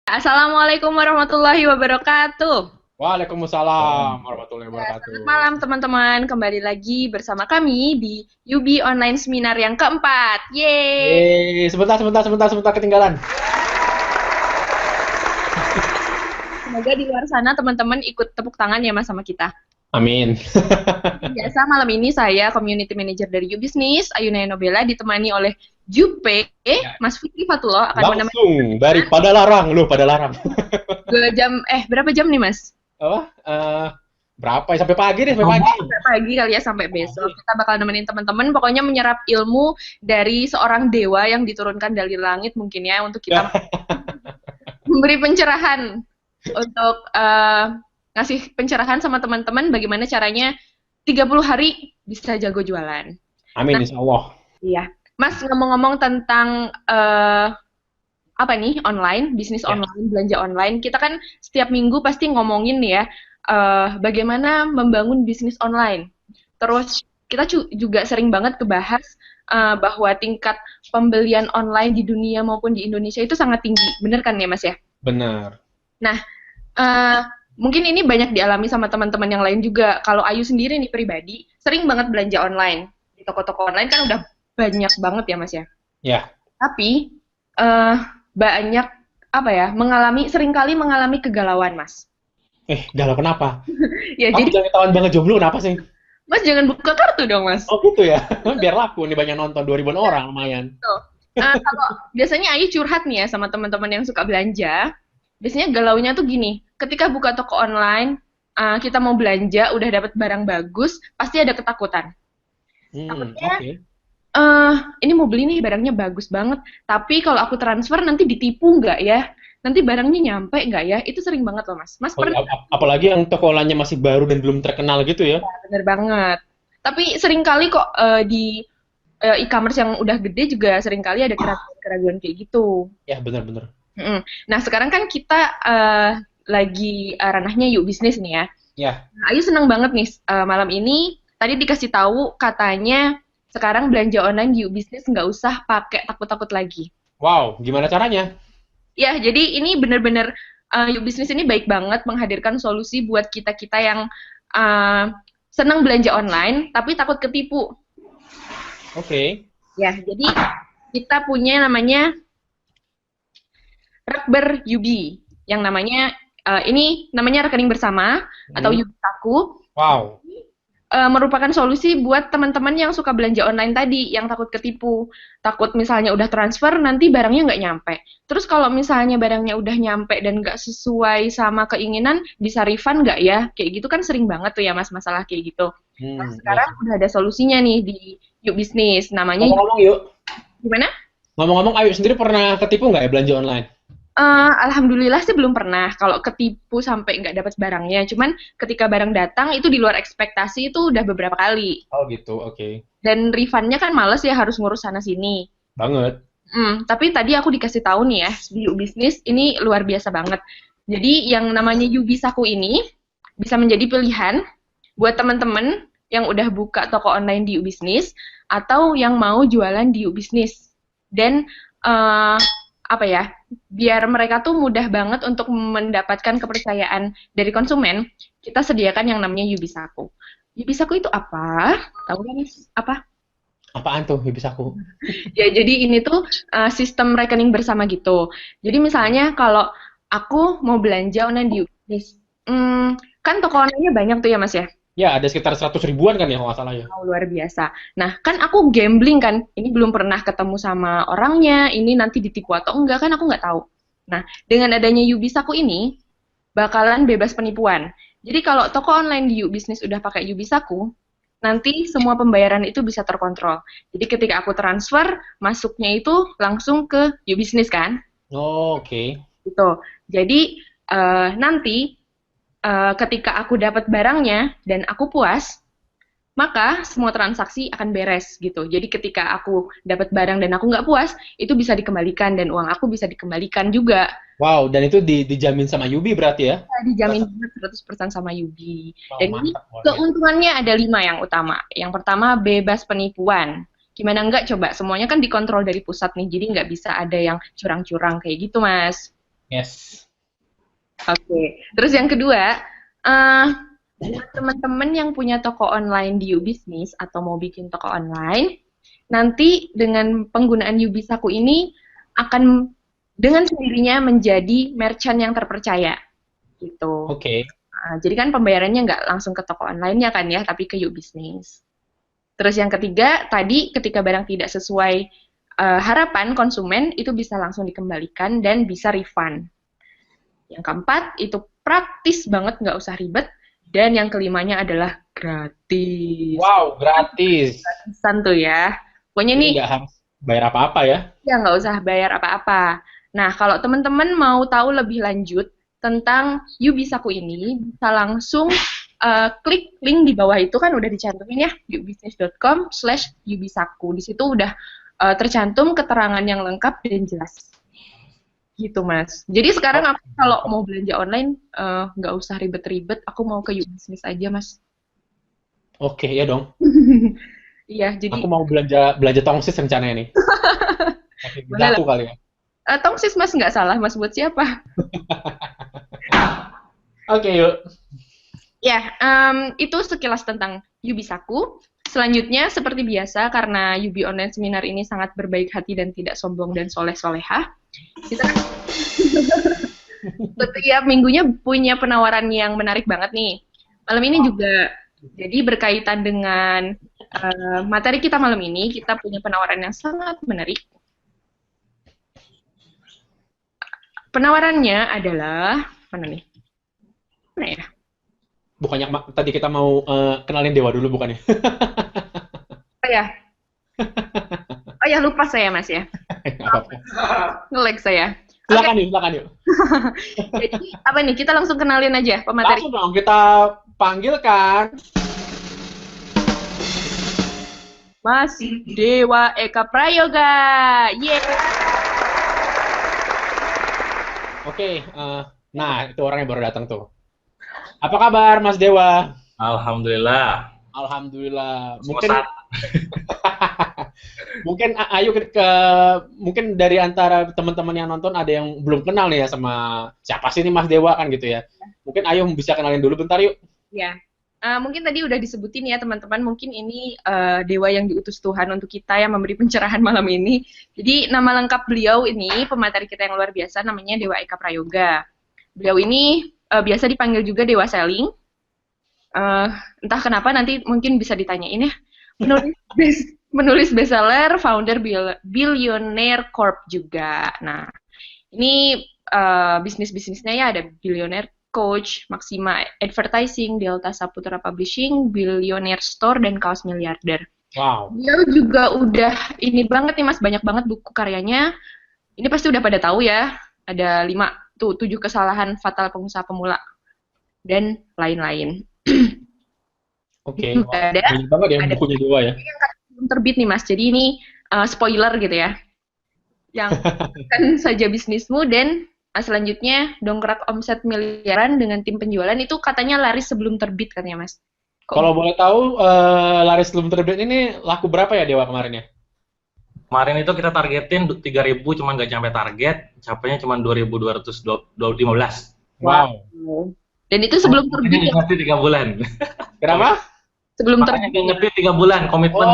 Assalamualaikum warahmatullahi wabarakatuh. Waalaikumsalam warahmatullahi Ya, wabarakatuh. selamat malam teman-teman. Kembali lagi bersama kami di UB Online Seminar yang keempat. Yeay. Sebentar ketinggalan. Semoga di luar sana teman-teman ikut tepuk tangan ya Mas sama kita. Amin. Seperti biasa malam ini saya Community Manager dari U Business, Ayuna Nobela ditemani oleh Jupe, Ya, Mas Fikri Fatullah akan menemani langsung dari pada larang, loh pada larang. 2 jam, berapa jam nih Mas? Apa? Berapa ya? Sampai pagi deh, sampai pagi. Sampai pagi kali ya sampai besok. Kita bakal nemenin teman-teman pokoknya menyerap ilmu dari seorang dewa yang diturunkan dari langit mungkin ya untuk kita Ya, memberi pencerahan untuk ngasih pencerahan sama teman-teman bagaimana caranya 30 hari bisa jago jualan. amin Nah, insya Allah. iya. Mas ngomong-ngomong tentang apa nih online, bisnis Ya, online, belanja online, kita kan setiap minggu pasti ngomongin ya bagaimana membangun bisnis online. Terus kita juga sering banget kebahas bahwa tingkat pembelian online di dunia maupun di Indonesia itu sangat tinggi, bener kan ya Mas ya? benar. Nah, eh, mungkin ini banyak dialami sama teman-teman yang lain juga. Kalau Ayu sendiri nih pribadi, sering banget belanja online. Di toko-toko online kan udah banyak banget ya Mas ya. Ya, Tapi eh, banyak apa ya, seringkali mengalami kegalauan Mas. galau kenapa? Ya Kamu jadi jangan ketahuan banget jomblo, kenapa sih? Mas jangan buka kartu dong Mas. Oh gitu ya, biar laku nih banyak nonton 2 ribuan orang lumayan. Tuh. Kalau biasanya Ayu curhat nih ya sama teman-teman yang suka belanja, biasanya galaunya tuh gini, ketika buka toko online, kita mau belanja, udah dapat barang bagus, pasti ada ketakutan. Takutnya, Oke. eh ini mau beli nih barangnya bagus banget, tapi kalau aku transfer nanti ditipu nggak ya? Nanti barangnya nyampe nggak ya? Itu sering banget loh Mas. Mas Oh, pernah apalagi yang toko online masih baru dan belum terkenal gitu ya. bener banget. Tapi sering kali kok di e-commerce yang udah gede juga sering kali ada keraguan-keraguan kayak gitu. Ya, benar-benar. Mm. Nah, sekarang kan kita lagi ranahnya yuk bisnis nih ya. Ya. Nah, Ayu seneng banget nih malam ini. Tadi dikasih tahu katanya sekarang belanja online di yuk bisnis nggak usah pakai takut-takut lagi. Wow, gimana caranya? Ya, jadi ini bener-bener yuk bisnis ini baik banget menghadirkan solusi buat kita-kita yang uh, senang belanja online tapi takut ketipu. Oke. Ya, jadi kita punya namanya Rakber Yubi yang namanya ini namanya rekening bersama atau Hmm. Yubi Saku, Wow. merupakan solusi buat teman-teman yang suka belanja online tadi yang takut ketipu, takut misalnya udah transfer nanti barangnya nggak nyampe. Terus kalau misalnya barangnya udah nyampe dan nggak sesuai sama keinginan bisa refund nggak ya? Kayak gitu kan sering banget tuh ya mas masalah kayak gitu. Nah Iya sekarang sih. udah ada solusinya nih di Yuk Bisnis namanya Ngomong-ngomong yuk. gimana? Ngomong-ngomong, Ayu sendiri pernah ketipu nggak ya belanja online? Alhamdulillah sih belum pernah kalau ketipu sampai nggak dapat barangnya. Cuman ketika barang datang itu di luar ekspektasi itu udah beberapa kali. Oh gitu, oke. Dan refundnya kan males ya harus ngurus sana sini. Banget. Tapi tadi aku dikasih tahu nih ya di Ubisnis ini luar biasa banget. Jadi yang namanya Yubisaku ini bisa menjadi pilihan buat teman-teman yang udah buka toko online di Ubisnis atau yang mau jualan di Ubisnis. Dan eh, apa ya? Biar mereka tuh mudah banget untuk mendapatkan kepercayaan dari konsumen, kita sediakan yang namanya Yubisaku. Yubisaku itu apa? Tahu kan apa? Apaan tuh bisa aku? Ya, jadi ini tuh sistem rekening bersama gitu. Jadi misalnya kalau aku mau belanja online di Ubis, kan toko online-nya banyak tuh ya Mas ya. Ya, ada sekitar 100 ribuan kan ya kalau nggak salah ya. Oh, luar biasa. Nah, kan aku gambling kan, ini belum pernah ketemu sama orangnya, ini nanti ditipu atau enggak kan aku nggak tahu. Nah, dengan adanya Yubisaku ini, bakalan bebas penipuan. Jadi kalau toko online di Ubisnis udah pakai Yubisaku, nanti semua pembayaran itu bisa terkontrol. Jadi ketika aku transfer, masuknya itu langsung ke Ubisnis kan, Oh, oke. gitu. Jadi nanti ketika aku dapat barangnya dan aku puas, maka semua transaksi akan beres gitu. Jadi ketika aku dapat barang dan aku nggak puas, itu bisa dikembalikan dan uang aku bisa dikembalikan juga. Wow, dan itu dijamin sama Yubi berarti ya? Dijamin banget 100% sama Yubi. Wow, Dan ini mantap luar biasa. keuntungannya ada 5 yang utama. Yang pertama bebas penipuan. Gimana enggak coba semuanya kan dikontrol dari pusat nih, jadi nggak bisa ada yang curang-curang kayak gitu mas. Yes. Oke. Terus yang kedua, eh buat teman-teman yang punya toko online di Ubisnis atau mau bikin toko online, nanti dengan penggunaan Yubisaku ini akan dengan sendirinya menjadi merchant yang terpercaya gitu. Oke. Jadi kan pembayarannya nggak langsung ke toko online-nya kan ya, tapi ke Ubisnis. Terus yang ketiga, tadi ketika barang tidak sesuai harapan konsumen, itu bisa langsung dikembalikan dan bisa refund. Yang keempat, itu praktis banget, nggak usah ribet. Dan yang kelimanya adalah gratis. Wow, gratis. Gratisan tuh ya. Pokoknya Jadi nih, nggak harus bayar apa-apa ya? ya nggak usah bayar apa-apa. Nah, kalau teman-teman mau tahu lebih lanjut tentang Yubisaku ini, bisa langsung klik link di bawah itu kan udah dicantumin ya, ubisnis.com/yubisaku. Di situ udah tercantum keterangan yang lengkap dan jelas. Gitu, Mas. Jadi sekarang aku kalau mau belanja online, nggak usah ribet-ribet, aku mau ke Ubisnis aja, Mas. Oke, ya dong. Iya, jadi Aku mau belanja belanja tongsis rencananya nih. Pakai boleh lah. Bidaku kali ya. Tongsis, Mas, nggak salah, Mas. Buat siapa? Oke, yuk. Ya, itu sekilas tentang Yubisaku. Selanjutnya, seperti biasa, karena Yubi Online Seminar ini sangat berbaik hati dan tidak sombong dan soleh-solehah, kita setiap minggunya punya penawaran yang menarik banget nih. Malam ini juga, jadi berkaitan dengan materi kita malam ini, kita punya penawaran yang sangat menarik. Penawarannya adalah, mana nih? Mana ya? Bukannya tadi kita mau kenalin Dewa dulu bukannya? Oh ya, oh ya lupa saya Mas ya, Nggak apa-apa. nge-lag saya. Silakan yuk, silakan yuk. Jadi apa nih? Kita langsung kenalin aja pemateri. Langsung dong kita panggilkan. Mas Dewa Eka Prayoga. Yeay. Oke, nah itu orang yang baru datang tuh. Apa kabar Mas Dewa? Alhamdulillah. Alhamdulillah. Mungkin Mungkin ayo mungkin dari antara teman-teman yang nonton ada yang belum kenal nih ya sama siapa sih ini Mas Dewa kan gitu ya. Mungkin ayo bisa kenalin dulu bentar yuk. Ya. Mungkin tadi udah disebutin ya teman-teman, mungkin ini dewa yang diutus Tuhan untuk kita yang memberi pencerahan malam ini. Jadi nama lengkap beliau ini, pemateri kita yang luar biasa, namanya Dewa Eka Prayoga. Beliau ini biasa dipanggil juga Dewa Selling. Entah kenapa nanti mungkin bisa ditanyain ya. Menulis bestseller, founder Billionaire Corp juga. Nah, ini bisnis-bisnisnya ya ada Billionaire Coach, Maxima Advertising, Delta Saputra Publishing, Billionaire Store, dan Kaos Miliarder. Wow. Dia juga udah ini banget nih Mas, banyak banget buku karyanya. Ini pasti udah pada tahu ya, ada 7 kesalahan fatal pengusaha pemula, dan lain-lain. Oke. Wow. Banyak banget ya bukunya Dewa ya. Belum terbit nih Mas, jadi ini spoiler gitu ya. Yang kan saja bisnismu dan selanjutnya dongkrak omset miliaran dengan tim penjualan itu katanya laris sebelum terbit katanya Mas. Kalau boleh tahu laris sebelum terbit ini laku berapa ya Dewa kemarin ya? kemarin itu kita targetin 3.000 cuman nggak sampai target, capainya cuma 2.215. Wow. Dan itu sebelum terbit ya? Ngerti 3 bulan. Kenapa? Sebelum terbit. Ngerti 3 bulan komitmen.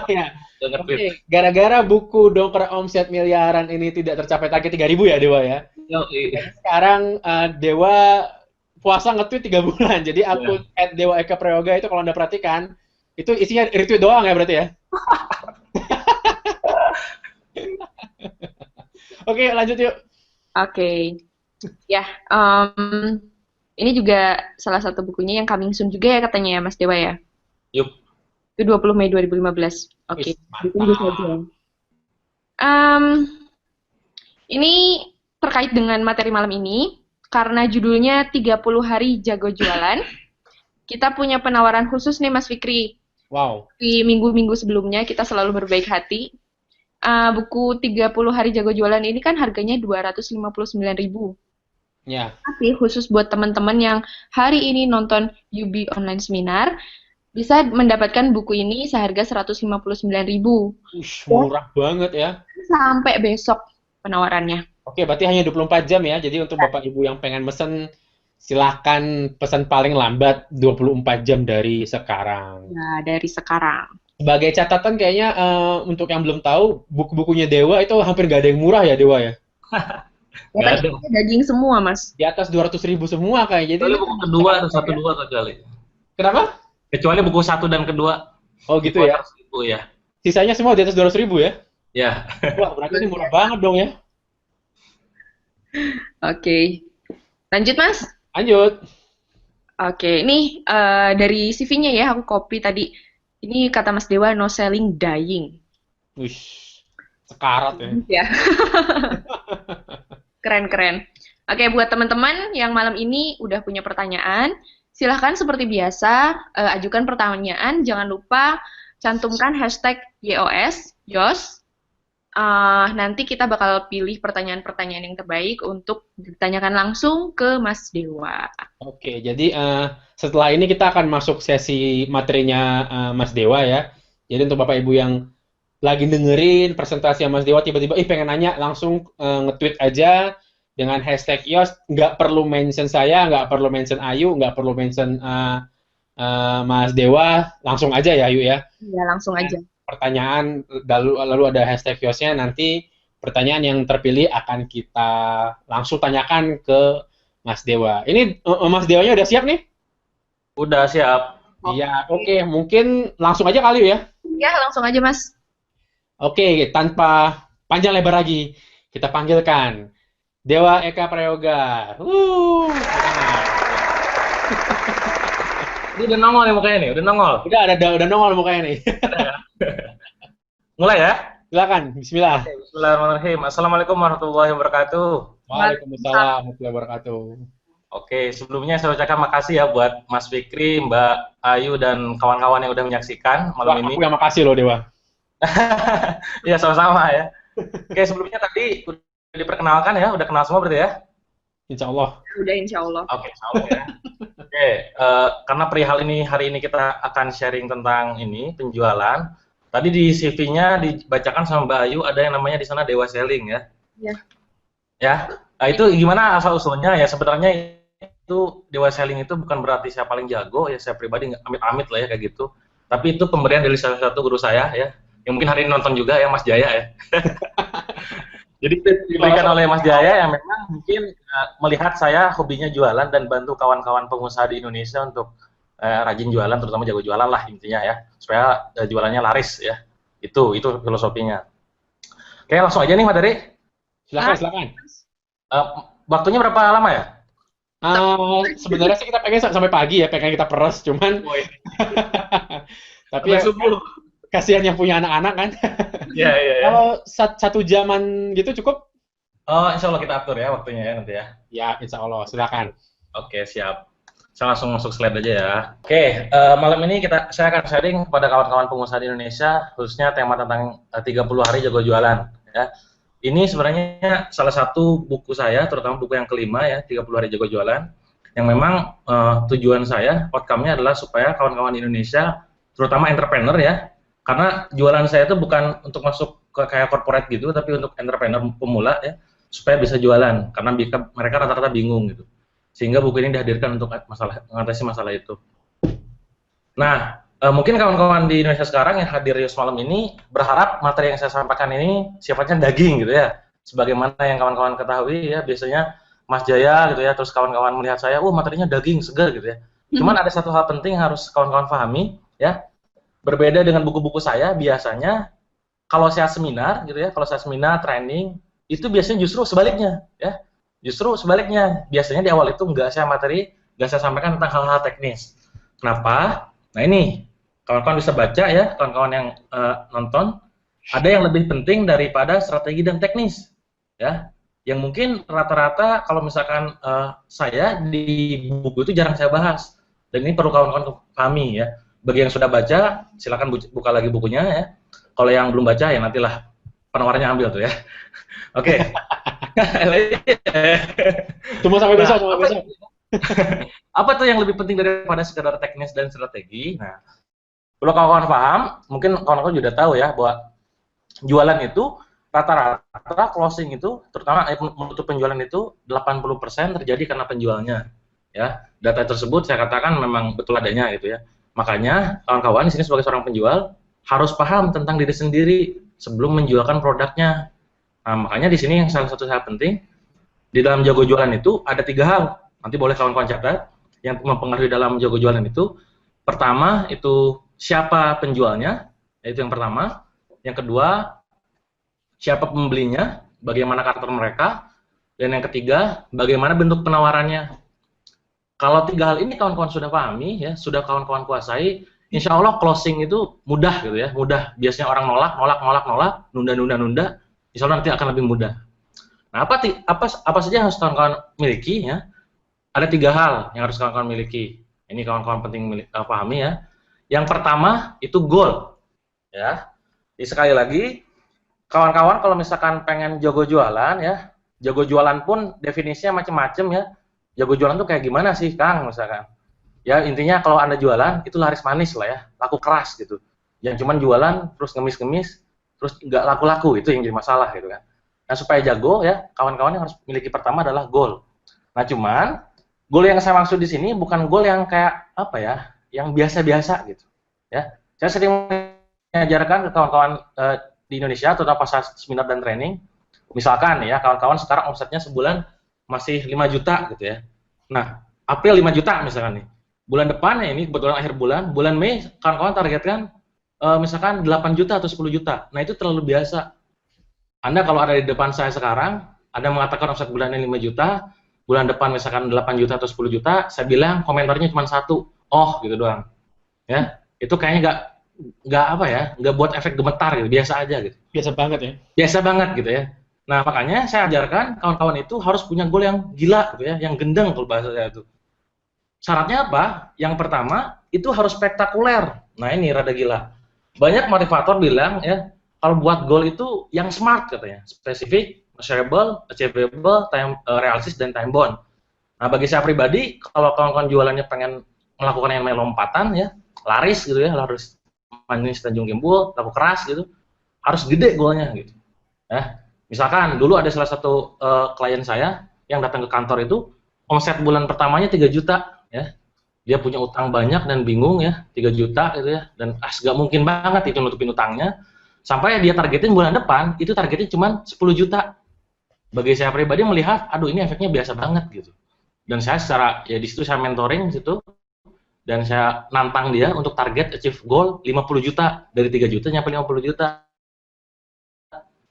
Ya. Oke, gara-gara buku dongkrak omset miliaran ini tidak tercapai target 3.000 ya Dewa ya. Sekarang Dewa puasa nge-tweet 3 bulan. Jadi akun @Dewa Eka Prayoga itu kalau Anda perhatikan itu isinya retweet doang ya berarti ya. Oke, lanjut yuk. Oke. Ya, ini juga salah satu bukunya yang coming soon juga ya katanya ya Mas Dewa ya. Yup. Itu 20 Mei 2015. Oke, ditunggu saja. Ini terkait dengan materi malam ini, karena judulnya 30 hari jago jualan, kita punya penawaran khusus nih Mas Fikri. Wow. Di minggu-minggu sebelumnya kita selalu berbaik hati. Buku 30 hari jago jualan ini kan harganya 259.000. Ya. Tapi khusus buat teman-teman yang hari ini nonton Yubi Online Seminar, bisa mendapatkan buku ini seharga 159.000. Murah banget ya. Sampai besok penawarannya. Oke, berarti hanya 24 jam ya. Jadi untuk Bapak Ibu yang pengen mesen, silahkan pesan paling lambat 24 jam dari sekarang. Nah, dari sekarang. Sebagai catatan kayaknya untuk yang belum tahu, buku-bukunya Dewa itu hampir nggak ada yang murah ya Dewa ya. Nggak ada. Daging semua, Mas. Di atas 200.000 semua kayak. Jadi Kecuali ini buku kedua atau satu dua kecuali. kenapa? Kecuali buku 1 dan kedua. Oh gitu ya. Itu ya. Sisanya semua di atas 200.000 ya. Ya. Wah, berarti ini murah banget dong ya. Oke. Lanjut, Mas. Lanjut. Oke, ini dari CV-nya ya, aku copy tadi. Ini kata Mas Dewa, no selling, dying. Wih, sekarat ya. Ya, keren-keren. Oke, buat teman-teman yang malam ini udah punya pertanyaan, silahkan seperti biasa, ajukan pertanyaan. Jangan lupa cantumkan hashtag YOS. Nanti kita bakal pilih pertanyaan-pertanyaan yang terbaik untuk ditanyakan langsung ke Mas Dewa. Oke, jadi setelah ini kita akan masuk sesi materinya Mas Dewa ya. Jadi untuk Bapak Ibu yang lagi dengerin presentasi Mas Dewa tiba-tiba pengen nanya, langsung nge-tweet aja dengan hashtag YOS. Nggak perlu mention saya, nggak perlu mention Ayu, nggak perlu mention Mas Dewa, langsung aja ya Ayu ya. Ya, langsung aja. Pertanyaan lalu ada hashtag YOS-nya, nanti pertanyaan yang terpilih akan kita langsung tanyakan ke Mas Dewa. Ini Mas Dewanya udah siap nih? Udah siap. Iya, oke. Mungkin langsung aja kali ya? Ya, langsung aja Mas. Oke, tanpa panjang lebar lagi, kita panggilkan Dewa Eka Prayoga. Ini udah nongol nih mukanya nih, udah nongol. Udah nongol mukanya nih. Mulai ya? Silakan, bismillah. Bismillahirrahmanirrahim. Assalamualaikum warahmatullahi wabarakatuh. Waalaikumsalam warahmatullahi wabarakatuh. Oke, sebelumnya saya ucapkan makasih ya buat Mas Fikri, Mbak Ayu, dan kawan-kawan yang udah menyaksikan malam ini. Aku yang makasih loh, Dewa. Iya, sama-sama ya. Oke, sebelumnya tadi udah diperkenalkan ya, udah kenal semua berarti ya? Insya Allah. Udah insya Allah. Oke, insya Allah ya. Oke, karena perihal ini hari ini kita akan sharing tentang ini penjualan. Tadi di CV-nya dibacakan sama Mbak Ayu ada yang namanya di sana Dewa Selling ya. Iya. Ya, nah, itu gimana asal usulnya ya? Sebenarnya itu Dewa Selling itu bukan berarti saya paling jago ya, saya pribadi nggak amit-amit lah ya kayak gitu. Tapi itu pemberian dari salah satu guru saya ya, yang mungkin hari ini nonton juga ya, Mas Jaya ya. Jadi diberikan oleh Mas Jaya yang memang mungkin melihat saya hobinya jualan dan bantu kawan-kawan pengusaha di Indonesia untuk rajin jualan, terutama jago jualan lah intinya ya, supaya jualannya laris ya. Itu filosofinya. Oke, langsung aja nih materi. Silakan. Waktunya berapa lama ya? Sebenarnya sih kita pengen sampai pagi ya, pengen kita peres, cuman tapi ya, kasihan yang punya anak-anak kan. Iya. Kalau 1 jaman gitu cukup? Oh, insya Allah kita atur ya waktunya ya nanti ya. Ya, insya Allah. Silakan. Oke, siap. Saya langsung masuk slide aja ya. Oke, malam ini saya akan sharing kepada kawan-kawan pengusaha di Indonesia, khususnya tema tentang 30 hari jago jualan. Ya. Ini sebenarnya salah satu buku saya, terutama buku yang kelima ya, 30 hari jago jualan, yang memang tujuan saya, outcome-nya adalah supaya kawan-kawan di Indonesia, terutama entrepreneur ya, karena jualan saya itu bukan untuk masuk ke kayak corporate gitu, tapi untuk entrepreneur pemula ya, supaya bisa jualan, karena mereka rata-rata bingung gitu. Sehingga buku ini dihadirkan untuk mengatasi masalah itu. Nah, mungkin kawan-kawan di Indonesia sekarang yang hadir di malam ini berharap materi yang saya sampaikan ini sifatnya daging gitu ya. Sebagaimana yang kawan-kawan ketahui ya, biasanya Mas Jaya gitu ya, terus kawan-kawan melihat saya, materinya daging, segar gitu ya. Cuman ada satu hal penting yang harus kawan-kawan pahami ya. Berbeda dengan buku-buku saya, biasanya kalau saya seminar gitu ya, kalau saya seminar, training, itu biasanya justru sebaliknya ya. Justru sebaliknya, biasanya di awal itu nggak saya sampaikan tentang hal-hal teknis. Kenapa? Nah ini, kawan-kawan bisa baca ya, kawan-kawan yang nonton, ada yang lebih penting daripada strategi dan teknis, ya. Yang mungkin rata-rata kalau misalkan saya di buku itu jarang saya bahas, dan ini perlu kawan-kawan pahami ya. Bagi yang sudah baca, silakan buka lagi bukunya ya. Kalau yang belum baca ya nantilah penawarnya ambil tuh ya. Oke. Cuma sampai besok. Apa tuh yang lebih penting daripada sekedar teknis dan strategi? Nah, kalau kawan-kawan paham, mungkin kawan-kawan juga tahu ya bahwa jualan itu rata-rata closing itu, terutama menutup penjualan itu 80% terjadi karena penjualnya. Ya, data tersebut saya katakan memang betul adanya gitu ya. Makanya kawan-kawan di sini sebagai seorang penjual harus paham tentang diri sendiri sebelum menjualkan produknya. Nah, makanya di sini yang salah satu hal penting di dalam jago jualan itu ada 3 hal. Nanti boleh kawan-kawan catat yang mempengaruhi dalam jago jualan itu. Pertama itu siapa penjualnya, itu yang pertama. Yang kedua siapa pembelinya, bagaimana karakter mereka, dan yang ketiga bagaimana bentuk penawarannya. Kalau 3 hal ini kawan-kawan sudah pahami ya, sudah kawan-kawan kuasai, insya Allah closing itu mudah gitu ya, mudah. Biasanya orang nolak, nunda, insya Allah nanti akan lebih mudah. Nah, apa saja yang harus kawan-kawan miliki ya? Ada 3 hal yang harus kawan-kawan miliki. Ini kawan-kawan penting pahami ya. Yang pertama itu goal ya. Jadi sekali lagi, kawan-kawan kalau misalkan pengen jago jualan ya, jago jualan pun definisinya macam-macam ya. Jago jualan tuh kayak gimana sih, Kang, misalkan? Ya, intinya kalau Anda jualan, itu laris manis lah ya, laku keras gitu. Yang cuman jualan, terus ngemis-ngemis, terus nggak laku-laku, itu yang jadi masalah gitu kan. Nah, supaya jago ya, kawan-kawan yang harus miliki pertama adalah goal. Nah, cuman, goal yang saya maksud di sini bukan goal yang kayak, apa ya, yang biasa-biasa gitu. Ya, saya sering mengajarkan ke kawan-kawan di Indonesia, terutama pas seminar dan training, misalkan ya, kawan-kawan sekarang omsetnya sebulan masih 5 juta gitu ya. Nah, April 5 juta misalkan nih. Bulan depan ya ini kebetulan akhir bulan Mei kawan-kawan targetkan misalkan 8 juta atau 10 juta. Nah, itu terlalu biasa. Anda kalau ada di depan saya sekarang, Anda mengatakan omset bulannya 5 juta, bulan depan misalkan 8 juta atau 10 juta, saya bilang komentarnya cuma satu, oh gitu doang. Ya, itu kayaknya nggak apa ya, nggak buat efek gemetar gitu, biasa aja gitu. Biasa banget ya. Biasa banget gitu ya. Nah, makanya saya ajarkan kawan-kawan itu harus punya goal yang gila gitu ya, yang gendeng kalau bahasa saya itu. Syaratnya apa? Yang pertama, itu harus spektakuler. Nah, ini rada gila. Banyak motivator bilang ya, kalau buat goal itu yang smart katanya, spesifik, measurable, achievable, realistis dan time bound. Nah, bagi saya pribadi, kalau kawan-kawan jualannya pengen melakukan yang namanya lompatan ya, laris gitu ya, harus manis Tanjung Kimbul, laku keras gitu, harus gede goalnya gitu. Ya. Misalkan dulu ada salah satu klien saya yang datang ke kantor itu omset bulan pertamanya 3 juta ya. Dia punya utang banyak dan bingung ya, 3 juta gitu ya, dan gak mungkin banget itu nutupin utangnya. Sampai dia targetin bulan depan itu targetnya cuma 10 juta. Bagi saya pribadi melihat, aduh ini efeknya biasa banget gitu. Dan saya secara ya di situ saya mentoring di situ dan saya nantang dia untuk target achieve goal 50 juta, dari 3 juta nyampe 50 juta.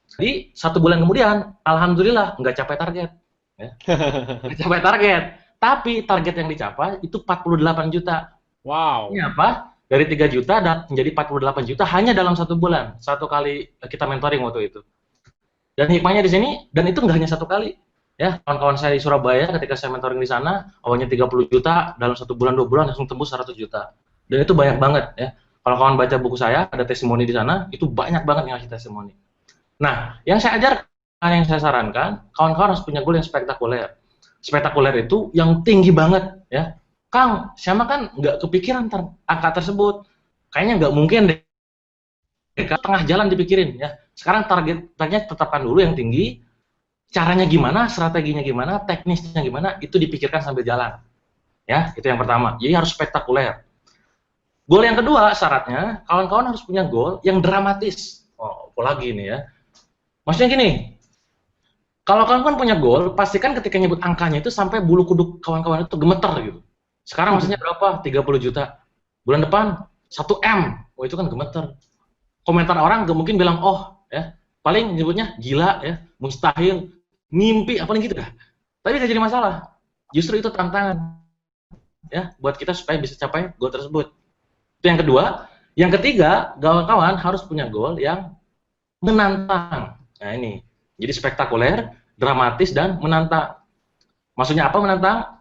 Jadi 1 bulan kemudian, alhamdulillah nggak capai target, ya. Nggak capai target. Tapi target yang dicapai itu 48 juta. Wow. Ini apa? Dari 3 juta dan menjadi 48 juta hanya dalam 1 bulan. 1 kali kita mentoring waktu itu. Dan hikmahnya di sini, dan itu nggak hanya 1 kali. Ya, kawan-kawan saya di Surabaya ketika saya mentoring di sana, awalnya 30 juta, dalam 1 bulan 2 bulan langsung tembus 100 juta. Dan itu banyak banget ya. Kalau kawan baca buku saya, ada testimoni di sana, itu banyak banget yang ngasih testimoni. Nah, yang saya ajarkan, yang saya sarankan, kawan-kawan harus punya goal yang spektakuler. Spektakuler itu yang tinggi banget, ya. Kang, saya mah kan nggak kepikiran angka tersebut. Kayaknya nggak mungkin deh. Tengah jalan dipikirin, ya. Sekarang targetnya tetapkan dulu yang tinggi. Caranya gimana, strateginya gimana, teknisnya gimana, itu dipikirkan sambil jalan. Ya, itu yang pertama. Jadi harus spektakuler. Goal yang kedua, syaratnya, kawan-kawan harus punya goal yang dramatis. Oh, apa lagi nih ya. Maksudnya gini, kalau kawan-kawan punya goal, pastikan ketika nyebut angkanya itu sampai bulu kuduk kawan-kawan itu gemeter gitu. Sekarang maksudnya berapa? 30 juta. Bulan depan 1 M. Oh, itu kan gemeter. Komentar orang gak mungkin bilang, oh, ya, paling nyebutnya gila, ya, mustahil, mimpi, apa gitu dah. Tapi gak jadi masalah. Justru itu tantangan, ya, buat kita supaya bisa capai goal tersebut. Itu yang kedua. Yang ketiga, kawan-kawan harus punya goal yang menantang. Nah ini, jadi spektakuler, dramatis, dan menantang. Maksudnya apa menantang?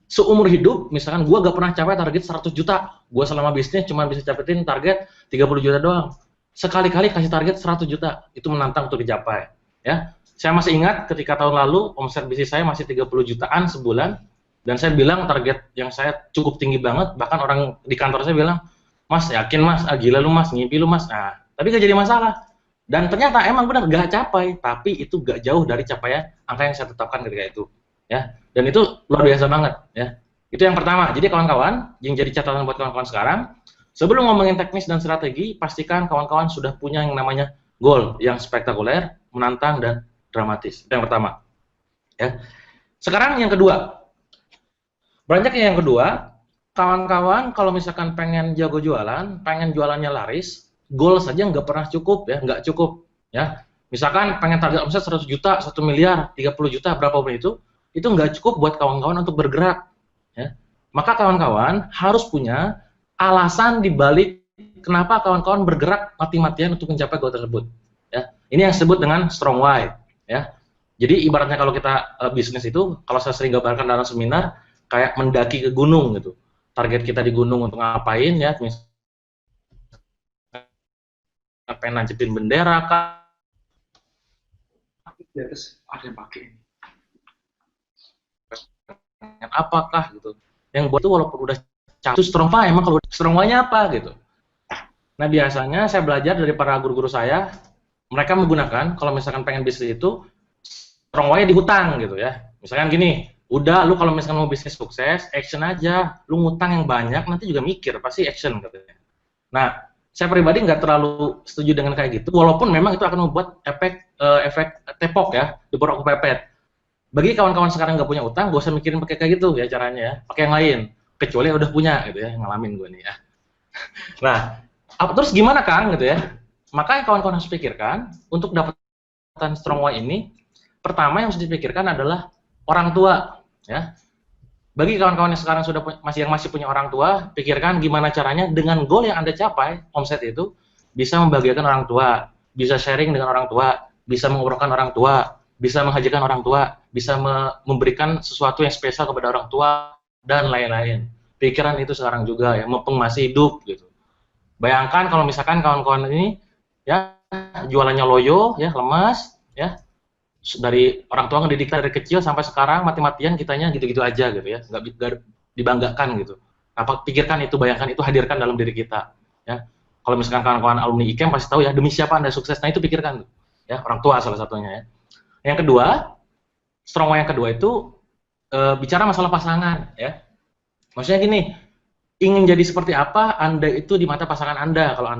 Seumur hidup, misalkan gue gak pernah capai target 100 juta. Gue selama bisnis cuma bisa capetin target 30 juta doang. Sekali-kali kasih target 100 juta, itu menantang untuk dicapai. Ya, saya masih ingat ketika tahun lalu, omset bisnis saya masih 30 jutaan sebulan. Dan saya bilang target yang saya cukup tinggi banget, bahkan orang di kantor saya bilang, Mas, yakin Mas, gila lu Mas, ngimpi lu Mas. Nah, tapi gak jadi masalah. Dan ternyata emang benar gak capai, tapi itu gak jauh dari capaian angka yang saya tetapkan ketika itu, ya. Dan itu luar biasa banget, ya. Itu yang pertama. Jadi kawan-kawan, yang jadi catatan buat kawan-kawan sekarang, sebelum ngomongin teknis dan strategi, pastikan kawan-kawan sudah punya yang namanya goal yang spektakuler, menantang dan dramatis. Itu yang pertama, ya. Sekarang yang kedua. Beranjak yang kedua, kawan-kawan kalau misalkan pengen jago jualan, pengen jualannya laris, goal saja nggak pernah cukup ya, nggak cukup ya. Misalkan pengen target omset 100 juta, 1 miliar, 30 juta, berapapun itu nggak cukup buat kawan-kawan untuk bergerak ya. Maka kawan-kawan harus punya alasan di balik kenapa kawan-kawan bergerak mati-matian untuk mencapai goal tersebut ya. Ini yang disebut dengan strong why ya. Jadi ibaratnya kalau kita bisnis itu, kalau saya sering gambarkan dalam seminar, kayak mendaki ke gunung gitu. Target kita di gunung untuk ngapain ya? Misalnya pengen nancepin bendera kah? Terus ada yang pakai ini. Apakah gitu? Yang buat itu walaupun udah itu strong why, emang kalau strong why-nya apa gitu? Nah biasanya saya belajar dari para guru-guru saya, mereka menggunakan kalau misalkan pengen bisnis itu strong why di hutang gitu ya. Misalkan gini, udah lu kalau misalkan mau bisnis sukses, action aja. Lu ngutang yang banyak nanti juga mikir, pasti action katanya. Nah, saya pribadi nggak terlalu setuju dengan kayak gitu, walaupun memang itu akan membuat efek tepok ya, diporok kepepet. Bagi kawan-kawan sekarang nggak punya utang, gak usah mikirin pakai kayak gitu ya caranya ya, pakai yang lain. Kecuali udah punya gitu ya, ngalamin gue nih ya. Nah, terus gimana Kang gitu ya? Makanya kawan-kawan harus pikirkan untuk dapatkan strong why ini, pertama yang harus dipikirkan adalah orang tua ya. Bagi kawan-kawan yang sekarang sudah masih punya orang tua, pikirkan gimana caranya dengan goal yang Anda capai, omset itu bisa membahagiakan orang tua, bisa sharing dengan orang tua, bisa mengobrolkan orang tua, bisa menghajikan orang tua, bisa memberikan sesuatu yang spesial kepada orang tua dan lain-lain. Pikiran itu sekarang juga ya, mumpung masih hidup gitu. Bayangkan kalau misalkan kawan-kawan ini ya jualannya loyo ya, lemas ya, dari orang tua ngedidik dari kecil sampai sekarang mati-matian kitanya gitu-gitu aja gitu ya, nggak dibanggakan gitu. Apa pikirkan itu, bayangkan itu, hadirkan dalam diri kita ya. Kalau misalkan kawan-kawan alumni IKEM pasti tahu ya demi siapa Anda sukses, nah itu pikirkan ya, orang tua salah satunya ya. Yang kedua, strong why yang kedua itu bicara masalah pasangan ya. Maksudnya gini, ingin jadi seperti apa Anda itu di mata pasangan Anda. Kalau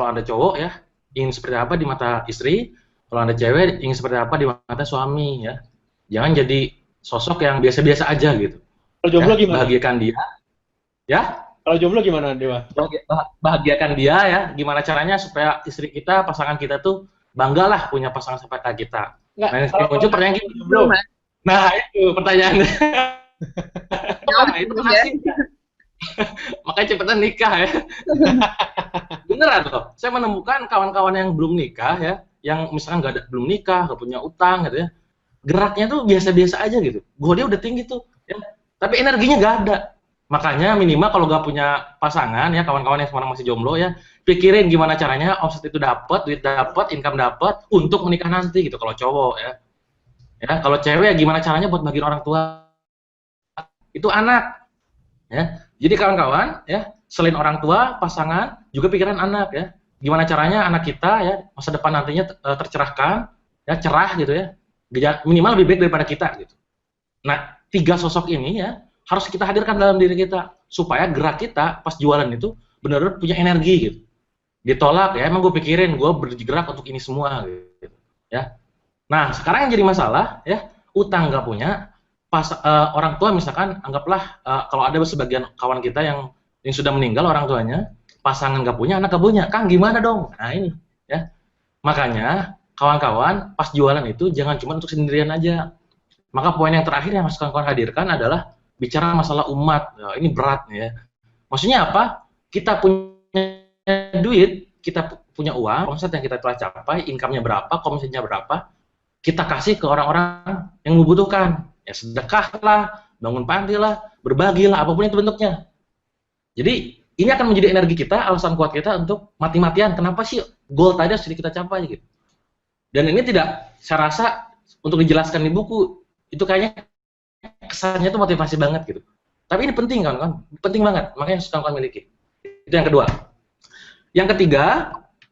Anda cowok ya, ingin seperti apa di mata istri. Kalau Anda cewek, ingin seperti apa di mata suami ya. Jangan jadi sosok yang biasa-biasa aja gitu. Kalau jomblo ya, gimana? Bahagiakan dia. Ya? Kalau jomblo gimana, Dewa? Bahagiakan dia ya. Gimana caranya supaya istri kita, pasangan kita tuh banggalah punya pasangan seperti kita. Enggak, nah, yang muncul pertanyaan gini. Belum, Mas. Nah, itu pertanyaannya. Nah, itu pasti. Makanya cepetan nikah ya. Beneran loh. Saya menemukan kawan-kawan yang belum nikah ya, yang misalkan belum nikah, nggak punya utang gitu ya, geraknya tuh biasa-biasa aja gitu. Dia udah tinggi tuh, ya. Tapi energinya nggak ada. Makanya minimal kalau nggak punya pasangan ya, kawan-kawan yang sekarang masih jomblo ya, pikirin gimana caranya omset itu dapat, duit dapat, income dapat untuk menikah nanti gitu. Kalau cowok ya, kalau cewek ya gimana caranya buat bagiin orang tua itu anak, ya. Jadi kawan-kawan ya, selain orang tua, pasangan, juga pikiran anak ya. Gimana caranya anak kita ya masa depan nantinya tercerahkan, ya cerah gitu ya, minimal lebih baik daripada kita gitu. Nah, 3 sosok ini ya harus kita hadirkan dalam diri kita supaya gerak kita pas jualan itu benar-benar punya energi gitu. Ditolak ya, emang gue pikirin gue bergerak untuk ini semua gitu ya. Nah, sekarang yang jadi masalah ya, utang nggak punya, orang tua misalkan anggaplah kalau ada sebagian kawan kita yang sudah meninggal orang tuanya, pasangan nggak punya, anak nggak punya, Kang gimana dong? Nah ini, ya. Makanya kawan-kawan pas jualan itu jangan cuma untuk sendirian aja. Maka poin yang terakhir yang harus kawan-kawan hadirkan adalah bicara masalah umat. Nah, ini berat ya. Maksudnya apa? Kita punya duit, kita punya uang, omset yang kita telah capai, income-nya berapa, komisinya berapa, kita kasih ke orang-orang yang membutuhkan. Ya sedekah lah, bangun panti lah, berbagi lah, apapun itu bentuknya. Jadi ini akan menjadi energi kita, alasan kuat kita untuk mati-matian. Kenapa sih goal tadi sudah kita capai gitu? Dan ini tidak, saya rasa untuk dijelaskan di buku itu kayaknya kesannya itu motivasi banget gitu. Tapi ini penting kan, penting banget. Makanya harus kawan-kawan miliki. Itu yang kedua. Yang ketiga,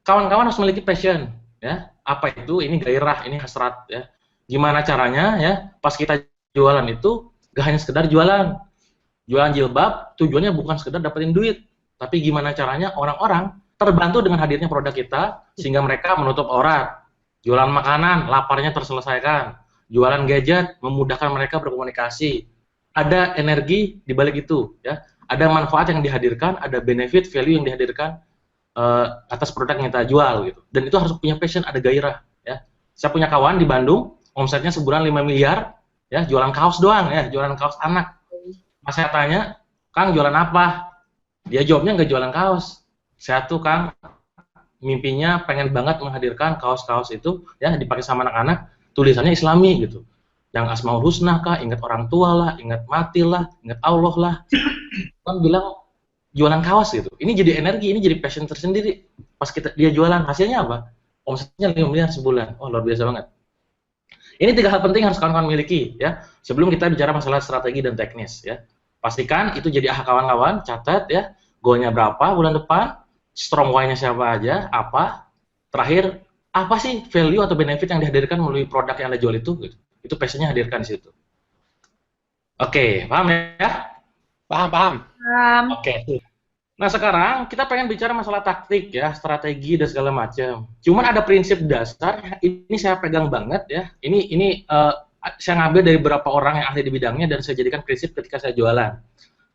kawan-kawan harus memiliki passion. ya. Apa itu? Ini gairah, ini hasrat, ya. Gimana caranya, ya? Pas kita jualan itu gak hanya sekedar jualan. Jualan jilbab tujuannya bukan sekedar dapetin duit, tapi gimana caranya orang-orang terbantu dengan hadirnya produk kita sehingga mereka menutup aurat. Jualan makanan, laparnya terselesaikan. Jualan gadget, memudahkan mereka berkomunikasi. Ada energi di balik itu, ya. Ada manfaat yang dihadirkan, ada benefit, value yang dihadirkan atas produk yang kita jual, gitu. Dan itu harus punya passion, ada gairah, ya. Saya punya kawan di Bandung, omsetnya sebulan 5 miliar, ya, jualan kaos doang, ya, jualan kaos anak. Pas saya tanya, Kang jualan apa? Dia jawabnya nggak jualan kaos. Saya tuh Kang mimpinya pengen banget menghadirkan kaos-kaos itu ya dipakai sama anak-anak, tulisannya Islami gitu. Yang Asmaul Husna kah, ingat orang tua lah, ingat mati lah, ingat Allah lah. Kan bilang jualan kaos gitu. Ini jadi energi, ini jadi passion tersendiri. Pas dia jualan, hasilnya apa? Omsetnya 5 miliar sebulan. Oh, luar biasa banget. Ini 3 hal penting harus kawan-kawan miliki ya. Sebelum kita bicara masalah strategi dan teknis ya. Pastikan itu jadi kawan-kawan, catat ya. Goalnya berapa bulan depan, strong why-nya siapa aja, apa. Terakhir, apa sih value atau benefit yang dihadirkan melalui produk yang Anda jual itu gitu. Itu passion-nya hadirkan di situ. Oke, paham ya? Paham. Oke. Nah sekarang kita pengen bicara masalah taktik ya, strategi dan segala macam. Cuman ada prinsip dasar, ini saya pegang banget ya. Ini saya ngambil dari beberapa orang yang ahli di bidangnya dan saya jadikan prinsip ketika saya jualan.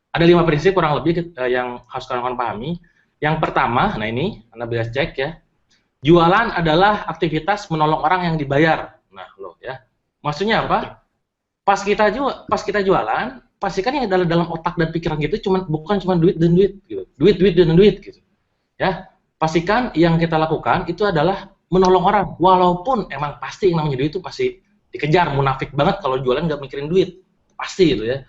Ada 5 prinsip kurang lebih yang harus kawan-kawan pahami. Yang pertama, nah ini Anda bisa cek ya. Jualan adalah aktivitas menolong orang yang dibayar. Nah, loh ya. Maksudnya apa? Pas kita jualan, pastikan yang dalam otak dan pikiran gitu bukan cuma duit dan duit gitu. Duit dan duit gitu. Ya. Pastikan yang kita lakukan itu adalah menolong orang. Walaupun emang pasti yang namanya duit itu pasti dikejar, munafik banget kalau jualan nggak mikirin duit. Pasti gitu ya.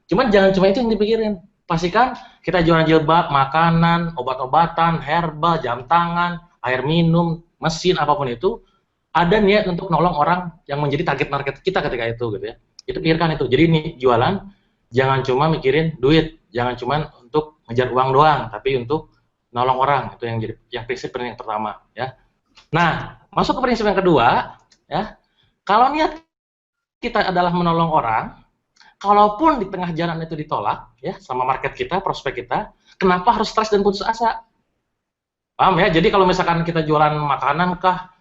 Cuman jangan cuma itu yang dipikirin. Pastikan kita jualan jilbab, makanan, obat-obatan, herbal, jam tangan, air minum, mesin, apapun itu, ada niat untuk nolong orang yang menjadi target market kita ketika itu gitu ya. Itu pikirkan itu. Jadi ini jualan, jangan cuma mikirin duit, jangan cuma untuk ngejar uang doang, tapi untuk nolong orang. Itu yang prinsip yang pertama ya. Nah, masuk ke prinsip yang kedua ya. Kalau niat kita adalah menolong orang, kalaupun di tengah jalan itu ditolak ya sama market kita, prospek kita, kenapa harus stres dan putus asa? Paham ya? Jadi kalau misalkan kita jualan makanan kah,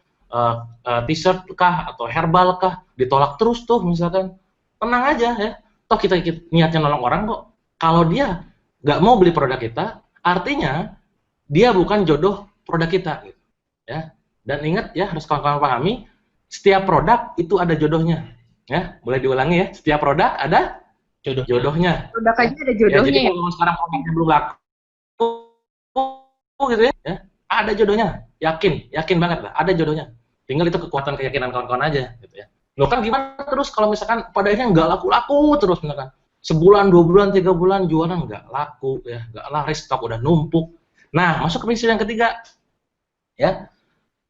t-shirt kah, atau herbal kah, ditolak terus tuh misalkan, tenang aja ya. Toh kita niatnya nolong orang kok. Kalau dia nggak mau beli produk kita, artinya dia bukan jodoh produk kita. Gitu, ya. Dan ingat ya, harus kawan-kawan pahami, setiap produk itu ada jodohnya. Ya, boleh diulangi ya. Setiap produk ada jodohnya. Produk aja ada jodohnya. Ya, jadi kalau sekarang produknya belum laku, gitu ya, ada jodohnya. Yakin banget lah, ada jodohnya. Tinggal itu kekuatan keyakinan kawan-kawan aja, gitu ya. Loh kan gimana terus kalau misalkan pada akhirnya nggak laku-laku terus misalkan sebulan, 2 bulan, 3 bulan jualan nggak laku ya, nggak laris, stok udah numpuk. Nah, masuk ke prinsip yang ketiga, ya.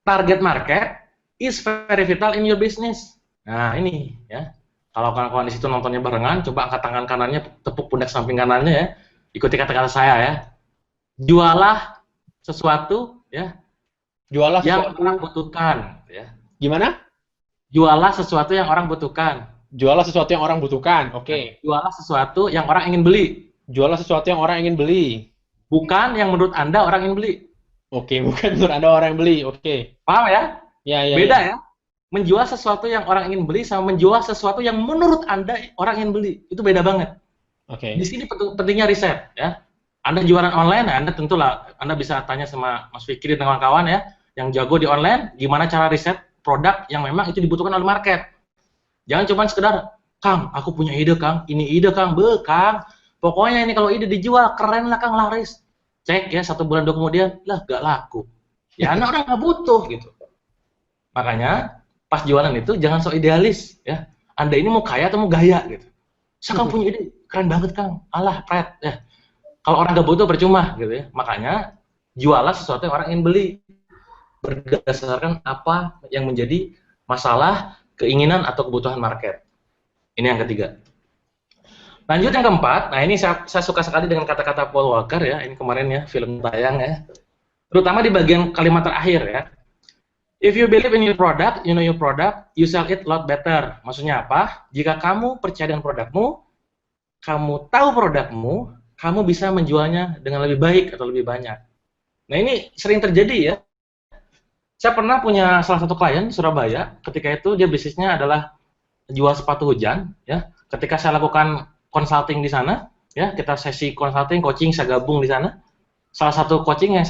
Target market is very vital in your business. Nah ini ya, kalau kawan-kawan di situ nontonnya barengan, coba angkat tangan kanannya, tepuk pundak samping kanannya ya, ikuti kata-kata saya ya. Jualah sesuatu ya, yang orang butuhkan ya. Gimana? Jualah sesuatu yang orang butuhkan. Jualah sesuatu yang orang butuhkan. Oke. Jualah sesuatu yang orang ingin beli. Jualah sesuatu yang orang ingin beli. Bukan yang menurut Anda orang ingin beli. Oke, bukan menurut Anda orang beli. Oke. Paham ya? Ya. Beda ya. Menjual sesuatu yang orang ingin beli sama menjual sesuatu yang menurut Anda orang ingin beli. Itu beda banget. Oke. Di sini pentingnya riset ya. Anda jualan online, Anda tentulah Anda bisa tanya sama Mas Fikri dan kawan-kawan ya, yang jago di online, gimana cara riset produk yang memang itu dibutuhkan oleh market. Jangan cuma sekedar, Kang, aku punya ide Kang, ini ide Kang, Kang. Pokoknya ini kalau ide dijual, keren lah Kang, laris. Cek ya, 1 bulan 2 kemudian, lah gak laku. Ya anak orang nggak butuh gitu. Makanya pas jualan itu jangan so idealis ya. Anda ini mau kaya atau mau gaya gitu. Saya Kang punya ide, keren banget Kang. Alah, pret ya. Kalau orang nggak butuh percuma gitu ya. Makanya jualah sesuatu yang orang ingin beli berdasarkan apa yang menjadi masalah, keinginan atau kebutuhan market. Ini yang ketiga. Lanjut yang keempat. Nah ini saya suka sekali dengan kata-kata Paul Walker ya. Ini kemarin ya film tayang ya. Terutama di bagian kalimat terakhir ya. If you believe in your product, you know your product, you sell it a lot better. Maksudnya apa? Jika kamu percaya dengan produkmu, kamu tahu produkmu, kamu bisa menjualnya dengan lebih baik atau lebih banyak. Nah, ini sering terjadi ya. Saya pernah punya salah satu klien di Surabaya, ketika itu dia bisnisnya adalah jual sepatu hujan, ya. Ketika saya lakukan consulting di sana, ya, kita sesi consulting, coaching, saya gabung di sana. Salah satu coaching yang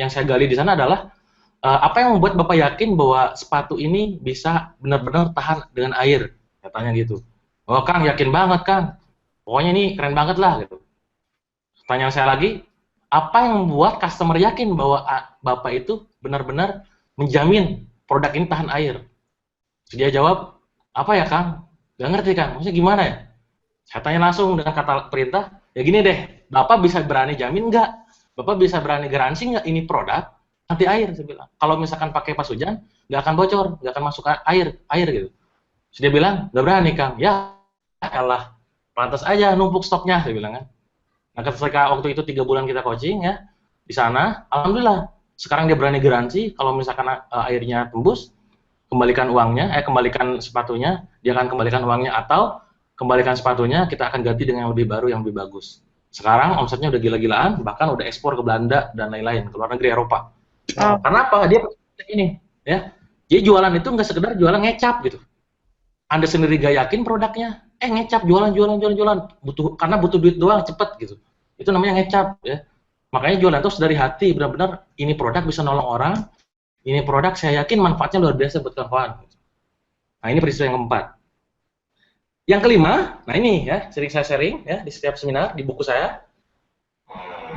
saya gali di sana adalah apa yang membuat Bapak yakin bahwa sepatu ini bisa benar-benar tahan dengan air? Katanya gitu. Oh, Kang, yakin banget, Kang. Pokoknya ini keren banget lah, gitu. Pertanyaan saya lagi, apa yang membuat customer yakin bahwa Bapak itu benar-benar menjamin produk ini tahan air? Dia jawab, apa ya, Kang? Gak ngerti, Kang. Maksudnya gimana ya? Saya tanya langsung dengan kata perintah, ya gini deh, Bapak bisa berani jamin nggak? Bapak bisa berani garansi nggak ini produk anti air? Saya bilang, kalau misalkan pakai pas hujan, nggak akan bocor, nggak akan masuk air gitu. Terus dia bilang, nggak berani, Kang. Ya, elah, pantas aja numpuk stoknya, saya bilang kan. Nah, ketika waktu itu 3 bulan kita coaching ya, di sana, alhamdulillah, sekarang dia berani garansi, kalau misalkan airnya tembus, kembalikan uangnya, kembalikan sepatunya, dia akan kembalikan uangnya, atau kembalikan sepatunya, kita akan ganti dengan yang lebih baru, yang lebih bagus. Sekarang omsetnya udah gila-gilaan, bahkan udah ekspor ke Belanda dan lain-lain, ke luar negeri Eropa. Karena apa? Dia ini, ya. Jadi jualan itu nggak sekedar jualan ngecap gitu. Anda sendiri gak yakin produknya, ngecap jualan, karena butuh duit doang, cepet gitu. Itu namanya ngecap, ya. Makanya jualan terus dari hati, benar-benar ini produk bisa nolong orang, ini produk saya yakin manfaatnya luar biasa buat kawan-kawan. Nah, ini prinsip yang keempat. Yang kelima, nah ini ya, sering saya sharing ya di setiap seminar di buku saya,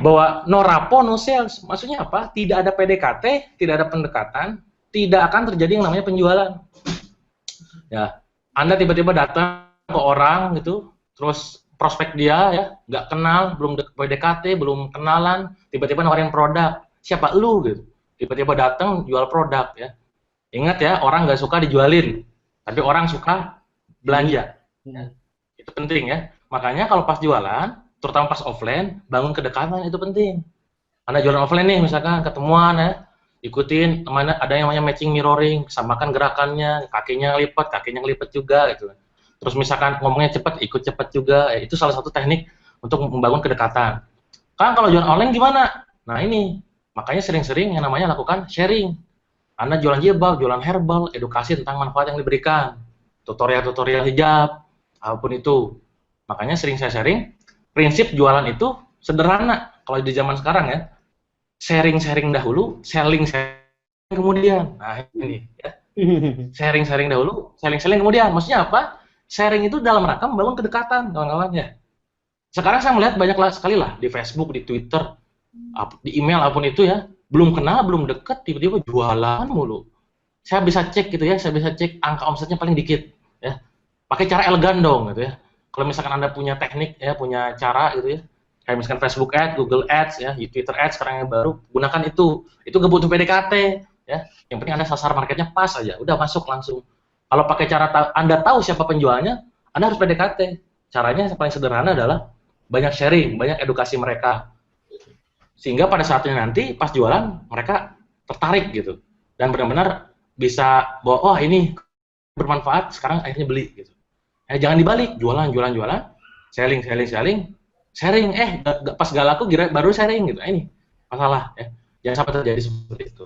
bahwa no rapport, no sales. Maksudnya apa? Tidak ada PDKT, tidak ada pendekatan, tidak akan terjadi yang namanya penjualan. Ya, Anda tiba-tiba datang ke orang gitu, terus prospek dia ya, nggak kenal, belum PDKT, belum kenalan, tiba-tiba nawarin produk. Siapa lu gitu? Tiba-tiba datang jual produk ya. Ingat ya, orang nggak suka dijualin, tapi orang suka belanja. Ya. Itu penting ya. Makanya kalau pas jualan, terutama pas offline, bangun kedekatan itu penting. Anda jualan offline nih, misalkan ketemuan ya, ikutin, ada yang namanya matching mirroring, samakan gerakannya, kakinya ngelipet juga gitu. Terus misalkan ngomongnya cepat, ikut cepat juga, itu salah satu teknik untuk membangun kedekatan. Kan kalau jualan online gimana? Nah ini, makanya sering-sering yang namanya lakukan sharing. Anda jualan jilbab, jualan herbal, edukasi tentang manfaat yang diberikan, tutorial-tutorial hijab, apapun itu. Makanya sering saya sharing, prinsip jualan itu sederhana. Kalau di zaman sekarang ya, sharing-sharing dahulu, selling kemudian. Nah ini ya, sharing dahulu, selling kemudian. Maksudnya apa? Sharing itu dalam rangka membangun kedekatan, kawan-kawan ya. Sekarang saya melihat banyak sekali lah di Facebook, di Twitter, di email apapun itu ya, belum kenal, belum deket, tiba-tiba jualan mulu. Saya bisa cek gitu ya, saya bisa cek angka omsetnya paling dikit ya. Pakai cara elegan dong gitu ya. Kalau misalkan Anda punya teknik ya, punya cara gitu ya, kayak misalkan Facebook Ads, Google Ads ya, Twitter Ads sekarang yang baru, gunakan itu. Itu nggak butuh PDKT ya. Yang penting Anda sasar marketnya pas aja, udah masuk langsung. Kalau pakai cara Anda tahu siapa penjualnya, Anda harus PDKT. Caranya yang paling sederhana adalah banyak sharing, banyak edukasi mereka. Sehingga pada saatnya nanti pas jualan mereka tertarik gitu. Dan benar-benar bisa bahwa ini bermanfaat, sekarang akhirnya beli gitu. Jangan dibalik, jualan, sharing, pas gak laku baru sharing gitu. Ini masalah ya. Jangan sampai terjadi seperti itu.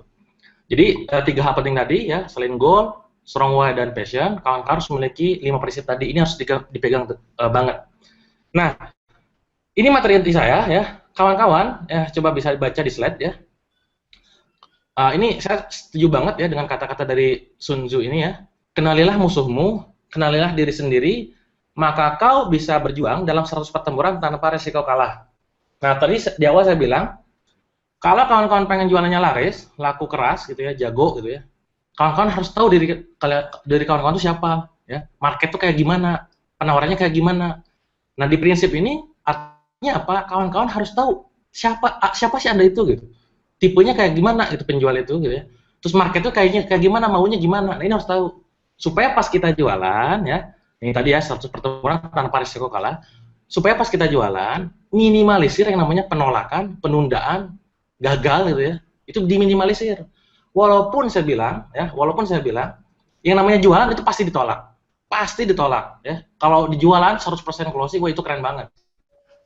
Jadi 3 hal penting tadi ya, selain goal, strong why dan passion, kawan-kawan harus memiliki 5 prinsip tadi. Ini harus dipegang banget. Nah, ini materi inti saya ya. Kawan-kawan, coba bisa baca di slide ya. Ini saya setuju banget ya dengan kata-kata dari Sun Tzu ini ya. Kenalilah musuhmu, kenalilah diri sendiri, maka kau bisa berjuang dalam 100 pertempuran tanpa resiko kalah. Nah, tadi di awal saya bilang, kalau kawan-kawan pengen jualannya laris, laku keras gitu ya, jago gitu ya, kawan-kawan harus tahu dari kawan-kawan itu siapa, ya, market itu kayak gimana, penawarannya kayak gimana. Nah, di prinsip ini artinya apa? Kawan-kawan harus tahu siapa sih Anda itu gitu. Tipenya kayak gimana gitu penjual itu gitu ya. Terus market itu kayak gimana, maunya gimana. Nah, ini harus tahu. Supaya pas kita jualan ya, ini tadi ya 100 pertempuran tanpa risiko kalah, supaya pas kita jualan minimalisir yang namanya penolakan, penundaan, gagal gitu ya. Itu diminimalisir. walaupun saya bilang, yang namanya jualan itu pasti ditolak, ya. Kalau di jualan 100% closing, wah itu keren banget.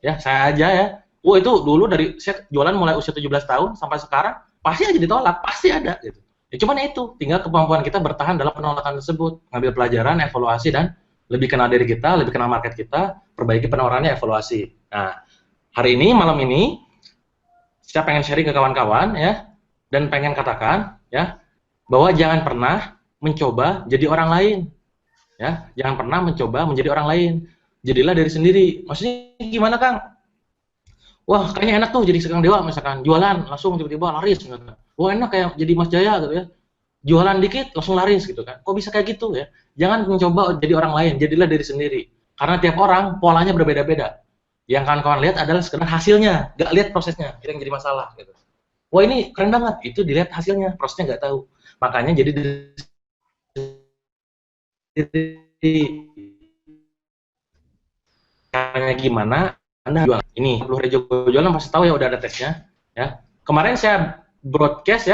Ya, saya aja ya, wah itu dulu dari saya jualan mulai usia 17 tahun sampai sekarang, pasti aja ditolak, pasti ada gitu. Ya cuman itu, tinggal kemampuan kita bertahan dalam penolakan tersebut, ngambil pelajaran, evaluasi, dan lebih kenal diri kita, lebih kenal market kita, perbaiki penawarannya, evaluasi. Nah, hari ini, malam ini, saya pengen sharing ke kawan-kawan ya, dan pengen katakan ya, bahwa jangan pernah mencoba jadi orang lain. Ya, jangan pernah mencoba menjadi orang lain. Jadilah diri sendiri. Maksudnya gimana, Kang? Wah, kayaknya enak tuh jadi Kang Dewa misalkan, jualan langsung tiba-tiba laris gitu. Wah, enak kayak jadi Mas Jaya gitu ya. Jualan dikit langsung laris gitu kan. Kok bisa kayak gitu ya? Jangan mencoba jadi orang lain, jadilah diri sendiri. Karena tiap orang polanya berbeda-beda. Yang kawan-kawan lihat adalah sekedar hasilnya, nggak lihat prosesnya, itu yang jadi masalah gitu. Wah, ini keren banget, itu dilihat hasilnya, prosesnya nggak tahu. Makanya jadi caranya gimana Anda jual. Ini Blue Rejo jualan pasti tahu ya, udah ada tesnya ya. Kemarin saya broadcast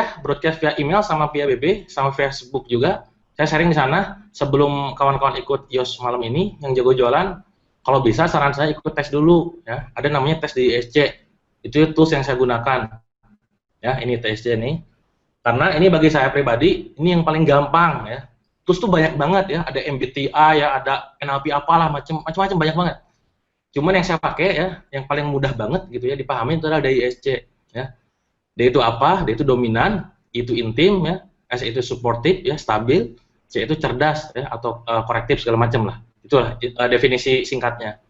via email sama via BB sama Facebook juga. Saya sharing di sana sebelum kawan-kawan ikut IOS malam ini yang jago jualan, kalau bisa saran saya ikut tes dulu ya. Ada namanya tes di ISC. Itu tools yang saya gunakan. Ya, ini TSC nih. Karena ini bagi saya pribadi ini yang paling gampang ya. Terus tuh banyak banget ya, ada MBTI ya, ada NLP apalah, macam-macam banyak banget. Cuman yang saya pakai ya, yang paling mudah banget gitu ya dipahami itu adalah dari ISC ya. D itu apa? D itu dominan, I itu intim ya, S itu supportive ya, stabil, C itu cerdas ya atau korektif segala macam lah. Itulah definisi singkatnya.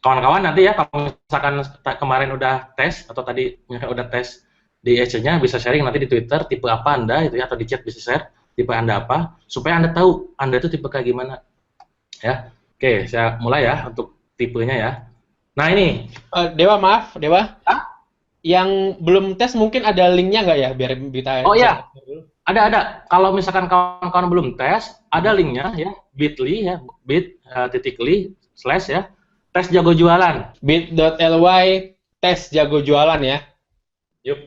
Kawan-kawan nanti ya kalau misalkan kemarin udah tes atau tadi udah tes di ISC-nya bisa sharing nanti di Twitter tipe apa Anda itu ya, atau di chat bisa share tipe Anda apa, supaya Anda tahu Anda itu tipe kayak gimana. Ya. Oke, saya mulai ya untuk tipenya ya. Nah, ini Dewa, maaf, Dewa. Hah? Yang belum tes mungkin ada linknya nggak ya biar kita. Oh iya. Ada. Kalau misalkan kawan-kawan belum tes, ada linknya ya, bit.ly ya, bit.ly/ ya, tes jago jualan. bit.ly tes jago jualan ya. Yup.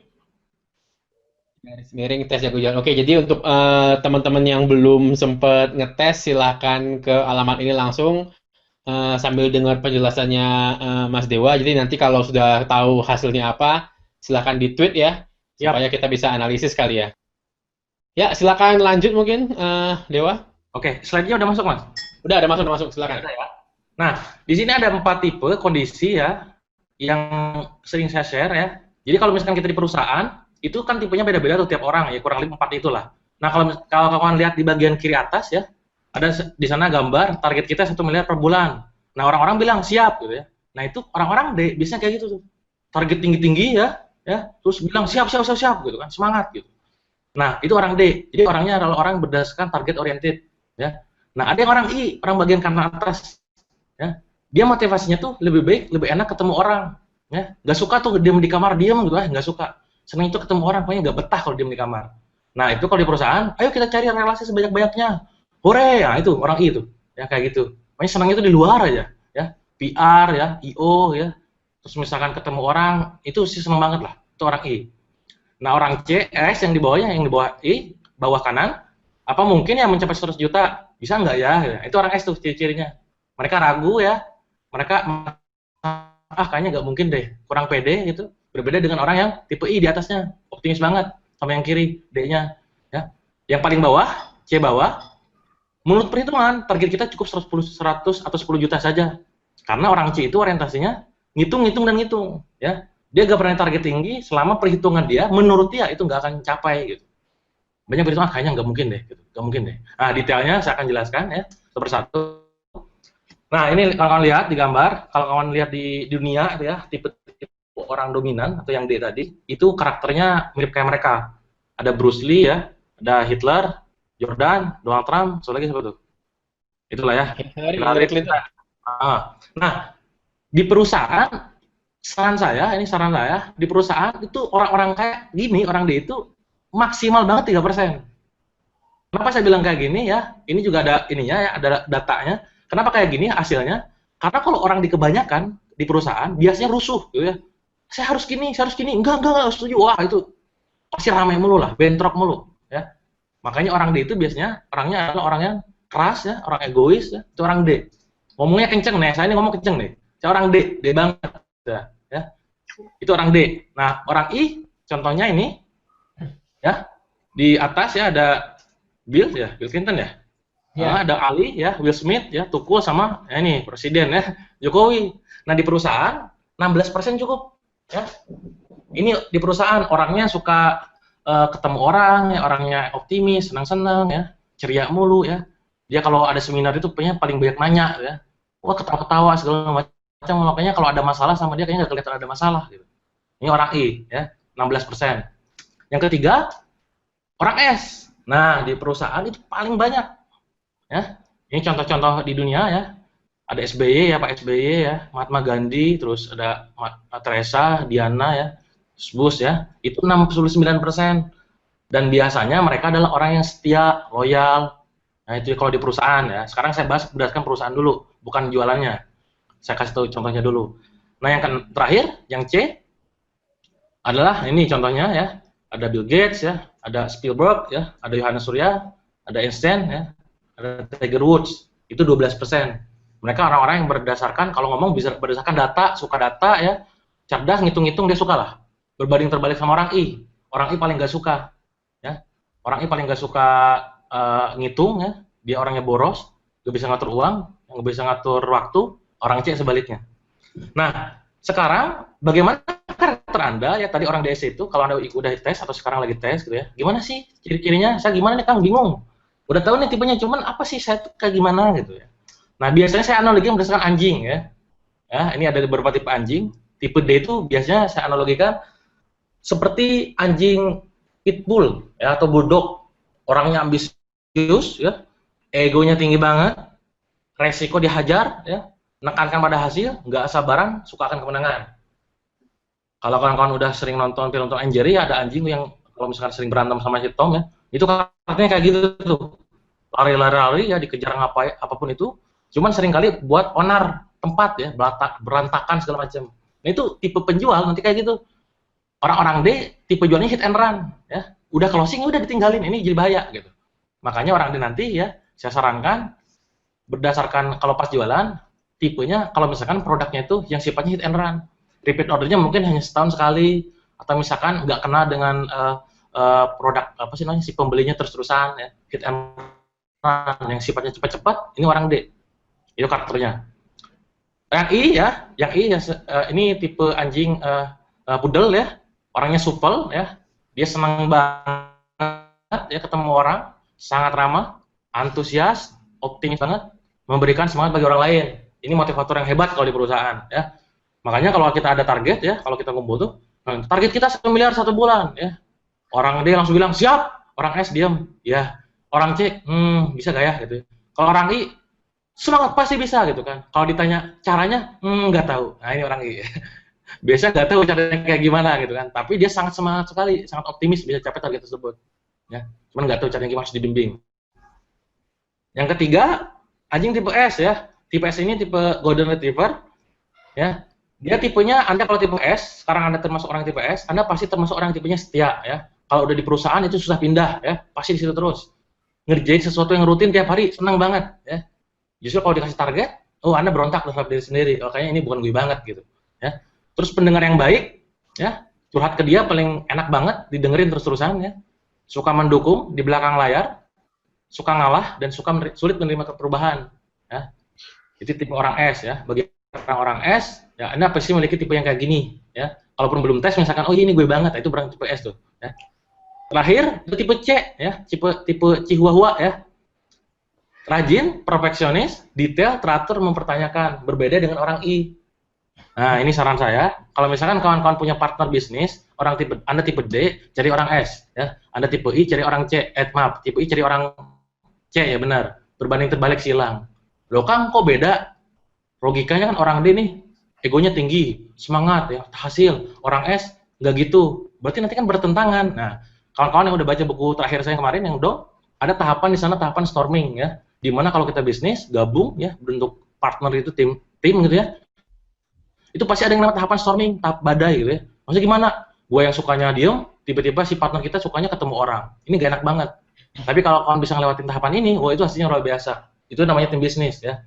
Garis miring tes jago jualan. Oke, jadi untuk teman-teman yang belum sempat ngetes, silakan ke alamat ini langsung sambil dengar penjelasannya Mas Dewa. Jadi nanti kalau sudah tahu hasilnya apa, silakan di-tweet ya, supaya kita bisa analisis kali ya. Ya, silakan lanjut mungkin Dewa. Oke, slide-nya udah masuk, Mas? Udah masuk, silakan. Ya. Nah, di sini ada 4 tipe kondisi ya yang sering saya share ya. Jadi kalau misalkan kita di perusahaan, itu kan tipenya beda-beda tuh tiap orang ya, kurang lebih 4 itulah. Nah, kalau kawan lihat di bagian kiri atas ya, ada di sana gambar target kita 1 miliar per bulan. Nah, orang-orang bilang siap gitu ya. Nah, itu orang-orang biasanya kayak gitu tuh. Target tinggi-tinggi ya, terus bilang siap gitu kan, semangat gitu. Nah, itu orang D. Jadi orangnya adalah orang berdasarkan target oriented ya. Nah, ada yang orang I, orang bagian kanan atas ya. Dia motivasinya tuh lebih baik, lebih enak ketemu orang ya. Nggak suka tuh diam di kamar diam gitu, nggak suka. Senang itu ketemu orang, pokoknya nggak betah kalau diam di kamar. Nah, itu kalau di perusahaan, ayo kita cari relasi sebanyak-banyaknya. Hore, ya itu orang I itu. Ya kayak gitu. Pokoknya senang itu di luar aja, ya. PR ya, IO ya. Terus misalkan ketemu orang, itu sih senang banget lah. Itu orang I. Nah, orang C, S yang di bawahnya, yang di bawah I, bawah kanan, apa mungkin ya mencapai 100 juta? Bisa nggak ya? Itu orang S tuh ciri-cirinya. Mereka ragu ya. Mereka kayaknya nggak mungkin deh, kurang pede gitu. Berbeda dengan orang yang tipe I di atasnya, optimis banget, sama yang kiri, D-nya. Ya. Yang paling bawah, C bawah, menurut perhitungan, target kita cukup 100 atau 10 juta saja. Karena orang C itu orientasinya ngitung dan ngitung. Ya. Dia gak pernah target tinggi, selama perhitungan dia, menurut dia itu nggak akan capai. Gitu. Banyak perhitungan, kayaknya nggak mungkin deh. Gitu. Nggak mungkin deh. Nah, detailnya saya akan jelaskan ya, satu persatu. Nah, ini kalau kalian lihat di gambar, kalau kalian lihat di dunia, ya, tipe orang dominan atau yang D tadi, itu karakternya mirip kayak mereka. Ada Bruce Lee ya, ada Hitler, Jordan, Donald Trump, so lagi siapa tuh? Itulah ya. Hillary Clinton. Nah, di perusahaan, saran saya, di perusahaan itu orang-orang kayak gini, orang D itu maksimal banget 3%. Kenapa saya bilang kayak gini ya? Ini juga ada ininya ya, ada datanya. Kenapa kayak gini hasilnya? Karena kalau orang di kebanyakan di perusahaan biasanya rusuh gitu ya. Saya harus gini, enggak setuju. Wah, itu pasti ramai mulu lah, bentrok mulu. ya. Makanya orang D itu biasanya orangnya adalah orang yang keras ya, orang egois ya, itu orang D. Ngomongnya kenceng nih, saya ini ngomong kenceng nih. Saya orang D banget ya. Itu orang D. Nah, orang I contohnya ini ya. Di atas ya ada Bill Clinton ya. Nah, ada Ali ya, Will Smith ya, Tukul sama ya ini presiden ya, Jokowi. Nah, di perusahaan 16% cukup ya. Ini di perusahaan orangnya suka ketemu orang ya, orangnya optimis, senang-senang ya, ceria mulu ya. Dia kalau ada seminar itu punya paling banyak nanya ya. Wah, ketawa-ketawa segala macam, makanya kalau ada masalah sama dia kayaknya nggak kelihatan ada masalah gitu. Ini orang I ya, 16%. Yang ketiga, orang S. Nah, di perusahaan itu paling banyak ya. Ini contoh-contoh di dunia ya. Ada SBY ya, Pak SBY ya, Mahatma Gandhi, terus ada Teresa, Diana ya, Bush ya, itu 69%. Dan biasanya mereka adalah orang yang setia, loyal. Nah, itu kalau di perusahaan ya. Sekarang saya bahas berdasarkan perusahaan dulu, bukan jualannya. Saya kasih tahu contohnya dulu. Nah, yang terakhir, yang C adalah ini contohnya ya. Ada Bill Gates ya, ada Spielberg ya, ada Yohanes Surya, ada Einstein ya, ada Tiger Woods. Itu 12%. Mereka orang-orang yang berdasarkan, kalau ngomong bisa berdasarkan data, suka data ya, cerdas, ngitung-ngitung dia suka lah. Berbanding terbalik sama orang I. Orang I paling gak suka ya. Orang I paling gak suka ngitung ya. Dia orangnya boros, gak bisa ngatur uang, gak bisa ngatur waktu. Orang C sebaliknya. Nah, sekarang bagaimana karakter Anda ya, tadi orang DS itu kalau Anda udah tes atau sekarang lagi tes gitu ya. Gimana sih ciri-cirinya? Saya gimana nih Kang, bingung. Udah tahu nih tipenya, cuman apa sih saya tuh kayak gimana gitu ya. Nah, biasanya saya analogikan berdasarkan anjing ya. Ya, ini ada beberapa tipe anjing. Tipe D itu biasanya saya analogikan seperti anjing pitbull ya, atau bulldog. Orangnya ambisius ya, egonya tinggi banget, resiko dihajar ya, menekankan pada hasil, nggak sabaran, suka akan kemenangan. Kalau kawan-kawan udah sering nonton film Tom and Jerry, ada anjing yang kalau misalkan sering berantem sama si Tom ya, itu karakternya kayak gitu tuh. Lari-lari ya, dikejar ngapain apapun itu, cuman seringkali buat onar tempat ya, berantakan segala macam. Nah, itu tipe penjual nanti kayak gitu. Orang-orang D tipe jualnya hit and run ya. Udah closing udah ditinggalin, ini jadi bahaya gitu. Makanya orang D nanti ya, saya sarankan berdasarkan kalau pas jualan tipenya, kalau misalkan produknya itu yang sifatnya hit and run, repeat ordernya mungkin hanya setahun sekali, atau misalkan nggak kena dengan produk apa sih namanya si pembelinya terus-terusan ya, hit and run yang sifatnya cepat-cepat, ini orang D, itu karakternya. Yang I ya, ini tipe anjing poodle ya, orangnya supel ya, dia senang banget ya ketemu orang, sangat ramah, antusias, optimis banget, memberikan semangat bagi orang lain. Ini motivator yang hebat kalau di perusahaan ya. Makanya kalau kita ada target ya, kalau kita kumpul tuh, target kita 1 miliar 1 bulan ya. Orang D langsung bilang siap, orang S diam, ya. Orang C, bisa gak ya gitu. Kalau orang I semangat pasti bisa gitu kan. Kalau ditanya caranya, nggak tahu. Nah, ini orang I. Biasa nggak tahu caranya kayak gimana gitu kan. Tapi dia sangat semangat sekali, sangat optimis bisa capai target tersebut. Ya, cuman nggak tahu caranya gimana, harus dibimbing. Yang ketiga, anjing tipe S ya. Tipe S ini tipe Golden Retriever, ya. Dia tipenya, Anda kalau tipe S, sekarang Anda termasuk orang tipe S, Anda pasti termasuk orang tipenya setia, ya. Kalau udah di perusahaan itu susah pindah, ya. Pasti di situ terus. Ngerjain sesuatu yang rutin tiap hari, senang banget, ya. Justru kalau dikasih target, oh Anda berontak terhadap diri sendiri, oh, kayaknya ini bukan gue banget, gitu, ya. Terus pendengar yang baik, ya. Curhat ke dia paling enak banget, didengerin terus-terusan, ya. Suka mendukung di belakang layar, suka ngalah, dan sulit menerima perubahan, ya. Itu tipe orang S ya. Bagi orang S, ya Anda pasti memiliki tipe yang kayak gini ya. Kalaupun belum tes misalkan, oh ini gue banget, itu berarti tipe S tuh ya. Terakhir, itu tipe C ya, tipe Chihuahua ya. Rajin, perfeksionis, detail, teratur, mempertanyakan, berbeda dengan orang I. Nah, ini saran saya, kalau misalkan kawan-kawan punya partner bisnis, Anda tipe D, cari orang S ya. Anda tipe I, cari orang C. Maaf, tipe I cari orang C ya, benar. Berbanding terbalik silang. Loh Kang, kok beda? Logikanya kan orang D nih, egonya tinggi, semangat ya, hasil. Orang S nggak gitu. Berarti nanti kan bertentangan. Nah, kawan-kawan yang udah baca buku terakhir saya kemarin yang ada tahapan di sana, tahapan storming ya. Dimana kalau kita bisnis gabung ya, bentuk partner itu tim gitu ya. Itu pasti ada yang namanya tahapan storming, tahap badai gitu ya. Maksudnya gimana? Gue yang sukanya diem, tiba-tiba si partner kita sukanya ketemu orang. Ini gak enak banget. Tapi kalau kawan bisa ngelewatin tahapan ini, wah itu hasilnya luar biasa. Itu namanya tim bisnis ya.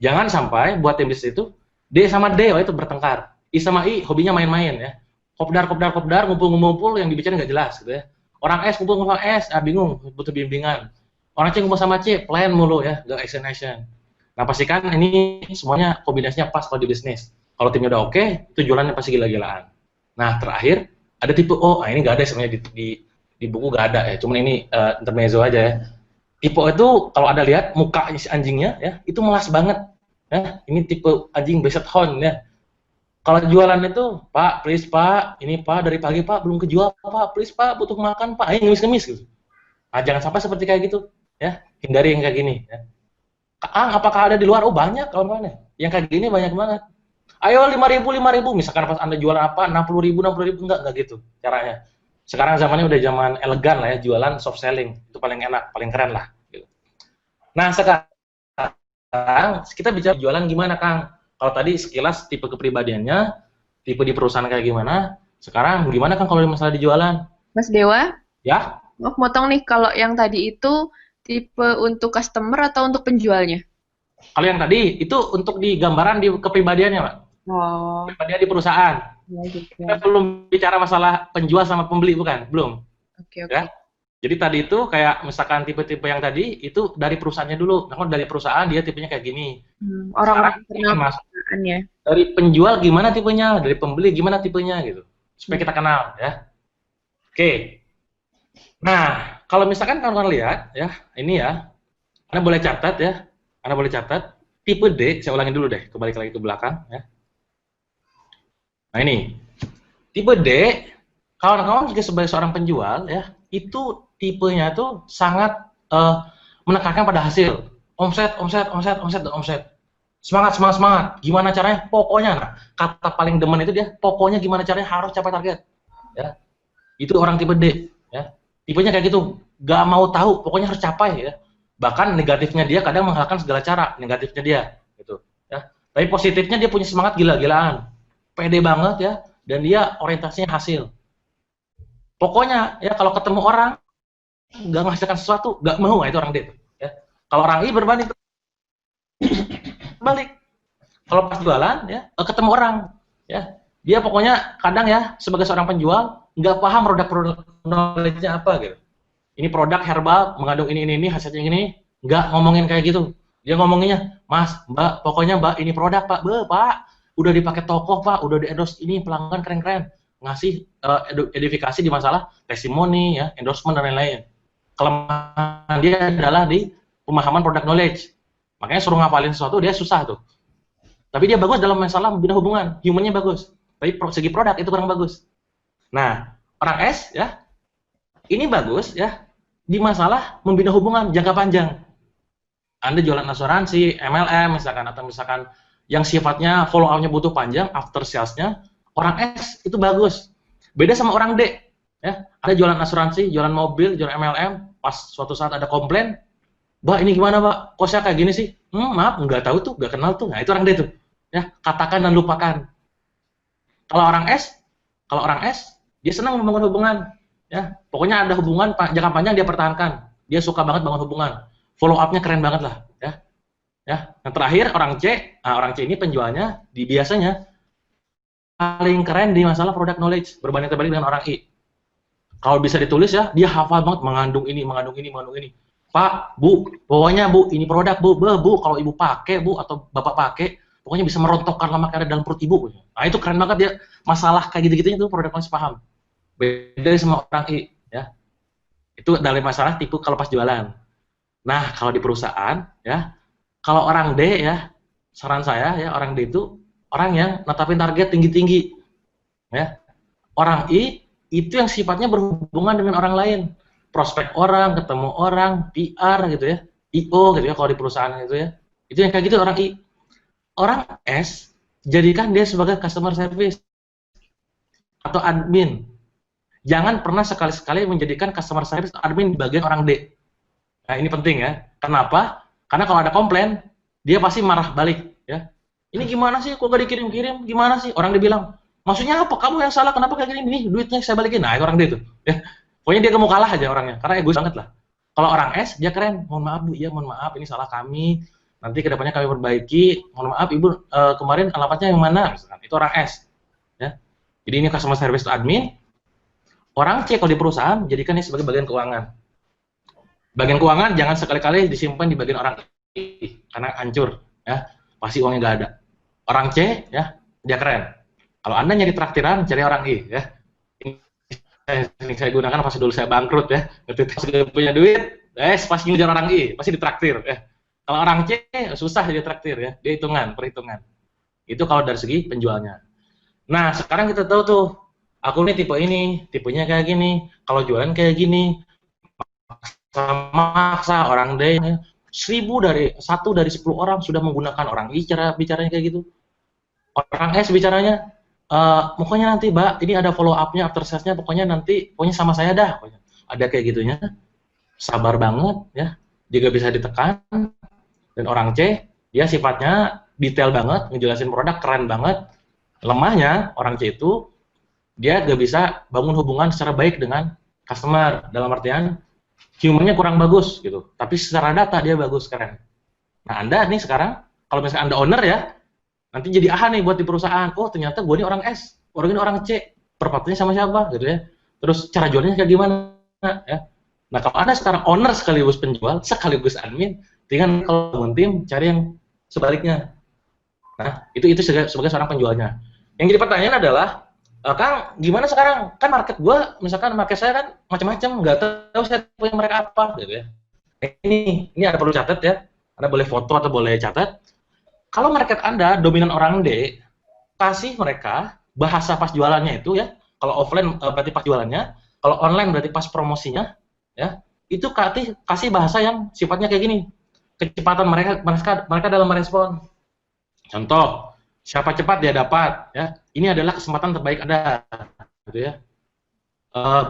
Jangan sampai buat tim bisnis itu D sama D, wah itu bertengkar. I sama I hobinya main-main ya. Kopdar, ngumpul-ngumpul yang dibicarain nggak jelas gitu ya. Orang S ngumpul sama S, bingung, butuh bimbingan. Orang C ngumpul sama C, plan mulu ya, nggak action. Nah pastikan ini semuanya kombinasinya pas kalau di bisnis. Kalau timnya udah oke, itu jualannya pasti gila-gilaan. Nah terakhir ada tipe O, ini nggak ada sebenarnya di buku nggak ada ya, cuman ini intermezzo aja ya. Tipe O itu kalau ada lihat muka anjingnya ya, itu melas banget. Ya, ini tipe anjing basset hound ya. Kalau jualan itu, Pak, please Pak, ini Pak dari pagi Pak belum kejual Pak, please Pak butuh makan Pak, ini ngemis-ngemis gitu. Nah, jangan sampai seperti kayak gitu, ya. Hindari yang kayak gini. Ya. Apakah ada di luar? Oh banyak kawan-kawan ya. Yang kayak gini banyak banget. Ayo 5.000, misalkan pas Anda jualan apa 60.000, enggak gitu caranya. Sekarang zamannya udah zaman elegan lah ya, jualan soft selling itu paling enak, paling keren lah. Gitu. Nah sekarang kita bicara jualan gimana Kang? Kalau tadi sekilas tipe kepribadiannya, tipe di perusahaan kayak gimana, sekarang gimana Kang kalau masalah di jualan? Mas Dewa? Ya? Mau potong nih, kalau yang tadi itu tipe untuk customer atau untuk penjualnya? Kalau yang tadi, itu untuk di gambaran di kepribadiannya Pak. Oh. Kepribadian di perusahaan. Ya, gitu. Kita belum bicara masalah penjual sama pembeli, bukan? Belum. Oke. Ya? Jadi tadi itu kayak misalkan tipe-tipe yang tadi itu dari perusahaannya dulu. Nah, dari perusahaan dia tipenya kayak gini. Orang-orang kenal perusahaan ya. Dari penjual gimana tipenya, dari pembeli gimana tipenya gitu. Supaya kita kenal ya. Oke. Nah, kalau misalkan kalian lihat ya, ini ya. Anda boleh catat ya. Anda boleh catat tipe D, saya ulangin dulu deh, kembali lagi ke belakang ya. Nah, ini. Tipe D, kawan-kawan sebagai seorang penjual ya, itu tipenya tuh sangat menekankan pada hasil. Omset. Semangat. Gimana caranya? Pokoknya, nah, kata paling demen itu dia, pokoknya gimana caranya harus capai target. Ya. Itu orang tipe D. Ya. Tipenya kayak gitu, gak mau tahu, pokoknya harus capai ya. Bahkan negatifnya dia kadang menghalalkan segala cara, negatifnya dia. Gitu. Ya. Tapi positifnya dia punya semangat gila-gilaan. Pede banget ya, dan dia orientasinya hasil. Pokoknya ya kalau ketemu orang nggak menghasilkan sesuatu, nggak mau, itu orang D. Ya. Kalau orang I berbanding balik. Kalau pas jualan ya ketemu orang ya, dia pokoknya kadang ya sebagai seorang penjual nggak paham produk knowledge-nya apa gitu. Ini produk herbal mengandung ini hasilnya ini, nggak ngomongin kayak gitu. Dia ngomonginnya, Mas, Mbak, pokoknya Mbak ini produk Pak, Pak, udah dipakai tokoh Pak, udah di endorse ini pelanggan keren-keren, ngasih edifikasi di masalah testimoni ya, endorsement dan lain-lain. Kelemahan dia adalah di pemahaman product knowledge. Makanya suruh ngapalin sesuatu dia susah tuh. Tapi dia bagus dalam masalah membina hubungan, humannya bagus. Tapi segi produk itu kurang bagus. Nah, orang S ya, ini bagus ya di masalah membina hubungan jangka panjang. Anda jualan asuransi, MLM misalkan, atau misalkan yang sifatnya follow up-nya butuh panjang, after sales-nya, orang S itu bagus. Beda sama orang D. Ya, Anda jualan asuransi, jualan mobil, jualan MLM, pas suatu saat ada komplain, Mbak ini gimana Mbak? Kok saya kayak gini sih? Maaf, nggak tahu tuh, nggak kenal tuh. Nah itu orang D tuh. Ya, katakan dan lupakan. Kalau orang S, dia senang membangun hubungan. Ya, pokoknya ada hubungan jangka panjang dia pertahankan. Dia suka banget bangun hubungan. Follow up-nya keren banget lah. Ya, ya. Yang terakhir orang C ini penjualnya biasanya paling keren di masalah product knowledge, berbanding terbalik dengan orang I. Kalau bisa ditulis ya, dia hafal banget mengandung ini. Pak, Bu, pokoknya Bu, ini produk Bu, kalau Ibu pakai Bu atau Bapak pakai, pokoknya bisa merontokkan lemak yang ada dalam perut Ibu. Nah, itu keren banget dia. Masalah kayak gitu-gitunya itu produk knowledge paham. Beda sama orang I, ya. Itu dalam masalah tipe kalau pas jualan. Nah, kalau di perusahaan, ya, kalau orang D ya, saran saya ya, orang D itu orang yang netapin target tinggi-tinggi. Ya. Orang I itu yang sifatnya berhubungan dengan orang lain. Prospek orang, ketemu orang, PR gitu ya, IO gitu ya kalau di perusahaan gitu ya. Itu yang kayak gitu orang I. Orang S, jadikan dia sebagai customer service atau admin. Jangan pernah sekali-sekali menjadikan customer service atau admin di bagian orang D. Nah, ini penting ya. Kenapa? Karena kalau ada komplain, dia pasti marah balik ya. Ini gimana sih, kok gak dikirim-kirim? Gimana sih? Orang dibilang, maksudnya apa? Kamu yang salah, kenapa kayak gini? Nih, duitnya saya balikin. Nah, itu orang D itu. Ya. Pokoknya dia gak mau kalah aja orangnya, karena egois banget lah. Kalau orang S, dia keren. Mohon maaf Bu, iya mohon maaf, ini salah kami. Nanti kedepannya kami perbaiki. Mohon maaf Ibu, kemarin alamatnya yang mana? Misalkan. Itu orang S. Ya. Jadi ini customer service to admin. Orang C kalau di perusahaan, jadikan ini sebagai bagian keuangan. Bagian keuangan jangan sekali-kali disimpan di bagian orang I, karena hancur. Ya. Pasti uangnya nggak ada. Orang C, ya, dia keren. Kalau Anda nyari traktiran, cari orang I. Ya. Ini saya gunakan pas dulu saya bangkrut ya, ketika saya punya duit, pasti ngejar orang I, pasti ditraktir ya. Kalau orang C susah dia traktir ya, dia hitungan, perhitungan. Itu kalau dari segi penjualnya. Nah sekarang kita tahu tuh, aku nih tipe ini, tipenya kayak gini, kalau jualan kayak gini, maksa orang D, 1 dari 10 orang sudah menggunakan orang I cara bicaranya kayak gitu. Orang S bicaranya, pokoknya nanti Mbak, ini ada follow up-nya, after sales-nya, pokoknya sama saya dah. Pokoknya. Ada kayak gitunya, sabar banget, ya, juga bisa ditekan. Dan orang C, dia sifatnya detail banget, ngejelasin produk keren banget. Lemahnya, orang C itu, dia gak bisa bangun hubungan secara baik dengan customer, dalam artian, human-nya kurang bagus, gitu. Tapi secara data, dia bagus, keren. Nah, Anda nih sekarang, kalau misalnya Anda owner ya, nanti jadi aha nih buat di perusahaan. Oh ternyata gue ini orang S, orang ini orang C. Perpatunya sama siapa gitu ya. Terus cara jualnya kayak gimana ya. Nah kalau Anda sekarang owner sekaligus penjual, sekaligus admin, tinggal kalau bangun tim cari yang sebaliknya. Nah itu sebagai seorang penjualnya. Yang jadi pertanyaan adalah, Kang gimana sekarang? Kan market gue, misalkan market saya kan macam-macam, nggak tahu saya punya mereka apa gitu ya. Ini ada perlu catat ya. Anda boleh foto atau boleh catat. Kalau market Anda dominan orang D, kasih mereka bahasa pas jualannya itu ya. Kalau offline berarti pas jualannya, kalau online berarti pas promosinya, ya. Itu kasih bahasa yang sifatnya kayak gini. Kecepatan mereka dalam merespon. Contoh, siapa cepat dia dapat, ya. Ini adalah kesempatan terbaik Anda, gitu ya.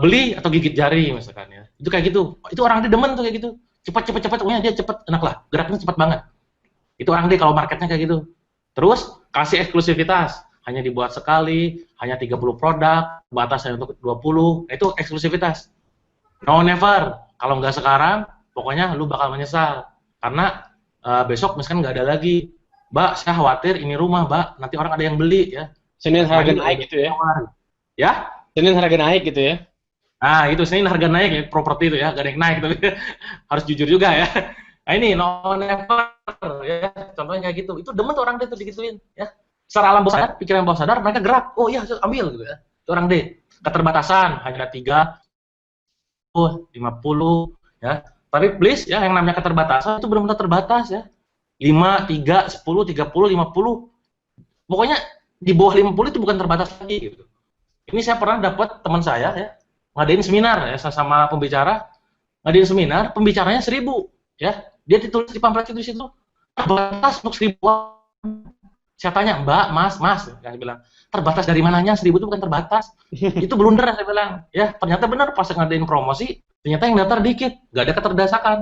Beli atau gigit jari misalkan ya. Itu kayak gitu. Itu orang D demen tuh kayak gitu. Cepat, pokoknya dia cepat, enak lah. Geraknya cepat banget. Itu orang D kalau marketnya kayak gitu. Terus kasih eksklusivitas, hanya dibuat sekali, hanya 30 produk, batasnya untuk 20, itu eksklusivitas. No never, kalau nggak sekarang, pokoknya lu bakal menyesal. Karena besok misalkan nggak ada lagi. Mbak, saya khawatir ini rumah, Mbak, nanti orang ada yang beli ya. Senin harga naik gitu ya? Ya? Senin harga naik gitu ya? Nah, itu Senin harga naik ya, properti itu ya, gak ada yang naik, tapi harus jujur juga ya. Nah ini no never ya, contohnya kayak gitu. Itu demen tuh orang D tuh digituin ya. Secara alam bawah sadar, pikiran bawah sadar mereka gerak. Oh iya, ambil gitu ya. Itu orang D. Keterbatasan hanya 50 ya. Tapi please ya yang namanya keterbatasan itu benar-benar terbatas ya. 5, 3, 10, 30, 50. Pokoknya di bawah 50 itu bukan terbatas lagi gitu. Ini saya pernah dapat teman saya ya, ngadain seminar ya sama pembicara. Ngadain seminar, pembicaranya 1000 ya. Dia ditulis di pamflet itu di situ terbatas untuk 1000 orang. Saya tanya, Mbak, Mas, yang bilang terbatas dari mananya? 1000 itu bukan terbatas. Itu blunder saya bilang. Ya, ternyata benar pas ngadain promosi, ternyata yang daftar dikit, nggak ada keterdesakan.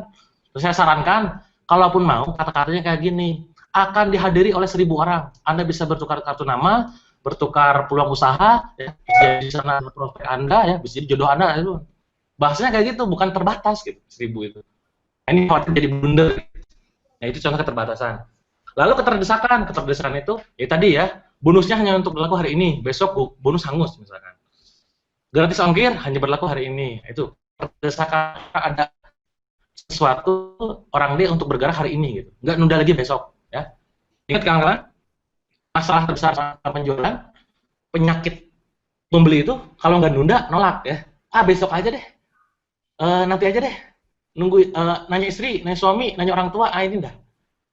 Terus saya sarankan, kalaupun mau kata-katanya kayak gini, akan dihadiri oleh 1000 orang. Anda bisa bertukar kartu nama, bertukar peluang usaha, ya, jadi sana prospek Anda, ya, bisa jadi jodoh Anda itu. Bahasanya kayak gitu, bukan terbatas gitu, 1000 itu. Ini khawatir jadi blunder. Nah itu contoh keterbatasan. Lalu keterdesakan itu, ya tadi ya, bonusnya hanya untuk berlaku hari ini, besok bonus hangus misalkan. Gratis ongkir hanya berlaku hari ini. Itu keterdesakan ada sesuatu orang D untuk bergerak hari ini gitu, nggak nunda lagi besok. Ya. Ingat kawan-kawan, masalah terbesar sama penjualan, penyakit pembeli itu kalau nggak nunda nolak ya. Besok aja deh, nanti aja deh. Nunggu nanya istri, nanya suami, nanya orang tua, ini dah.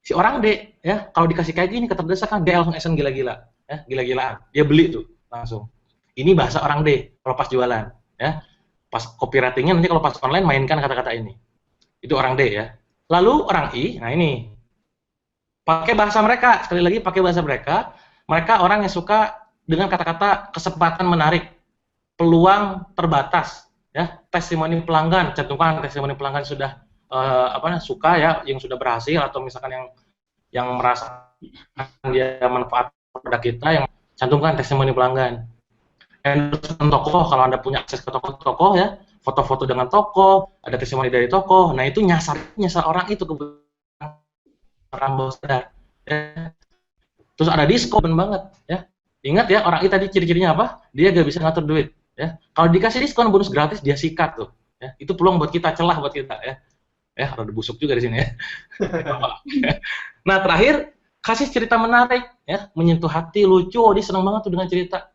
Si orang D ya, kalau dikasih kayak gini keterdesakan, dia langsung action gila-gila, ya, gila-gilaan. Dia beli tuh langsung. Ini bahasa orang D kalau pas jualan, ya. Pas copywritingnya nanti kalau pas online mainkan kata-kata ini. Itu orang D ya. Lalu orang I, nah ini pakai bahasa mereka, sekali lagi pakai bahasa mereka. Mereka orang yang suka dengan kata-kata kesempatan menarik, peluang terbatas. Ya, testimoni pelanggan, cantumkan testimoni pelanggan sudah suka ya, yang sudah berhasil atau misalkan yang merasa dia manfaat produk kita, yang cantumkan testimoni pelanggan. endorsement toko, kalau Anda punya akses ke toko-toko ya, foto-foto dengan toko, ada testimoni dari toko, nah itu nyasar orang itu kebutuhan orang bawah sadar. Ya. Terus ada diskon banget ya. Ingat ya, orang itu tadi ciri-cirinya apa? Dia gak bisa ngatur duit ya. Kalau dikasih diskon bonus gratis dia sikat tuh. Ya. Itu peluang buat kita, celah buat kita ya. Ya, ada busuk juga di sini ya. Nah, terakhir kasih cerita menarik ya, menyentuh hati, lucu, dia senang banget tuh dengan cerita.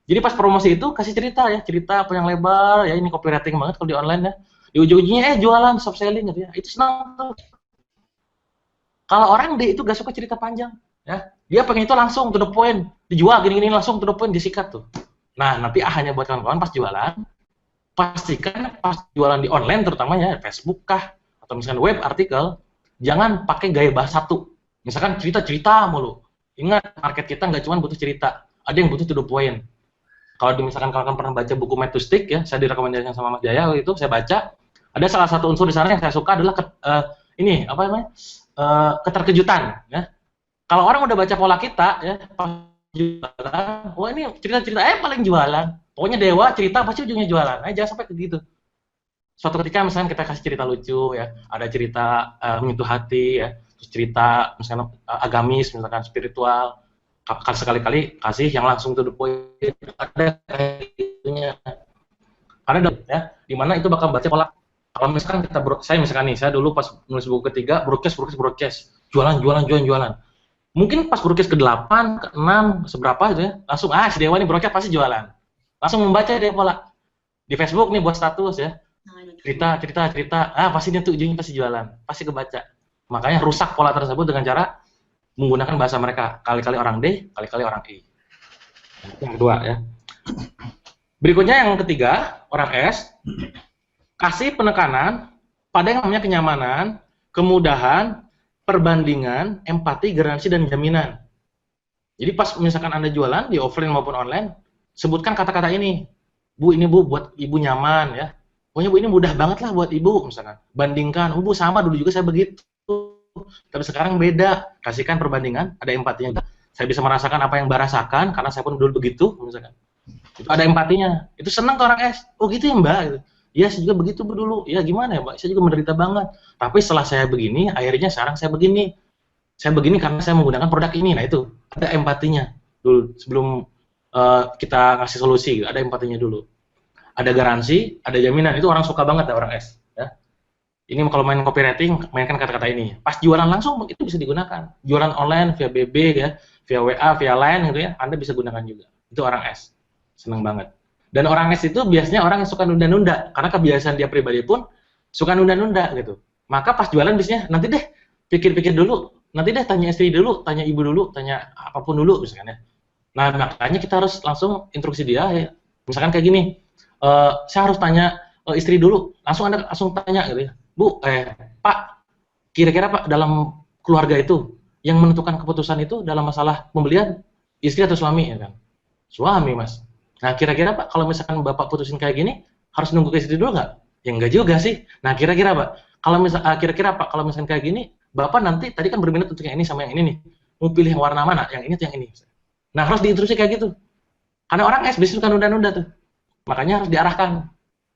Jadi pas promosi itu kasih cerita ya, cerita apa yang lebar ya, ini copywriting banget kalau di online ya. Di ujung-ujungnya jualan, soft selling gitu ya. Itu senang tuh. Kalau orang dia itu gak suka cerita panjang ya. Dia pengen itu langsung to the point, dijual gini-gini langsung to the point, disikat tuh. Nah, nanti hanya buat kawan-kawan pas jualan, pastikan pas jualan di online terutama ya, Facebook kah atau misalkan web artikel, jangan pakai gaya bahasa satu. Misalkan cerita-cerita mulu. Ingat, market kita nggak cuma butuh cerita, ada yang butuh to the point. Kalau misalkan kalian pernah baca buku Made to Stick ya, saya direkomendasikan sama Mas Jaya itu saya baca. Ada salah satu unsur di sana yang saya suka adalah ini apa namanya? Keterkejutan ya. Kalau orang udah baca pola kita ya, pas jualan, wah ini cerita-cerita paling jualan. Pokoknya dewa cerita pasti ujungnya jualan. Jangan sampai begitu. Suatu ketika misalnya kita kasih cerita lucu ya, ada cerita menyentuh hati ya, terus cerita misalnya agamis, misalkan spiritual. Sekali-kali kasih yang langsung to the point, ada kayak gitunya. Ada ya, di mana itu bakal baca pola. Kalau misalkan saya misalkan nih, saya dulu pas nulis buku ketiga, broadcast, jualan. Mungkin pas broadcast ke-8, ke-6, seberapa gitu ya, langsung si Dewa nih broadcast pasti jualan. Langsung membaca dia pola. Di Facebook nih buat status ya. Cerita, pasti dia tuh ujungnya pasti jualan, pasti kebaca. Makanya rusak pola tersebut dengan cara menggunakan bahasa mereka. Kali-kali orang D, kali-kali orang E. Yang kedua ya. Berikutnya yang ketiga, orang S, kasih penekanan pada yang namanya kenyamanan, kemudahan, perbandingan, empati, garansi, dan jaminan. Jadi pas misalkan Anda jualan di offline maupun online, sebutkan kata-kata ini. Bu, ini Bu buat Ibu nyaman ya. Pokoknya Bu ini mudah banget lah buat Ibu misalkan. Bandingkan, Bu sama dulu juga saya begitu. Tapi sekarang beda. Kasihkan perbandingan, ada empatinya. Saya bisa merasakan apa yang Mbak rasakan karena saya pun dulu begitu misalkan. Itu ada empatinya. Itu senang ke orang S. Oh gitu ya Mbak gitu. Ya saya juga begitu Bu dulu. Ya gimana ya Mbak? Saya juga menderita banget. Tapi setelah saya begini, akhirnya sekarang saya begini. Saya begini karena saya menggunakan produk ini. Nah itu ada empatinya dulu sebelum kita ngasih solusi. Ada empatinya dulu. Ada garansi, ada jaminan. Itu orang suka banget ya orang S. Ya. Ini kalau main copywriting, mainkan kata-kata ini. Pas jualan langsung itu bisa digunakan. Jualan online via BB ya, via WA, via Line gitu ya. Anda bisa gunakan juga. Itu orang S. Senang banget. Dan orang S itu biasanya orang yang suka nunda-nunda, karena kebiasaan dia pribadi pun suka nunda-nunda gitu. Maka pas jualan biasanya nanti deh pikir-pikir dulu, nanti deh tanya istri dulu, tanya ibu dulu, tanya apapun dulu misalkan ya. Nah makanya kita harus langsung instruksi dia ya. Misalkan kayak gini, saya harus tanya istri dulu, Anda langsung tanya gitu ya. Bu, Pak, kira-kira Pak dalam keluarga itu yang menentukan keputusan itu dalam masalah pembelian istri atau suami ya kan? Suami Mas. Nah, kira-kira Pak, kalau misalkan Bapak putusin kayak gini, harus nunggu ke istri dulu nggak? Ya enggak juga sih. Nah, kira-kira Pak, kira-kira Pak, kalau misalkan kayak gini, Bapak nanti tadi kan berminat untuk yang ini sama yang ini nih. Mau pilih yang warna mana? Yang ini atau yang ini? Nah, harus diinstruksi kayak gitu. Karena orang S biasanya suka nunda-nunda tuh. Makanya harus diarahkan.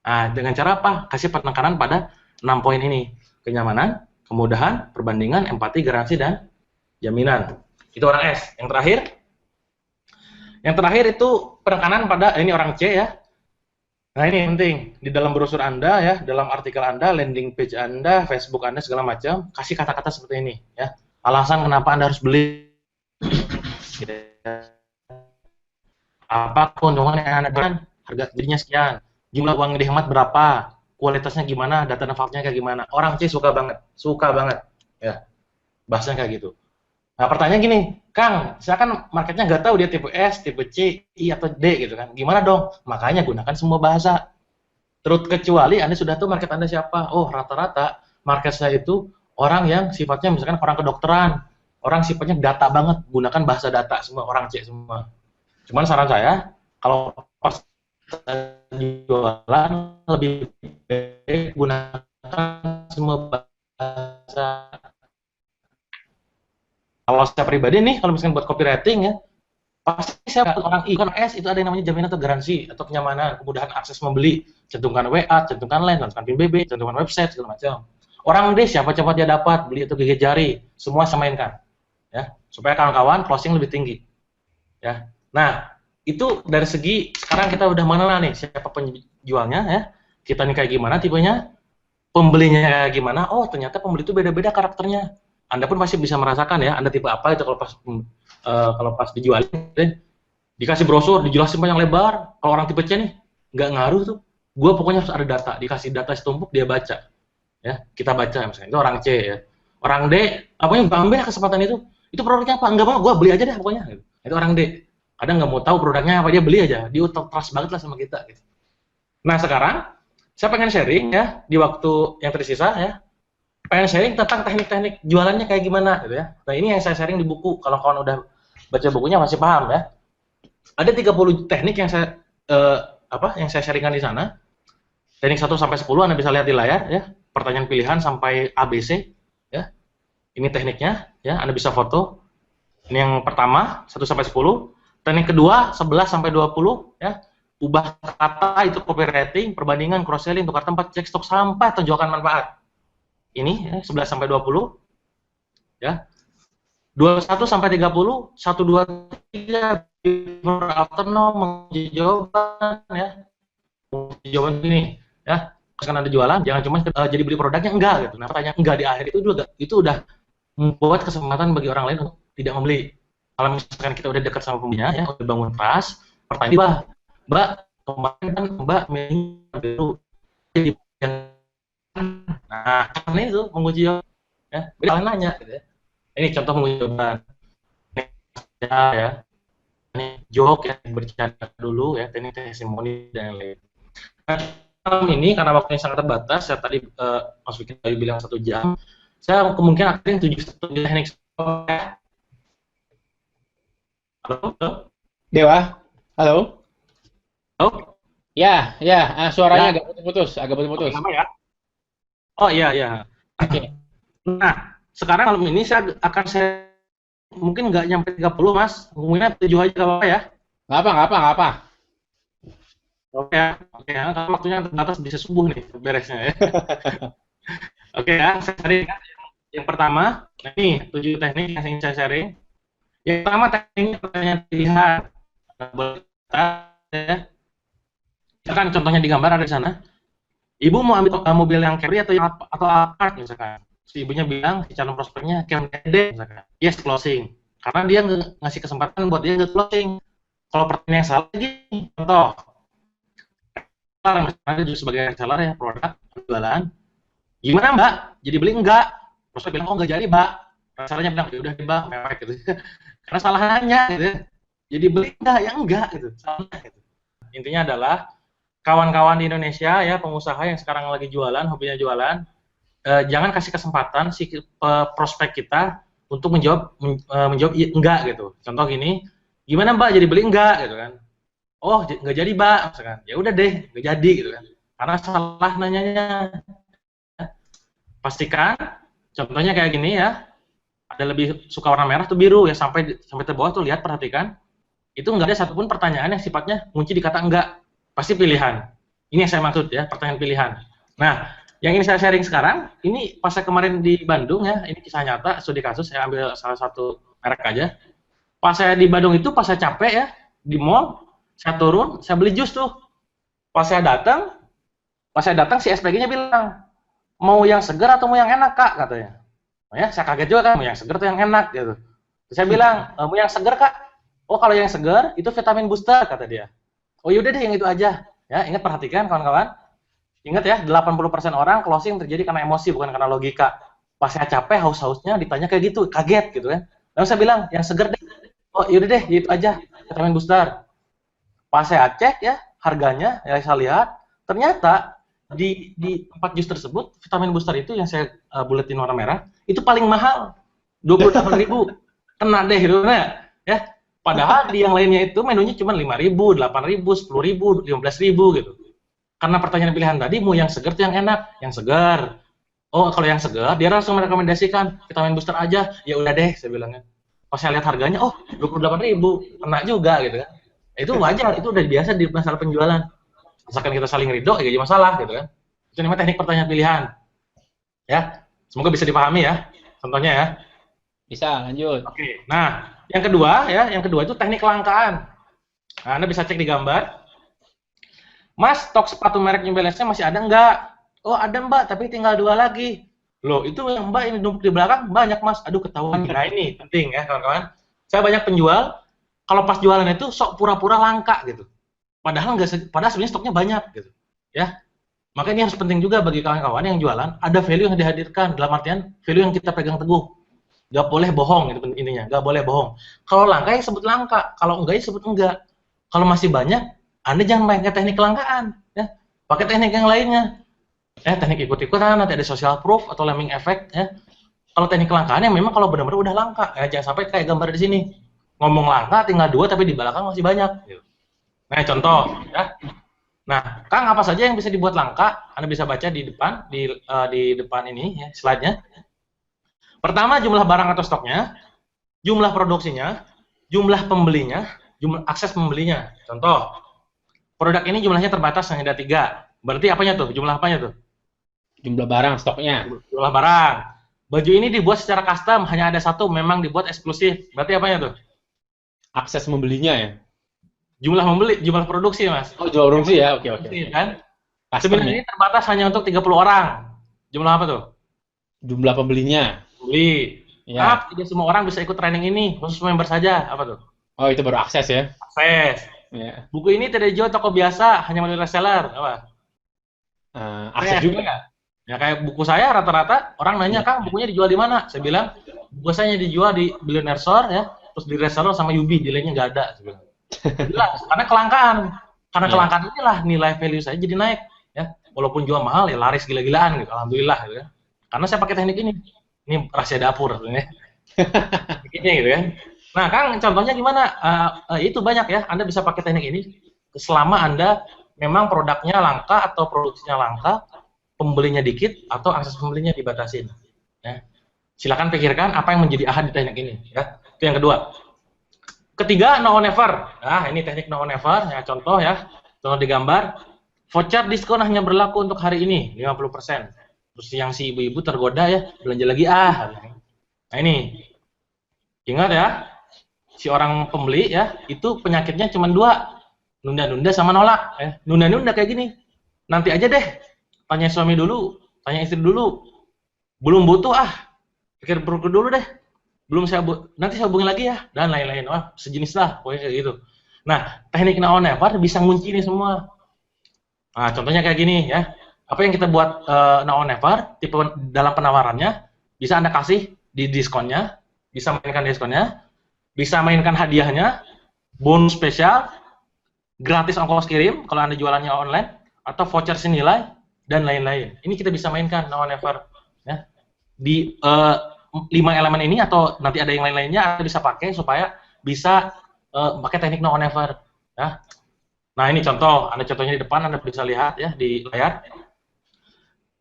Nah, dengan cara apa? Kasih penekanan pada 6 poin ini. Kenyamanan, kemudahan, perbandingan, empati, garansi, dan jaminan. Itu orang S. Yang terakhir itu penekanan pada, ini orang C ya. Nah ini penting, di dalam brosur Anda ya, dalam artikel Anda, landing page Anda, Facebook Anda, segala macam, kasih kata-kata seperti ini ya. Alasan kenapa Anda harus beli. Apa keuntungan yang Anda dapatkan, harga dirinya sekian, jumlah uang yang dihemat berapa, kualitasnya gimana, data dan faktanya kayak gimana. Orang C suka banget ya, bahasanya kayak gitu. Nah pertanyaan gini, Kang, saya kan marketnya nggak tahu dia tipe S, tipe C, I atau D gitu kan. Gimana dong? Makanya gunakan semua bahasa. Kecuali Anda sudah tahu market Anda siapa. Oh rata-rata market saya itu orang yang sifatnya misalkan orang kedokteran, orang sifatnya data banget, gunakan bahasa data semua, orang C semua. Cuman saran saya, kalau pas jualan lebih baik gunakan semua bahasa. Kalau saya pribadi nih, kalau misalkan buat copywriting ya, Pasti saya dapat orang I, kan S itu ada yang namanya jaminan atau garansi atau kenyamanan, kemudahan akses membeli, cantumkan WA, cantumkan LAN, cantumkan PIN BB, cantumkan website segala macam. Orang D siapa cepat dia dapat beli atau gigit jari, semua samainkan, ya, supaya kawan-kawan closing lebih tinggi, ya. Nah, itu dari segi sekarang kita udah mengenal nih siapa penjualnya, ya, kita nih kayak gimana tipenya, pembelinya kayak gimana. Oh, ternyata pembeli itu beda-beda karakternya. Anda pun masih bisa merasakan ya, Anda tipe apa itu kalau pas dijualin, dikasih brosur, dijelasin panjang lebar. Kalau orang tipe C nih, nggak ngaruh tuh. Gue pokoknya harus ada data, dikasih data setumpuk dia baca. Ya, kita baca misalnya. Itu orang C ya. Orang D, apanya nggak ambil kesempatan itu. Itu produknya apa? Enggak mau, gue beli aja deh pokoknya. Itu orang D. Kadang nggak mau tahu produknya apa, dia beli aja. Dia trust banget lah sama kita. Gitu. Nah sekarang, saya pengen sharing ya di waktu yang tersisa ya. Pengen sharing tentang teknik-teknik jualannya kayak gimana gitu ya. Nah, ini yang saya sharing di buku. Kalau kawan udah baca bukunya masih paham ya. Ada 30 teknik yang saya sharingkan di sana. Teknik 1 sampai 10 Anda bisa lihat di layar ya. Pertanyaan pilihan sampai ABC ya. Ini tekniknya ya, Anda bisa foto. Ini yang pertama 1 sampai 10. Teknik kedua 11 sampai 20 ya. Ubah kata itu copywriting, perbandingan, cross selling, tukar tempat, cek stok sampai tunjukkan manfaat. Ini ya, 11 sampai 20 ya. 21 sampai 30, 1 2 3 before after no, menguji jawaban ya. Menguji jawaban ini ya. Kan ada jualan, jangan cuma jadi beli produknya enggak gitu. Nah, pertanyaan enggak di akhir itu udah membuat kesempatan bagi orang lain untuk tidak membeli. Kalau misalkan kita udah dekat sama pembelinya ya, udah bangun trust, pertanyaan Mbak, kemarin kan Mbak baru jadi yang nah, ini tuh menguji jawaban ya. Beda kalian nanya gitu ya. Ini contoh menguji jawaban. Ya. Ini joke ya, bercanda dulu ya, teknik testimoni dan lain-lain. Nah, ini karena waktunya sangat terbatas, saya tadi Mas Vicky tadi bilang 1 jam, saya kemungkinan akan 7 teknik. Halo? Dewa, halo? Halo? Ya, suaranya agak putus-putus. Lama ya? Oh iya. Oke. Nah, sekarang malam ini saya mungkin nggak nyampe 30, Mas. Mungkin 7 aja nggak apa-apa ya? Nggak apa. Oke ya, karena waktunya terbatas bisa subuh nih beresnya ya. Oke ya, saya sharing yang pertama, nah ini 7 teknik yang ingin saya sharing. Yang pertama teknik pertanyaan pilihan. Ya. Misalkan contohnya di gambar ada di sana. Ibu mau ambil mobil yang carry atau Alphard misalkan. Si ibunya bilang, si calon prospeknya KMD misalkan. Yes, closing. Karena dia ngasih kesempatan buat dia closing. Kalau pertanyaan yang salah lagi, contoh. Misalnya juga sebagai reseller ya, produk, jualan. Gimana Mbak? Jadi beli enggak? Prospek bilang, oh enggak jadi Mbak. Resellernya bilang, udah deh Mbak, mewek gitu. Karena salah nanya gitu. Jadi beli enggak? Ya enggak gitu. Salah gitu. Intinya adalah, kawan-kawan di Indonesia ya, pengusaha yang sekarang lagi jualan, hobinya jualan, jangan kasih kesempatan si prospek kita untuk menjawab enggak gitu. Contoh gini, gimana Mbak jadi beli enggak gitu kan? Oh nggak jadi Mbak, misalkan. Ya udah deh nggak jadi gitu kan? Karena salah nanyanya. Pastikan, contohnya kayak gini ya, ada lebih suka warna merah atau biru ya sampai ke bawah tuh lihat perhatikan, itu nggak ada satupun pertanyaan yang sifatnya kunci di kata enggak. Pasti pilihan. Ini yang saya maksud ya, pertanyaan pilihan. Nah, yang ini saya sharing sekarang, ini pas saya kemarin di Bandung ya, ini kisah nyata, studi kasus, saya ambil salah satu merek aja. Pas saya di Bandung itu, pas saya capek ya, di mall, saya turun, saya beli jus tuh. Pas saya datang si SPG-nya bilang, mau yang segar atau mau yang enak Kak, katanya. Oh, ya, saya kaget juga kan, mau yang segar atau yang enak gitu. Terus saya bilang, mau yang segar Kak? Oh kalau yang segar, itu vitamin booster, kata dia. Oh yaudah deh yang itu aja. Ya, ingat perhatikan kawan-kawan. Ingat ya, 80% orang closing terjadi karena emosi, bukan karena logika. Pas saya capek, haus-hausnya ditanya kayak gitu, kaget gitu kan. Lalu saya bilang, yang segar deh. Oh yaudah deh, itu aja, vitamin booster. Pas saya cek ya, harganya, ya saya lihat, ternyata di tempat jus tersebut, vitamin booster itu yang saya buletin warna merah, itu paling mahal. 28.000. Kena deh gitu ya. Padahal di yang lainnya itu menunya cuma 5.000, 8.000, 10.000, 15.000 gitu. Karena pertanyaan pilihan tadi mau yang segar atau yang enak? Yang segar. Oh, kalau yang segar dia langsung merekomendasikan vitamin booster aja. Ya udah deh, saya bilangnya. Pas saya lihat harganya, oh 28.000, kena juga gitu kan. Itu wajar, itu udah biasa di masalah penjualan. Misalkan kita saling ridho, ya jadi masalah gitu kan. Itu namanya teknik pertanyaan pilihan. Ya, semoga bisa dipahami ya. Contohnya ya. Bisa, lanjut. Oke. Nah, yang kedua itu teknik kelangkaan. Nah, Anda bisa cek di gambar. Mas, stok sepatu merek New Balance-nya masih ada nggak? Oh, ada Mbak, tapi tinggal 2 lagi. Loh, itu yang Mbak ini numpuk di belakang banyak Mas. Aduh, ketahuan. Nah, ini penting ya, kawan-kawan. Saya banyak penjual, kalau pas jualan itu sok pura-pura langka gitu. Padahal sebenarnya stoknya banyak gitu. Ya. Makanya ini harus penting juga bagi kawan-kawan yang jualan, ada value yang dihadirkan, dalam artian value yang kita pegang teguh. Nggak boleh bohong, itu intinya. Nggak boleh bohong. Kalau langka ya sebut langka, kalau enggak ya sebut enggak. Kalau masih banyak, Anda jangan pakai teknik kelangkaan. Ya. Pakai teknik yang lainnya. Teknik ikut-ikutan, nanti ada social proof atau lemming effect. Ya. Kalau teknik kelangkaan ya memang kalau benar-benar udah langka. Jangan sampai kayak gambar di sini. Ngomong langka tinggal 2 tapi di belakang masih banyak. Nah, contoh. Ya. Nah, Kang, apa saja yang bisa dibuat langka? Anda bisa baca di depan ini, ya, slide-nya. Pertama, jumlah barang atau stoknya, jumlah produksinya, jumlah pembelinya, jumlah akses pembelinya. Contoh, produk ini jumlahnya terbatas hanya ada 3. Berarti apanya tuh? Jumlah apanya tuh? Jumlah barang stoknya. Jumlah barang. Baju ini dibuat secara custom, hanya ada 1, memang dibuat eksklusif. Berarti apanya tuh? Akses membelinya ya? Jumlah membeli, jumlah produksi, Mas. Oh, jumlah produksi ya? Oke. Kan? Custom Sebenarnya ini terbatas hanya untuk 30 orang. Jumlah apa tuh? Jumlah pembelinya. Beli. Ya. Tidak semua orang bisa ikut training ini, khusus member saja. Apa tuh? Oh, itu baru akses ya? Akses. Ya. Buku ini tidak dijual toko biasa, hanya melalui reseller. Apa? Akses juga nggak? Ya kayak buku saya rata-rata orang nanya, Kang, bukunya dijual di mana? Saya bilang, buku saya dijual di Billionaire Store ya, terus di reseller sama Yubi, dealernya nggak ada. Saya bilang. Jelas, karena kelangkaan. Karena kelangkaan inilah nilai value saya jadi naik. Ya, walaupun jual mahal ya laris gila-gilaan gitu. Alhamdulillah gitu kan. Karena saya pakai teknik ini. Ini rahasia dapur sebenarnya. Tekniknya gitu kan. Nah, Kang, contohnya gimana? Itu banyak ya. Anda bisa pakai teknik ini selama Anda memang produknya langka atau produksinya langka, pembelinya dikit atau akses pembelinya dibatasin. Ya. Silakan pikirkan apa yang menjadi ahad di teknik ini. Ya. Itu yang kedua. Ketiga, no or never. Nah, ini teknik no or never. Ya, contoh ya. Contoh di gambar. Voucher diskon hanya berlaku untuk hari ini, 50%. Terus yang si ibu-ibu tergoda ya, belanja lagi Nah, ini. Ingat ya, si orang pembeli ya, itu penyakitnya cuma 2. Nunda-nunda sama nolak. Nunda-nunda kayak gini. Nanti aja deh. Tanya suami dulu, tanya istri dulu. Belum butuh pikir dulu deh. Nanti saya hubungin lagi ya, dan lain-lain. Wah, sejenis lah, pokoknya kayak gitu. Nah, teknik now or never bisa ngunci ini semua. Nah, contohnya kayak gini ya. Apa yang kita buat now or never, tipe dalam penawarannya, bisa Anda kasih di diskonnya, bisa mainkan diskonnya, bisa mainkan hadiahnya, bonus spesial, gratis ongkos kirim kalau Anda jualannya online, atau voucher senilai, dan lain-lain. Ini kita bisa mainkan now or never. Ya. Di 5 elemen ini atau nanti ada yang lain-lainnya Anda bisa pakai supaya bisa pakai teknik no or never. Ya. Nah, ini contoh, contohnya di depan Anda bisa lihat ya di layar.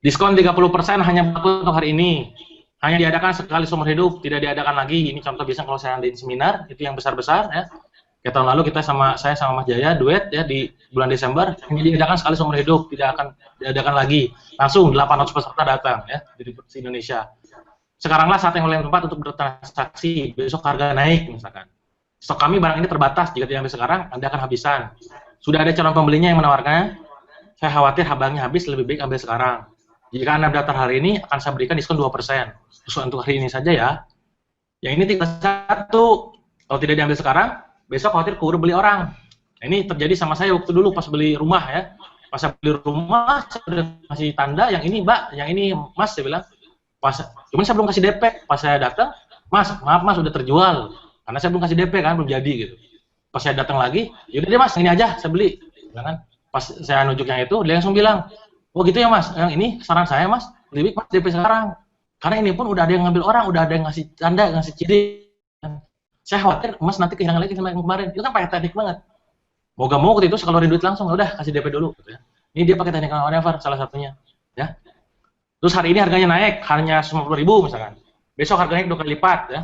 Diskon 30% hanya berlaku untuk hari ini. Hanya diadakan sekali seumur hidup, tidak diadakan lagi. Ini contoh biasanya kalau saya di seminar, itu yang besar-besar ya. Kayak tahun lalu saya sama Mas Jaya duet ya di bulan Desember, hanya diadakan sekali seumur hidup, tidak akan diadakan lagi. Langsung 800 peserta datang ya dari Indonesia. Sekaranglah saat yang paling tepat untuk bertransaksi, besok harga naik misalkan. Stok kami barang ini terbatas, jika diambil sekarang, Anda akan habisan. Sudah ada calon pembelinya yang menawarkannya, saya khawatir barangnya habis, lebih baik ambil sekarang. Jika Anda daftar hari ini, akan saya berikan diskon 2%. Khusus untuk hari ini saja ya. Yang ini tinggal 1, kalau tidak diambil sekarang, besok khawatir keburu beli orang. Nah, ini terjadi sama saya waktu dulu pas beli rumah ya. Pas saya beli rumah, saya udah kasih tanda, yang ini Mbak, yang ini Mas, saya bilang. Cuman saya belum kasih DP. Pas saya datang, Mas, maaf Mas, udah terjual. Karena saya belum kasih DP kan, belum jadi gitu. Pas saya datang lagi, yaudah deh Mas, ini aja saya beli. Kan? Pas saya nunjuk yang itu, dia langsung bilang, oh gitu ya Mas, yang ini saran saya Mas, lebih baik Mas DP sekarang. Karena ini pun udah ada yang ngambil orang, udah ada yang ngasih tanda, ngasih ciri. Saya khawatir Mas nanti kehilangan lagi sama yang kemarin. Itu kan pakai teknik banget. Moga mau waktu itu sekeluarin duit langsung, udah kasih DP dulu. Gitu ya. Ini dia pakai teknik whatever, salah satunya. Ya. Terus hari ini harganya naik, hanya 50.000 misalkan. Besok harganya 2 kali lipat. Ya.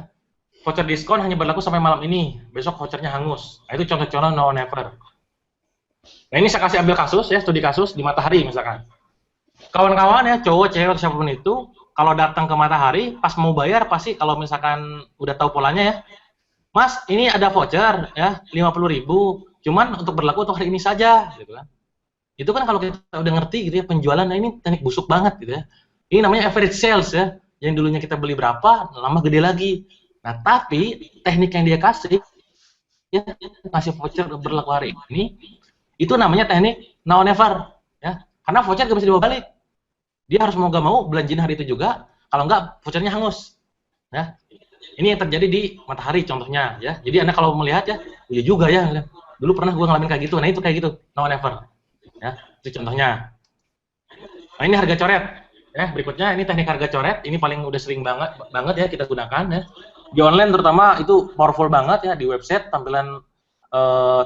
voucher diskon hanya berlaku sampai malam ini, besok vouchernya hangus. Nah, itu contoh-contoh no never. Nah, ini saya kasih ambil kasus ya, studi kasus di Matahari misalkan. Kawan-kawan ya, cowok, cewek, siapapun itu, kalau datang ke Matahari, pas mau bayar pasti kalau misalkan udah tahu polanya ya, Mas, ini ada voucher ya, 50.000, cuman untuk berlaku untuk hari ini saja, gitu kan. Itu kan kalau kita udah ngerti gitu ya, penjualan, nah ini teknik busuk banget gitu ya. Ini namanya average sales ya, yang dulunya kita beli berapa, lama gede lagi. Nah, tapi teknik yang dia kasih, ya, kasih voucher berlaku hari ini, itu namanya teknik now never, ya. Karena voucher gak bisa dibawa balik. Dia harus mau gak mau belanjain hari itu juga, kalau enggak vouchernya hangus. Ya. Ini yang terjadi di Matahari contohnya, ya. Jadi Anda kalau melihat ya, iya juga ya. Dulu pernah gue ngalamin kayak gitu. Nah, itu kayak gitu, now never. Ya, itu contohnya. Nah, ini harga coret. Ya, berikutnya ini teknik harga coret. Ini paling udah sering banget ya kita gunakan ya. Di online terutama itu powerful banget ya, di website tampilan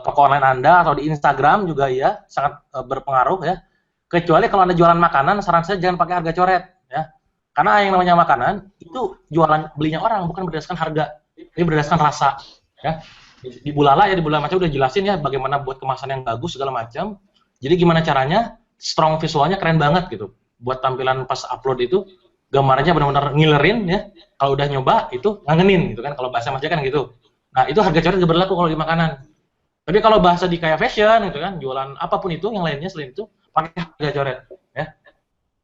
toko online Anda atau di Instagram juga ya sangat berpengaruh ya. Kecuali kalau Anda jualan makanan, saran saya jangan pakai harga coret ya. Karena yang namanya makanan itu jualan belinya orang bukan berdasarkan harga, ini berdasarkan rasa ya. Di Bulala ya, di Bulala Macam udah jelasin ya bagaimana buat kemasan yang bagus segala macam. Jadi gimana caranya strong visualnya keren banget gitu. Buat tampilan pas upload itu gambarnya benar-benar ngilerin ya. Kalau udah nyoba itu ngangenin gitu kan, kalau bahasa Mas kan gitu. Nah, itu harga coret gak berlaku kalau di makanan. Tapi kalau bahasa di kayak fashion gitu kan, jualan apapun itu yang lainnya selain itu pakai harga coret ya.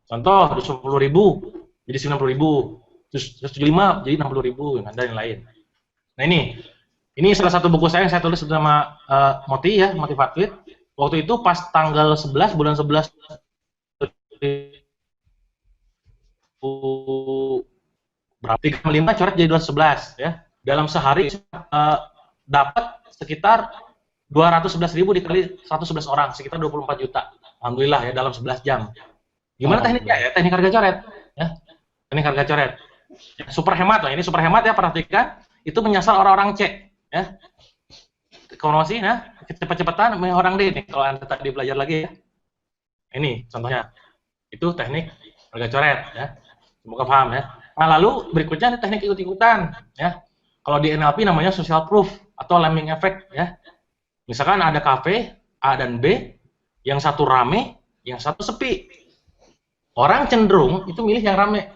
Contoh 10.000 jadi 90.000, terus 75 jadi 60.000 dan lain-lain. Nah, ini salah satu buku saya yang saya tulis bersama Moti ya, Motivatwit. Waktu itu pas tanggal 11 bulan 11 berapa 35 coret jadi 211 ya. Dalam sehari dapat sekitar 211.000 dikali 111 orang, sekitar 24 juta. Alhamdulillah ya dalam 11 jam. Gimana tekniknya ya? Teknik harga coret ya. Teknik harga coret. Ya, super hemat lah, ini super hemat ya, perhatikan. Itu menyasar orang-orang C ya. Promosi ya, cepet-cepetan orang D nih kalau Anda tadi belajar lagi ya. Ini contohnya. Itu teknik harga coret ya. Semoga paham ya. Nah, lalu berikutnya teknik ikut-ikutan ya. Kalau di NLP namanya social proof atau lemming effect ya. Misalkan ada kafe A dan B, yang satu rame, yang satu sepi. Orang cenderung itu milih yang rame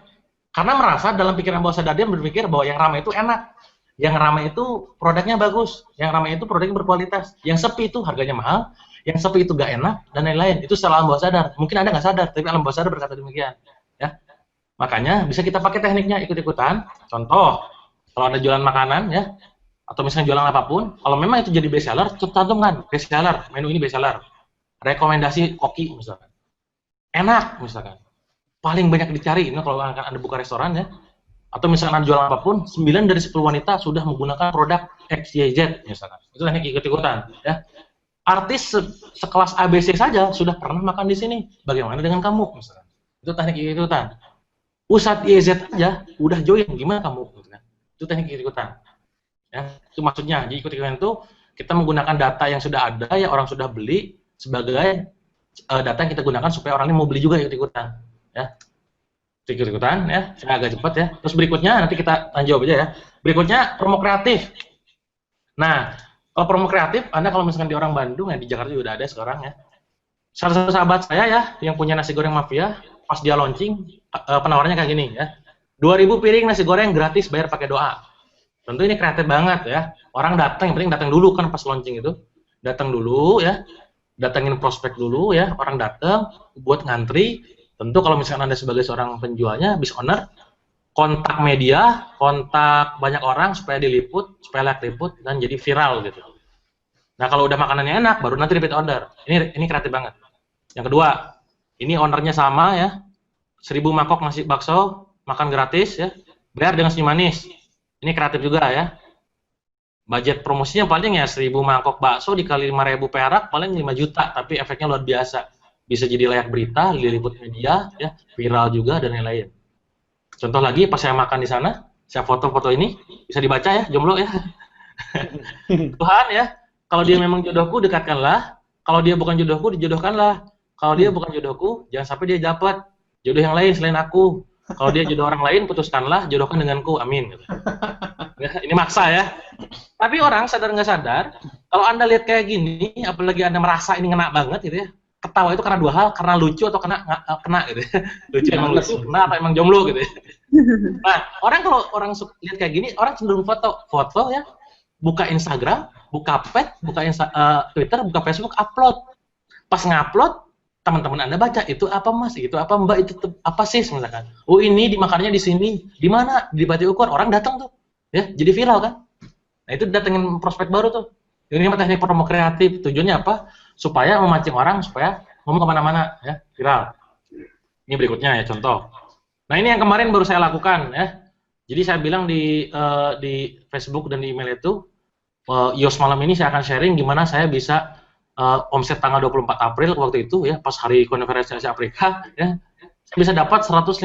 karena merasa dalam pikiran bawah sadar dia berpikir bahwa yang rame itu enak, yang rame itu produknya bagus, yang rame itu produknya berkualitas, yang sepi itu harganya mahal, yang sepi itu gak enak dan lain-lain. Itu secara alam bawah sadar. Mungkin Anda nggak sadar, tapi alam bawah sadar berkata demikian. Ya, makanya bisa kita pakai tekniknya ikut-ikutan. Contoh, kalau Anda jualan makanan ya, atau misalnya jualan apapun, kalau memang itu jadi best seller, cantumkan best seller, menu ini best seller, rekomendasi koki misalkan, enak misalkan. Paling banyak dicari, ini kalau Anda buka restoran ya, atau misalkan Anda jualan apapun, 9 dari 10 wanita sudah menggunakan produk XYZ misalkan. Itu teknik ikut-ikutan ya. Artis sekelas ABC saja sudah pernah makan di sini. Bagaimana dengan kamu misalkan? Itu teknik ikut-ikutan. Ustadz YZ aja udah join, gimana kamu? Itu teknik ikut-ikutan. Ya, itu maksudnya. Jadi ikut-ikutan itu kita menggunakan data yang sudah ada, ya orang sudah beli sebagai data yang kita gunakan supaya orang ini mau beli juga ikut-ikutan. Ya, ikut-ikutan ya, saya agak cepat ya. Terus berikutnya nanti kita jawab aja ya. Berikutnya promo kreatif. Nah, kalau promo kreatif, Anda kalau misalkan di orang Bandung ya, di Jakarta juga udah ada sekarang ya. Salah satu sahabat saya ya, yang punya nasi goreng mafia, pas dia launching, penawarannya kayak gini ya. 2.000 piring nasi goreng gratis bayar pakai doa. Tentu ini kreatif banget ya. Orang datang, yang penting datang dulu kan pas launching itu. Datang dulu ya. Datangin prospek dulu ya. Orang datang buat ngantri. Tentu kalau misalkan Anda sebagai seorang penjualnya, business owner, kontak media, kontak banyak orang supaya diliput, supaya layak liput dan jadi viral gitu. Nah, kalau udah makanannya enak, baru nanti repeat order. Ini kreatif banget. Yang kedua, ini ownernya sama ya. 1.000 mangkok nasi bakso, makan gratis ya. Bayar dengan senyum manis. Ini kreatif juga ya. Budget promosinya paling ya 1.000 mangkok bakso dikali 5.000 perak paling 5 juta, tapi efeknya luar biasa. Bisa jadi layak berita, diliput media, ya, viral juga dan lain-lain. Contoh lagi, pas saya makan di sana, saya foto-foto ini, bisa dibaca ya, jomblo ya. Tuhan ya, kalau dia memang jodohku, dekatkanlah. Kalau dia bukan jodohku, dijodohkanlah. Kalau dia bukan jodohku, jangan sampai dia dapat jodoh yang lain selain aku. Kalau dia jodoh orang lain, putuskanlah, jodohkan denganku, amin. Ya, ini maksa ya. Tapi orang sadar nggak sadar, kalau Anda lihat kayak gini, apalagi Anda merasa ini ngena banget gitu ya, ketawa itu karena dua hal, karena lucu atau kena gitu ya. Lucu emang lucu, kena atau emang jomblo gitu ya. Nah, orang kalau orang lihat kayak gini, orang cenderung foto ya, buka Instagram, buka pet, buka Twitter, buka Facebook, upload. Pas ngupload, teman-teman Anda baca, itu apa Mas, itu apa Mbak, itu apa sih misalkan. Oh ini dimakannya di sini, di mana? Di Bati Ukur, orang datang tuh. Ya, jadi viral kan? Nah, itu datengin prospek baru tuh. Ini teknik promo kreatif. Tujuannya apa? Supaya memancing orang, supaya ngomong kemana-mana, ya, viral. Ini berikutnya ya, contoh. Nah, ini yang kemarin baru saya lakukan, ya. Jadi saya bilang di Facebook dan di email itu, Yos malam ini saya akan sharing gimana saya bisa omset tanggal 24 April waktu itu, ya, pas hari konferensi Asia Afrika, ya, saya bisa dapat 158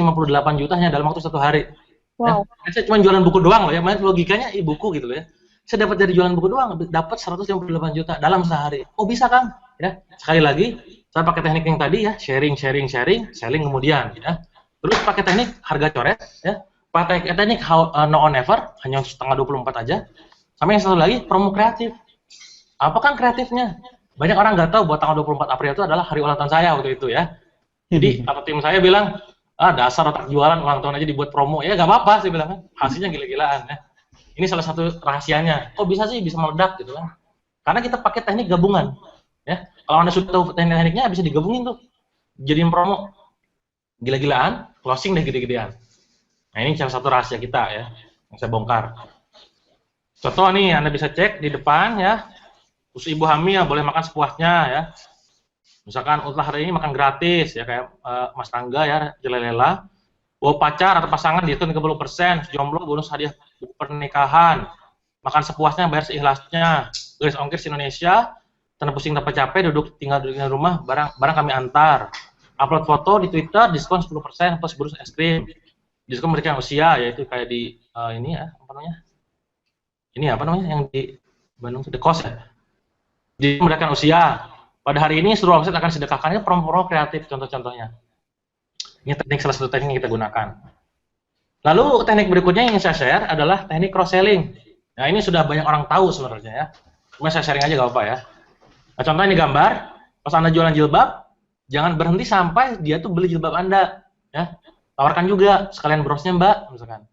juta hanya dalam waktu 1 hari. Wow. Ya, saya cuma jualan buku doang loh ya, logikanya buku gitu loh ya. Saya dapat dari jualan buku doang, dapat 158 juta dalam sehari. Oh bisa kan? Ya, sekali lagi, saya pakai teknik yang tadi ya, sharing, selling kemudian ya. Terus pakai teknik harga coret ya, pakai teknik no on never, hanya tanggal 24 aja. Sama yang satu lagi, promo kreatif. Apa kan kreatifnya? Banyak orang nggak tahu bahwa tanggal 24 April itu adalah hari ulang tahun saya waktu itu ya. Jadi atau tim saya bilang, dasar otak jualan ulang tahun aja dibuat promo. Ya nggak apa-apa sih bilang kan, hasilnya gila-gilaan ya. Ini salah satu rahasianya. Kok bisa sih bisa meledak gitu kan? Karena kita pakai teknik gabungan. Ya, kalau Anda sudah tahu tekniknya bisa digabungin tuh. Jadiin promo. Gila-gilaan, closing deh gede-gedean. Nah, ini salah satu rahasia kita ya, yang saya bongkar. Contoh nih, Anda bisa cek di depan ya. Terus ibu hamil boleh makan sepuasnya ya. Misalkan ultah hari ini makan gratis ya, kayak Mas Tangga ya, jelelela. Bawa pacar atau pasangan diskon 30%, jomblo bonus hadiah pernikahan, makan sepuasnya, bayar seikhlasnya, garis ongkir Indonesia, tanpa pusing tanpa capek, tinggal di rumah, barang kami antar, upload foto di Twitter, diskon 10% plus bonus es krim, diskon memberikan usia, yaitu kayak di ini ya, apa namanya, yang di Bandung itu The Cost ya, di memberikan usia. Pada hari ini seluruh omset akan sedekahkan, ini promo kreatif contoh-contohnya. Ini teknik salah satu teknik yang kita gunakan. Lalu teknik berikutnya yang saya share adalah teknik cross selling. Nah ini sudah banyak orang tahu sebenarnya ya. Cuma saya sharing aja gak apa-apa ya. Nah contoh ini gambar, pas Anda jualan jilbab, jangan berhenti sampai dia tuh beli jilbab Anda. Ya. Tawarkan juga sekalian brosnya Mbak, misalkan.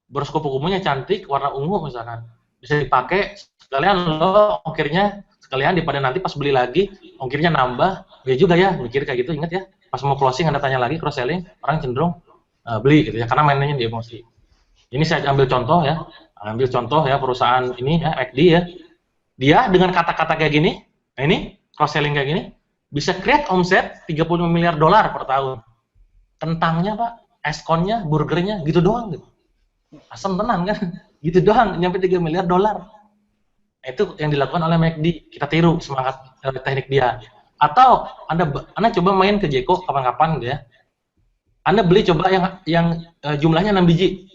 Bros kupu-kupunya cantik, warna ungu misalkan. Bisa dipakai, sekalian lo ongkirnya, sekalian daripada nanti pas beli lagi, ongkirnya nambah. Ya juga ya, mikir kayak gitu, ingat ya. Pas mau closing Anda tanya lagi cross selling, orang cenderung beli gitu ya, karena mainnya di emosi. Ini saya ambil contoh ya, perusahaan ini ya, McD ya. Dia dengan kata-kata kayak gini, nah ini cross selling kayak gini, bisa create omset 35 miliar dolar per tahun. Kentangnya Pak, eskonnya, burgernya, gitu doang gitu. Asam tenan kan, gitu doang, nyampe 3 miliar dolar. Nah, itu yang dilakukan oleh McD, kita tiru semangat teknik dia. Atau Anda coba main ke Jeko kapan-kapan gitu ya. Anda beli coba yang jumlahnya 6 biji.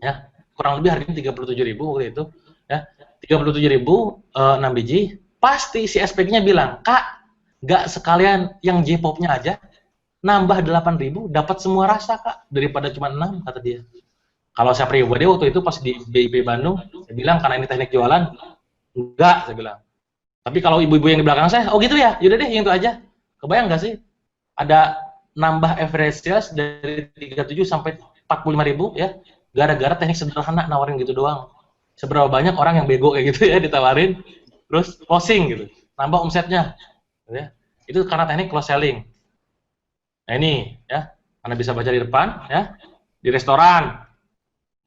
Ya, kurang lebih hari ini 37.000 waktu itu, ya. 37.000 6 biji, pasti si SPG-nya bilang, "Kak, nggak sekalian yang J-pop-nya aja, nambah 8.000 dapat semua rasa, Kak, daripada cuma 6," kata dia. Kalau saya pribadi waktu itu pas di BIP Bandung, saya bilang karena ini teknik jualan, enggak, saya bilang. Tapi kalau ibu-ibu yang di belakang saya, oh gitu ya, yaudah deh yang itu aja. Kebayang nggak sih? Ada nambah average sales dari 37 sampai 45.000 ya, gara-gara teknik sederhana nawarin gitu doang. Seberapa banyak orang yang bego kayak gitu ya ditawarin, terus closing gitu, nambah omsetnya. Gitu ya. Itu karena teknik cross selling. Nah ini ya, Anda bisa baca di depan ya, di restoran.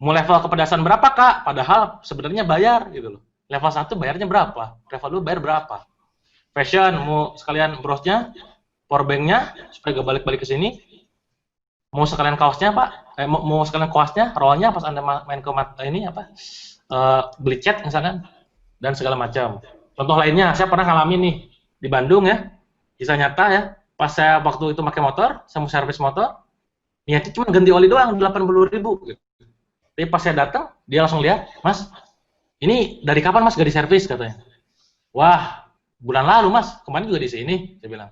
Mau level kepedasan berapa Kak? Padahal sebenarnya bayar gitu loh. Level 1 bayarnya berapa? Level 2 bayar berapa? Fashion, mau sekalian brosnya, powerbanknya, supaya gak balik-balik ke sini. Mau sekalian kaosnya Pak? Mau sekalian kaosnya, rollnya pas Anda main ke ini apa? Beli cat misalkan, dan segala macam. Contoh lainnya, saya pernah ngalamin nih, di Bandung ya, kisah nyata ya, pas saya waktu itu pakai motor, saya mau servis motor, niatnya cuma ganti oli doang, 80.000 gitu. Tapi pas saya datang, dia langsung lihat, Mas, ini dari kapan Mas gak diservis katanya? Wah, bulan lalu Mas, kemarin juga di sini, saya bilang.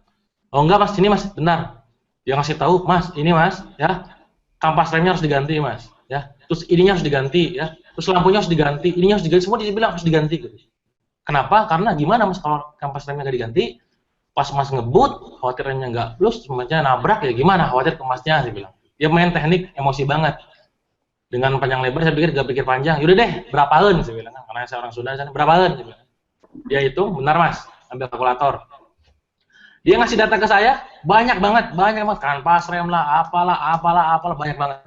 Oh enggak Mas, sini Mas, benar. Dia ngasih tahu, Mas, ini Mas, ya, kampas remnya harus diganti Mas, ya. Terus ininya harus diganti, ya. terus lampunya harus diganti, ininya harus diganti, semua dia bilang harus diganti gitu. Kenapa? Karena gimana mas kalau kampas remnya nggak diganti, pas mas ngebut, khawatir remnya nggak plus, masnya nabrak ya gimana? Khawatir ke masnya, saya bilang. Dia main teknik emosi banget. Dengan panjang lebar saya pikir gak pikir panjang. Yaudah deh, berapaan? Saya bilang, karena saya orang Sunda, saya berapaan? Saya bilang. Dia hitung, benar mas, ambil kalkulator. Dia ngasih data ke saya, banyak banget, kanvas rem lah, apalah, banyak banget.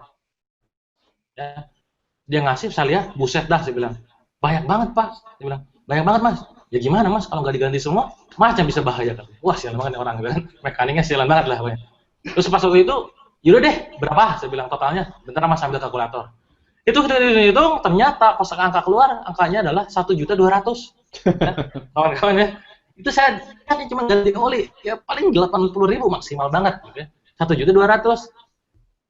Ya. Dia ngasih, saya lihat, buset dah, saya bilang. Banyak banget pak, saya bilang. Banyak banget mas. Ya gimana mas, kalau nggak diganti semua, macam bisa bahaya kan. Wah sialan banget nih orang, kan. Mekaniknya sialan banget lah. Pokoknya. Terus pas waktu itu, yaudah deh, berapa? Saya bilang totalnya. Bentar mas ambil kalkulator. Itu kita hitung, ternyata pas angka keluar, angkanya adalah 1.200.000. Ya, kawan-kawan ya. Itu saya cuma ganti oli, ya paling 80.000 maksimal banget. Gitu ya. 1.200.000.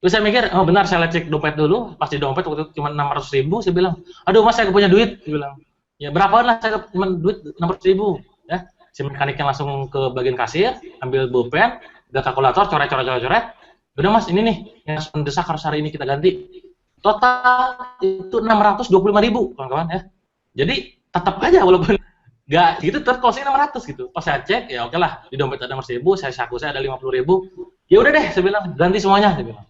Terus saya mikir, oh benar, saya cek dompet dulu. Pas di dompet waktu itu cuma 600.000, saya bilang, aduh mas saya nggak punya duit. Saya bilang, ya berapaan lah saya cuma duit 600.000. Ya, si mekaniknya langsung ke bagian kasir, ambil pulpen, ada kalkulator, coret. Udah mas, ini nih yang mendesak harus hari ini kita ganti. Total itu 625.000, kawan-kawan ya. Jadi tetap aja walaupun nggak gitu, tetap closing 600 gitu. Pas saya cek, ya oke lah, di dompet ada 100.000, saku saya ada 50.000. Ya udah deh, saya bilang ganti semuanya, saya bilang.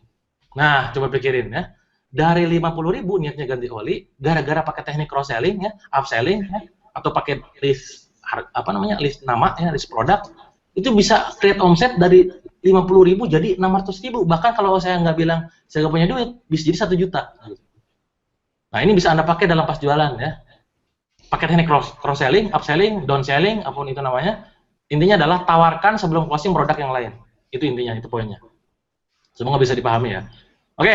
Nah, coba pikirin ya. Dari 50.000 niatnya ganti oli, gara-gara pakai teknik cross selling ya, upselling ya, atau pakai list list nama ya, list produk, itu bisa create omset dari 50.000 jadi 600.000. Bahkan kalau saya nggak bilang saya nggak punya duit, bisa jadi 1 juta. Nah, ini bisa Anda pakai dalam pas jualan ya. Pakai teknik cross selling, upselling, down selling, apapun itu namanya. Intinya adalah tawarkan sebelum closing produk yang lain. Itu intinya, itu poinnya. Semoga bisa dipahami ya. Oke,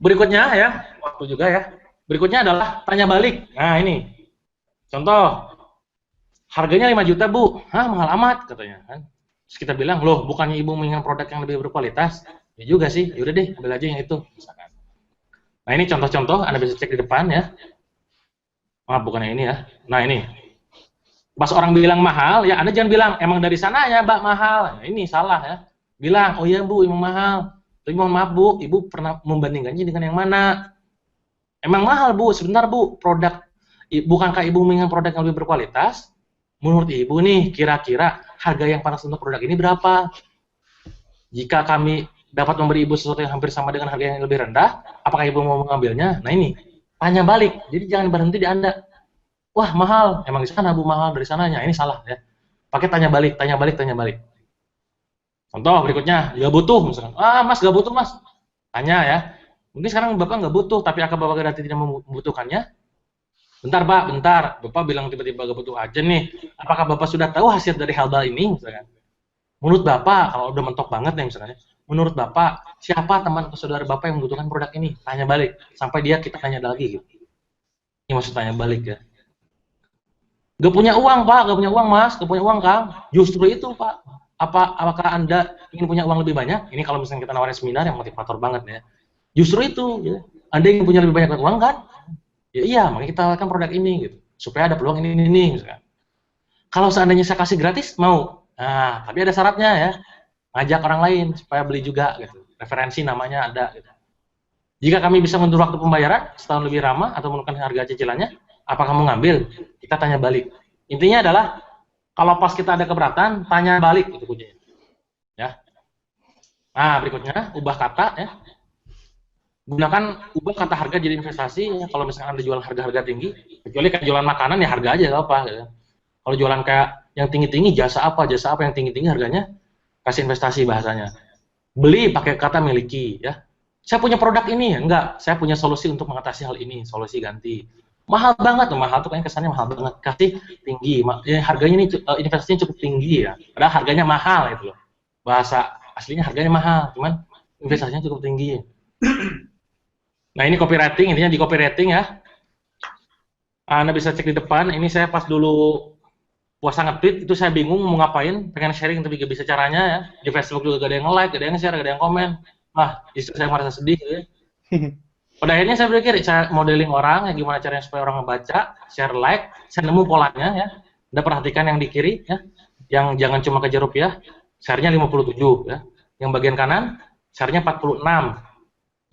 berikutnya ya, waktu juga ya. Berikutnya adalah tanya balik. Nah, ini. Contoh, harganya 5 juta, Bu. Hah, mahal amat katanya kan. Terus kita bilang, "Loh, bukannya Ibu menginginkan produk yang lebih berkualitas?" Ya juga sih. Yaudah deh, ambil aja yang itu misalkan. Nah, ini contoh-contoh Anda bisa cek di depan ya. Bukan yang ini ya. Nah, ini. Pas orang bilang mahal, ya Anda jangan bilang, "Emang dari sana ya, Mbak, mahal." Nah, ini salah ya. Bilang, "Oh iya, Bu, emang mahal. Tapi mohon maaf Bu, Ibu pernah membandingkannya dengan yang mana? Emang mahal Bu, sebentar Bu, bukankah Ibu menginginkan produk yang lebih berkualitas? Menurut Ibu nih, kira-kira harga yang pantas untuk produk ini berapa? Jika kami dapat memberi Ibu sesuatu yang hampir sama dengan harga yang lebih rendah, apakah Ibu mau mengambilnya?" Nah ini, tanya balik, jadi jangan berhenti di Anda. Wah mahal, emang di sana Bu mahal dari sananya, ini salah ya. Pakai tanya balik. Contoh berikutnya, nggak butuh misalkan. Mas nggak butuh mas. Tanya ya. Mungkin sekarang Bapak nggak butuh, tapi apakah Bapak berarti tidak membutuhkannya? Bentar Pak, bentar. Bapak bilang tiba-tiba nggak butuh aja nih. Apakah Bapak sudah tahu hasil dari hal ini? Misalkan. Menurut Bapak, kalau udah mentok banget nih misalnya. Menurut Bapak, siapa teman atau saudara Bapak yang membutuhkan produk ini? Tanya balik. Sampai kita tanya lagi gitu. Ini maksud tanya balik ya. Gak punya uang Pak, gak punya uang Mas, gak punya uang Kang. Justru itu Pak. Apakah Anda ingin punya uang lebih banyak? Ini kalau misalnya kita nawarin seminar yang motivator banget ya. Justru itu, ya. Anda ingin punya lebih banyak uang kan? Ya iya, makanya kita tawarkan produk ini gitu. Supaya ada peluang ini misalkan. Kalau seandainya saya kasih gratis, mau. Nah, tapi ada syaratnya ya. Ngajak orang lain supaya beli juga gitu. Referensi namanya ada gitu. Jika kami bisa mundur waktu pembayaran setahun lebih ramah atau menurunkan harga cicilannya, apakah mau ngambil? Kita tanya balik. Intinya adalah kalau pas kita ada keberatan, tanya balik itu kuncinya. Ya. Nah, berikutnya ubah kata ya. Gunakan ubah kata harga jadi investasi ya. Kalau misalkan Anda jualan harga-harga tinggi, kecuali kayak jualan makanan ya harga aja apa gitu. Kalau jualan kayak yang tinggi-tinggi jasa apa yang tinggi-tinggi harganya, kasih investasi bahasanya. Beli pakai kata miliki ya. Saya punya produk ini, enggak, saya punya solusi untuk mengatasi hal ini, solusi ganti. Mahal banget tuh, mahal tuh kayaknya kesannya mahal banget. Kasih tinggi, harganya ini investasinya cukup tinggi ya. Padahal harganya mahal itu loh. Bahasa aslinya harganya mahal, cuman investasinya cukup tinggi. Nah ini copywriting, intinya di copywriting ya. Anda bisa cek di depan, ini saya pas dulu puasa nge-tweet, itu saya bingung mau ngapain, pengen sharing tapi gak bisa caranya ya. Di Facebook juga gak ada yang nge-like, gak ada yang share, gak ada yang komen. Justru saya merasa sedih gitu ya. Pada akhirnya saya berpikir, saya modeling orang, ya gimana caranya supaya orang ngebaca, share, like, saya nemu polanya ya. Anda perhatikan yang di kiri ya, yang jangan cuma kejar rupiah, share-nya 57 ya. Yang bagian kanan, share-nya 46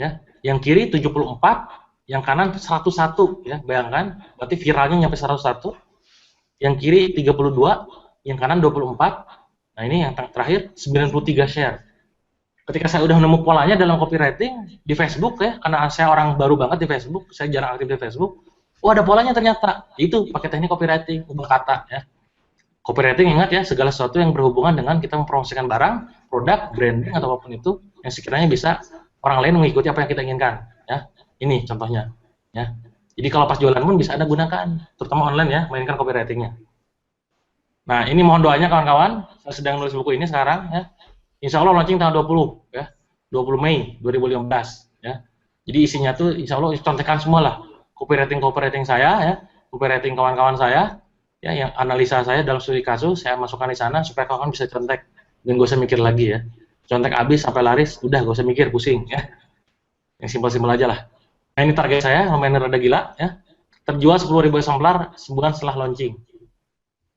ya. Yang kiri 74, yang kanan 101 ya, bayangkan, berarti viralnya nyampe 101, yang kiri 32, yang kanan 24, nah ini yang terakhir 93 share. Ketika saya udah nemu polanya dalam copywriting di Facebook ya, karena saya orang baru banget di Facebook, saya jarang aktif di Facebook, oh ada polanya ternyata, itu pakai teknik copywriting, ubah kata ya. Copywriting ingat ya, segala sesuatu yang berhubungan dengan kita mempromosikan barang, produk, branding, atau apapun itu, yang sekiranya bisa orang lain mengikuti apa yang kita inginkan ya. Ini contohnya ya. Jadi kalau pas jualan pun bisa Anda gunakan, terutama online ya, mainkan copywritingnya. Nah, ini mohon doanya kawan-kawan, saya sedang nulis buku ini sekarang ya. Insya Allah launching tanggal 20 ya. 20 Mei 2015 ya. Jadi isinya tuh insya Allah contekan semua lah. Copywriting saya ya, copywriting kawan-kawan saya ya, yang analisa saya dalam studi kasus saya masukkan di sana supaya kawan-kawan bisa contek dan gak usah mikir lagi ya. Contek habis sampai laris, udah gak usah mikir, pusing ya. Yang simpel-simpel aja lah. Nah, ini target saya, lumayan rada gila ya. Terjual 10.000 eksemplar sebulan setelah launching.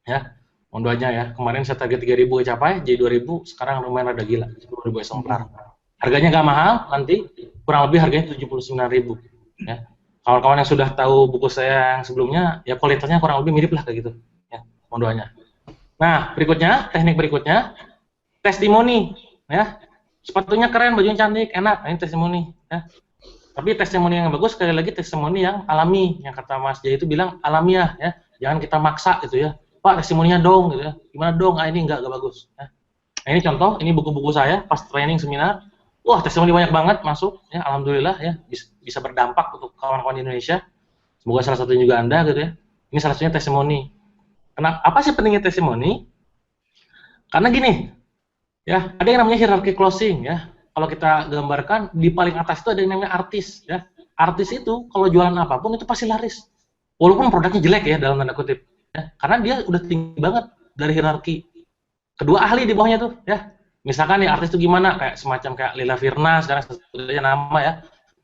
Ya. Mohon doanya ya. Kemarin saya target 3.000 capai, jadi 2.000, sekarang lumayan rada gila, 10.000 eksemplar. Harganya nggak mahal, nanti kurang lebih harganya 79.000 ya. Kawan-kawan yang sudah tahu buku saya yang sebelumnya, ya kualitasnya kurang lebih mirip lah kayak gitu. Ya, mohon doanya. Nah, berikutnya, teknik berikutnya, testimoni ya. Sepatunya keren, bajunya cantik, enak, ini testimoni ya. Tapi testimoni yang bagus, sekali lagi testimoni yang alami, yang kata Mas Jaya itu bilang alamiah ya, jangan kita maksa gitu ya, Pak testimoninya dong gitu ya, gimana dong, ini enggak bagus ya. Nah, ini contoh, ini buku-buku saya pas training seminar, wah testimoni banyak banget masuk ya, alhamdulillah ya, bisa berdampak untuk kawan-kawan di Indonesia, semoga salah satunya juga Anda gitu ya. Ini salah satunya testimoni. Kenapa? Apa sih pentingnya testimoni? Karena gini ya, ada yang namanya hierarchy closing ya. Kalau kita gambarkan, di paling atas itu ada yang namanya artis ya. Artis itu kalau jualan apapun itu pasti laris. Walaupun produknya jelek ya dalam tanda kutip ya. Karena dia udah tinggi banget dari hierarki. Kedua ahli di bawahnya tuh ya. Misalkan nih artis itu gimana, kayak semacam kayak Lila Firna sekarang sebetulnya nama ya.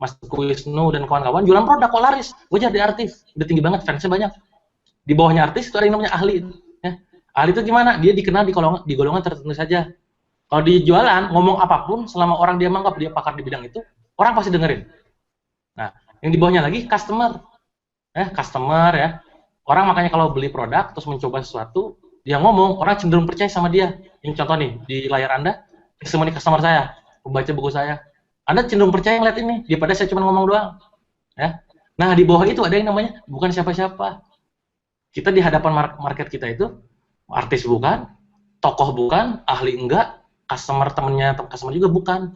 Mas Teguh Wisnu dan kawan-kawan jualan produk kok laris. Gue jadi artis, udah tinggi banget, fansnya banyak. Di bawahnya artis itu ada yang namanya ahli ya. Ahli itu gimana? Dia dikenal di golongan tertentu saja. Kalau di jualan, ngomong apapun, selama orang dia menganggap dia pakar di bidang itu, orang pasti dengerin. Nah, yang di bawahnya lagi, customer. Customer ya. Orang makanya kalau beli produk, terus mencoba sesuatu, dia ngomong, orang cenderung percaya sama dia. Ini contoh nih, di layar Anda, testimoni customer saya, pembaca buku saya. Anda cenderung percaya ngeliat ini, daripada saya cuma ngomong doang. Ya. Nah, di bawah itu ada yang namanya, bukan siapa-siapa. Kita di hadapan market kita itu, artis bukan, tokoh bukan, ahli enggak, customer temennya customer juga bukan,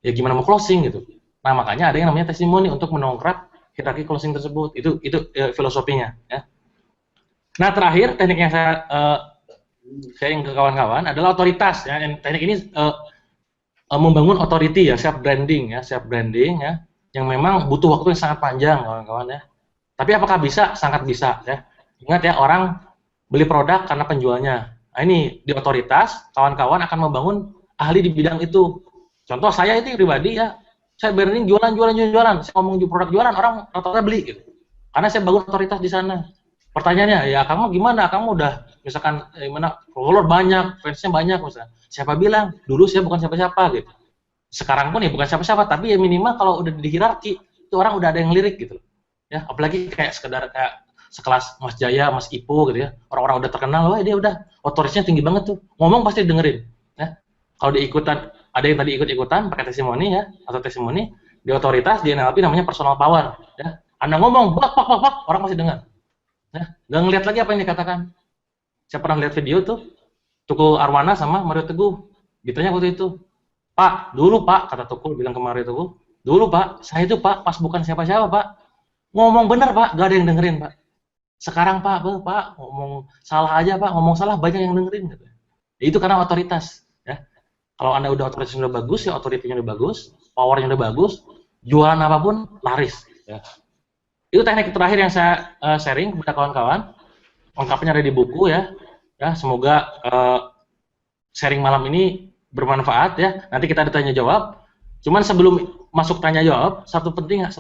ya gimana mau closing gitu. Nah makanya ada yang namanya testimoni untuk menongkrap hierarki closing tersebut. Itu filosofinya ya. Nah terakhir teknik yang saya sharing ke kawan-kawan adalah otoritas ya. Teknik ini membangun authority ya, self branding ya, yang memang butuh waktu yang sangat panjang kawan-kawan ya. Tapi apakah bisa? Sangat bisa ya. Ingat ya, orang beli produk karena penjualnya. Nah ini di otoritas, kawan-kawan akan membangun ahli di bidang itu. Contoh saya itu pribadi ya, saya branding jualan. Saya ngomong di produk jualan, orang rata-rata beli gitu. Karena saya bangun otoritas di sana. Pertanyaannya, ya kamu gimana? Kamu udah misalkan gimana? Follower banyak, fansnya banyak misalnya. Siapa bilang? Dulu saya bukan siapa-siapa gitu. Sekarang pun ya bukan siapa-siapa, tapi ya minimal kalau udah di hierarki, itu orang udah ada yang lirik gitu. Ya, apalagi kayak sekedar kayak sekelas Mas Jaya, Mas Ipo gitu ya, orang-orang udah terkenal, wah dia udah otoritasnya tinggi banget tuh, ngomong pasti dengerin. Ya. Kalau diikutan, ada yang tadi ikut-ikutan pakai testimoni ya, atau testimoni di otoritas di NLP namanya personal power. Ya. Anda ngomong, bak, orang pasti dengar. Ya. Nggak ngeliat lagi apa yang dikatakan. Saya pernah lihat video tuh, Tukul Arwana sama Mario Teguh, ditanya waktu itu, Pak, dulu Pak, kata Tukul bilang ke Mario Teguh, dulu Pak, saya itu Pak, pas bukan siapa-siapa Pak, ngomong bener Pak, gak ada yang dengerin Pak. Sekarang Pak, ngomong salah aja Pak, ngomong salah banyak yang dengerin gitu. Ya, itu karena otoritas ya. Kalau Anda udah otoritasnya udah bagus ya, otoritasnya udah bagus, powernya udah bagus, jualan apapun laris ya. Itu teknik terakhir yang saya sharing kepada kawan-kawan. Lengkapnya ada di buku ya. Ya, semoga sharing malam ini bermanfaat ya. Nanti kita ada tanya jawab. Cuman sebelum masuk tanya jawab, satu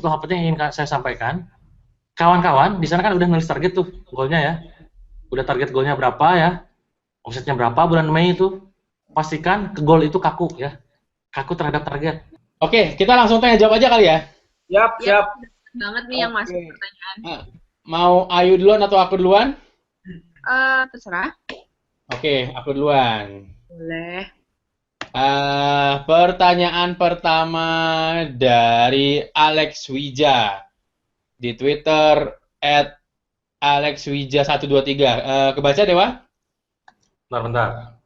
hal penting yang ingin saya sampaikan. Kawan-kawan, di sana kan udah nulis target tuh, goalnya ya. Udah target goalnya berapa ya, omsetnya berapa bulan Mei itu. Pastikan ke goal itu kaku ya. Kaku terhadap target. Oke, kita langsung tanya jawab aja kali ya. Siap. banget nih yang masuk Oke. pertanyaan. Mau Ayu duluan atau aku duluan? Terserah. Oke, aku duluan. Boleh. Pertanyaan pertama dari Alex Wija di Twitter @alexwija123. Kebaca Dewa? Bentar.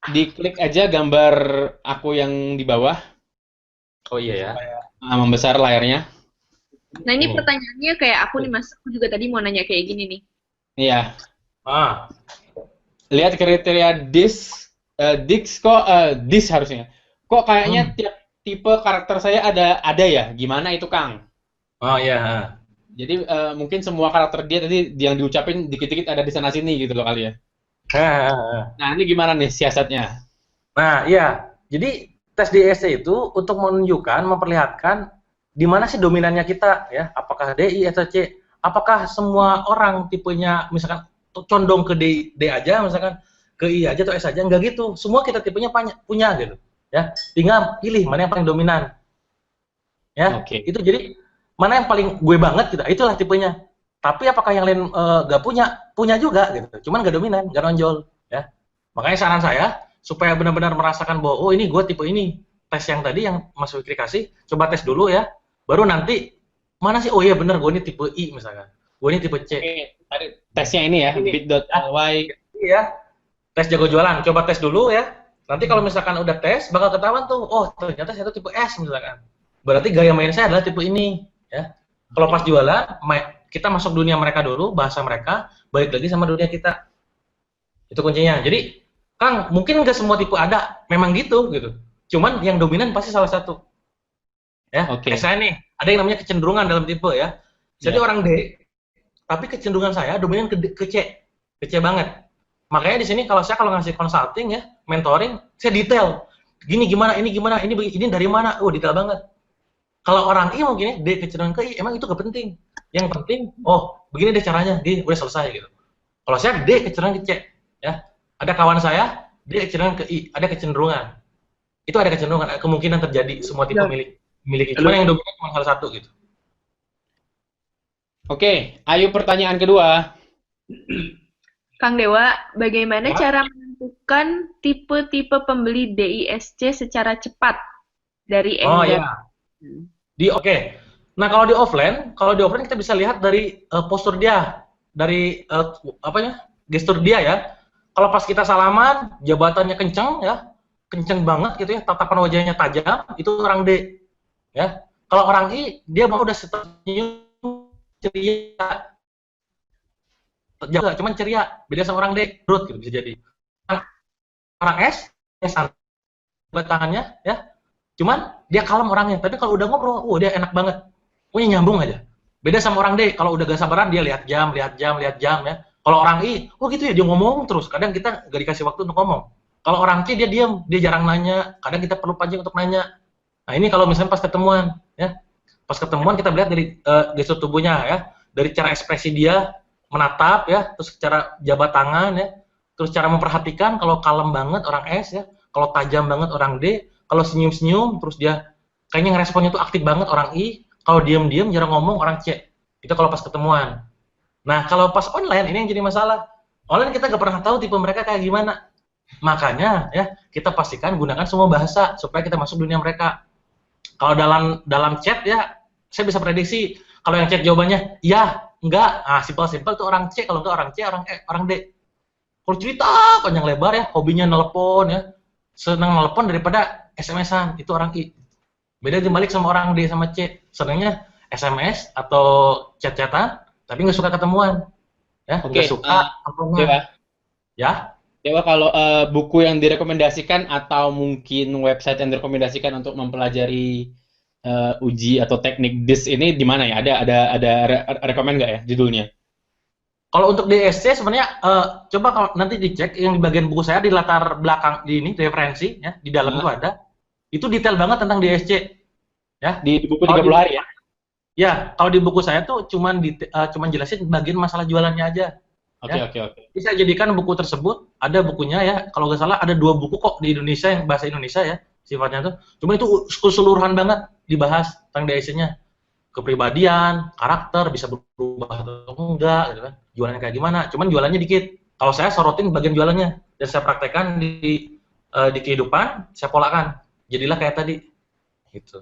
Diklik aja gambar aku yang di bawah, Oh iya ya. membesar layarnya. Nah ini Ini. pertanyaannya kayak aku nih Mas, aku juga tadi mau nanya kayak gini nih. Iya. Ah, Lihat kriteria Dix kok Dis harusnya. Kok kayaknya tiap tipe karakter saya ada ya? Gimana itu, Kang? oh iya. Jadi mungkin semua karakter dia tadi yang diucapin dikit-dikit ada di sana sini gitu loh kali ya. Nah, ini gimana nih siasatnya? Nah, iya. Jadi tes DSC itu untuk menunjukkan, memperlihatkan di mana sih dominannya kita ya. Apakah DI atau C? Apakah semua orang tipenya misalkan condong ke D aja misalkan ke I aja atau S aja? Enggak gitu. Semua kita tipenya punya gitu. Ya. Tinggal pilih mana yang paling dominan. Ya. Oke. Itu jadi mana yang paling gue banget gitu. Itulah tipenya. Tapi apakah yang lain nggak punya? Punya juga gitu. Cuman nggak dominan, nggak nonjol. Ya. Makanya saran saya supaya benar-benar merasakan bahwa oh ini gue tipe ini. Tes yang tadi yang Mas Fikri kasih, coba tes dulu ya. Baru nanti mana sih? Oh iya benar gue ini tipe I misalkan. Gue ini tipe C. Oke, tadi tesnya ini ya, bit.ly. Iya. Tes jago jualan. Coba tes dulu ya. Nanti kalau misalkan udah tes, bakal ketahuan tuh. Oh ternyata saya tuh tipe S misalkan. Berarti gaya main saya adalah tipe ini. Ya. Kalau pas jualan, kita masuk dunia mereka dulu, bahasa mereka, balik lagi sama dunia kita. Itu kuncinya. Jadi, Kang, mungkin nggak semua tipe ada, memang gitu. Cuman yang dominan pasti salah satu. Ya, Oke. saya nih, ada yang namanya kecenderungan dalam tipe ya. Jadi Ya. orang D, tapi kecenderungan saya dominan ke C banget. Makanya di sini kalau ngasih consulting ya, mentoring, saya detail. Gini gimana, ini dari mana? Oh, detail banget. Kalau orang I mungkin ya, D kecenderungan ke I, emang itu gak penting. Yang penting, oh, begini deh caranya, D udah selesai gitu. Kalau saya D kecenderungan ke C, ya. Ada kawan saya, D kecenderungan ke I, ada kecenderungan. Itu ada kecenderungan, kemungkinan terjadi semua tipe miliki. Cuma yang dominan cuma salah satu gitu. Oke, Ayu pertanyaan kedua. Kang Dewa, bagaimana cara menentukan tipe-tipe pembeli DISC secara cepat dari Oh angle? iya. Oke. Nah, kalau di offline kita bisa lihat dari postur dia, dari gestur dia ya. Kalau pas kita salaman, jabatannya kenceng ya, kenceng banget gitu ya, tatapan wajahnya tajam, itu orang D. Ya. Kalau orang I, dia mau udah senyum ceria. Cuman ceria, beda sama orang D, brut gitu bisa jadi. Orang S, tangannya ya, cuman dia kalem orangnya, tapi kalau udah ngobrol, dia enak banget, punya nyambung aja. Beda sama orang D, kalau udah gak sabaran dia lihat jam ya. Kalau orang I, gitu ya dia ngomong terus. Kadang kita gak dikasih waktu untuk ngomong. Kalau orang C dia diam, dia jarang nanya. Kadang kita perlu pancing untuk nanya. Nah ini kalau misalnya pas ketemuan, ya, pas ketemuan kita lihat dari gestur tubuhnya ya, dari cara ekspresi dia menatap ya, terus cara jabat tangan ya, terus cara memperhatikan. Kalau kalem banget orang S ya, kalau tajam banget orang D, kalau senyum-senyum terus dia kayaknya ngeresponnya tuh aktif banget orang I, kalau diam-diam jarang ngomong orang C. Itu kalau pas ketemuan. Nah, kalau pas online ini yang jadi masalah. Online kita nggak pernah tahu tipe mereka kayak gimana. Makanya ya, kita pastikan gunakan semua bahasa supaya kita masuk dunia mereka. Kalau dalam chat ya, saya bisa prediksi kalau yang chat jawabannya ya, enggak. Simpel-simpel tuh orang C, kalau enggak orang C, orang D. Kalau cerita panjang lebar ya, hobinya nelpon ya, senang nelpon daripada SMS-an, itu orang I. Beda dibalik sama orang D sama C, senangnya SMS atau chat-chatan, tapi nggak suka ketemuan. Ya, nggak suka Dewa. Ya. Dewa, kalau buku yang direkomendasikan atau mungkin website yang direkomendasikan untuk mempelajari uji atau teknik DIS ini di mana ya? Ada rekomend nggak ya judulnya? Kalau untuk DSC sebenarnya coba kalau nanti dicek yang di bagian buku saya di latar belakang di ini referensi ya, di dalam itu ada. Itu detail banget tentang DSC. Ya, di buku 30 hari ya. Ya, kalau di buku saya tuh cuman jelasin bagian masalah jualannya aja. Oke. Bisa jadikan buku tersebut, ada bukunya ya, kalau nggak salah ada 2 buku kok di Indonesia yang bahasa Indonesia ya, sifatnya tuh. Cuma itu keseluruhan banget dibahas tentang DSC-nya. kepribadian, karakter, bisa berubah atau enggak, gitu kan. Jualannya kayak gimana? Cuman jualannya dikit. Kalau saya sorotin bagian jualannya dan saya praktekkan di kehidupan, saya polakan. Jadilah kayak tadi. Gitu.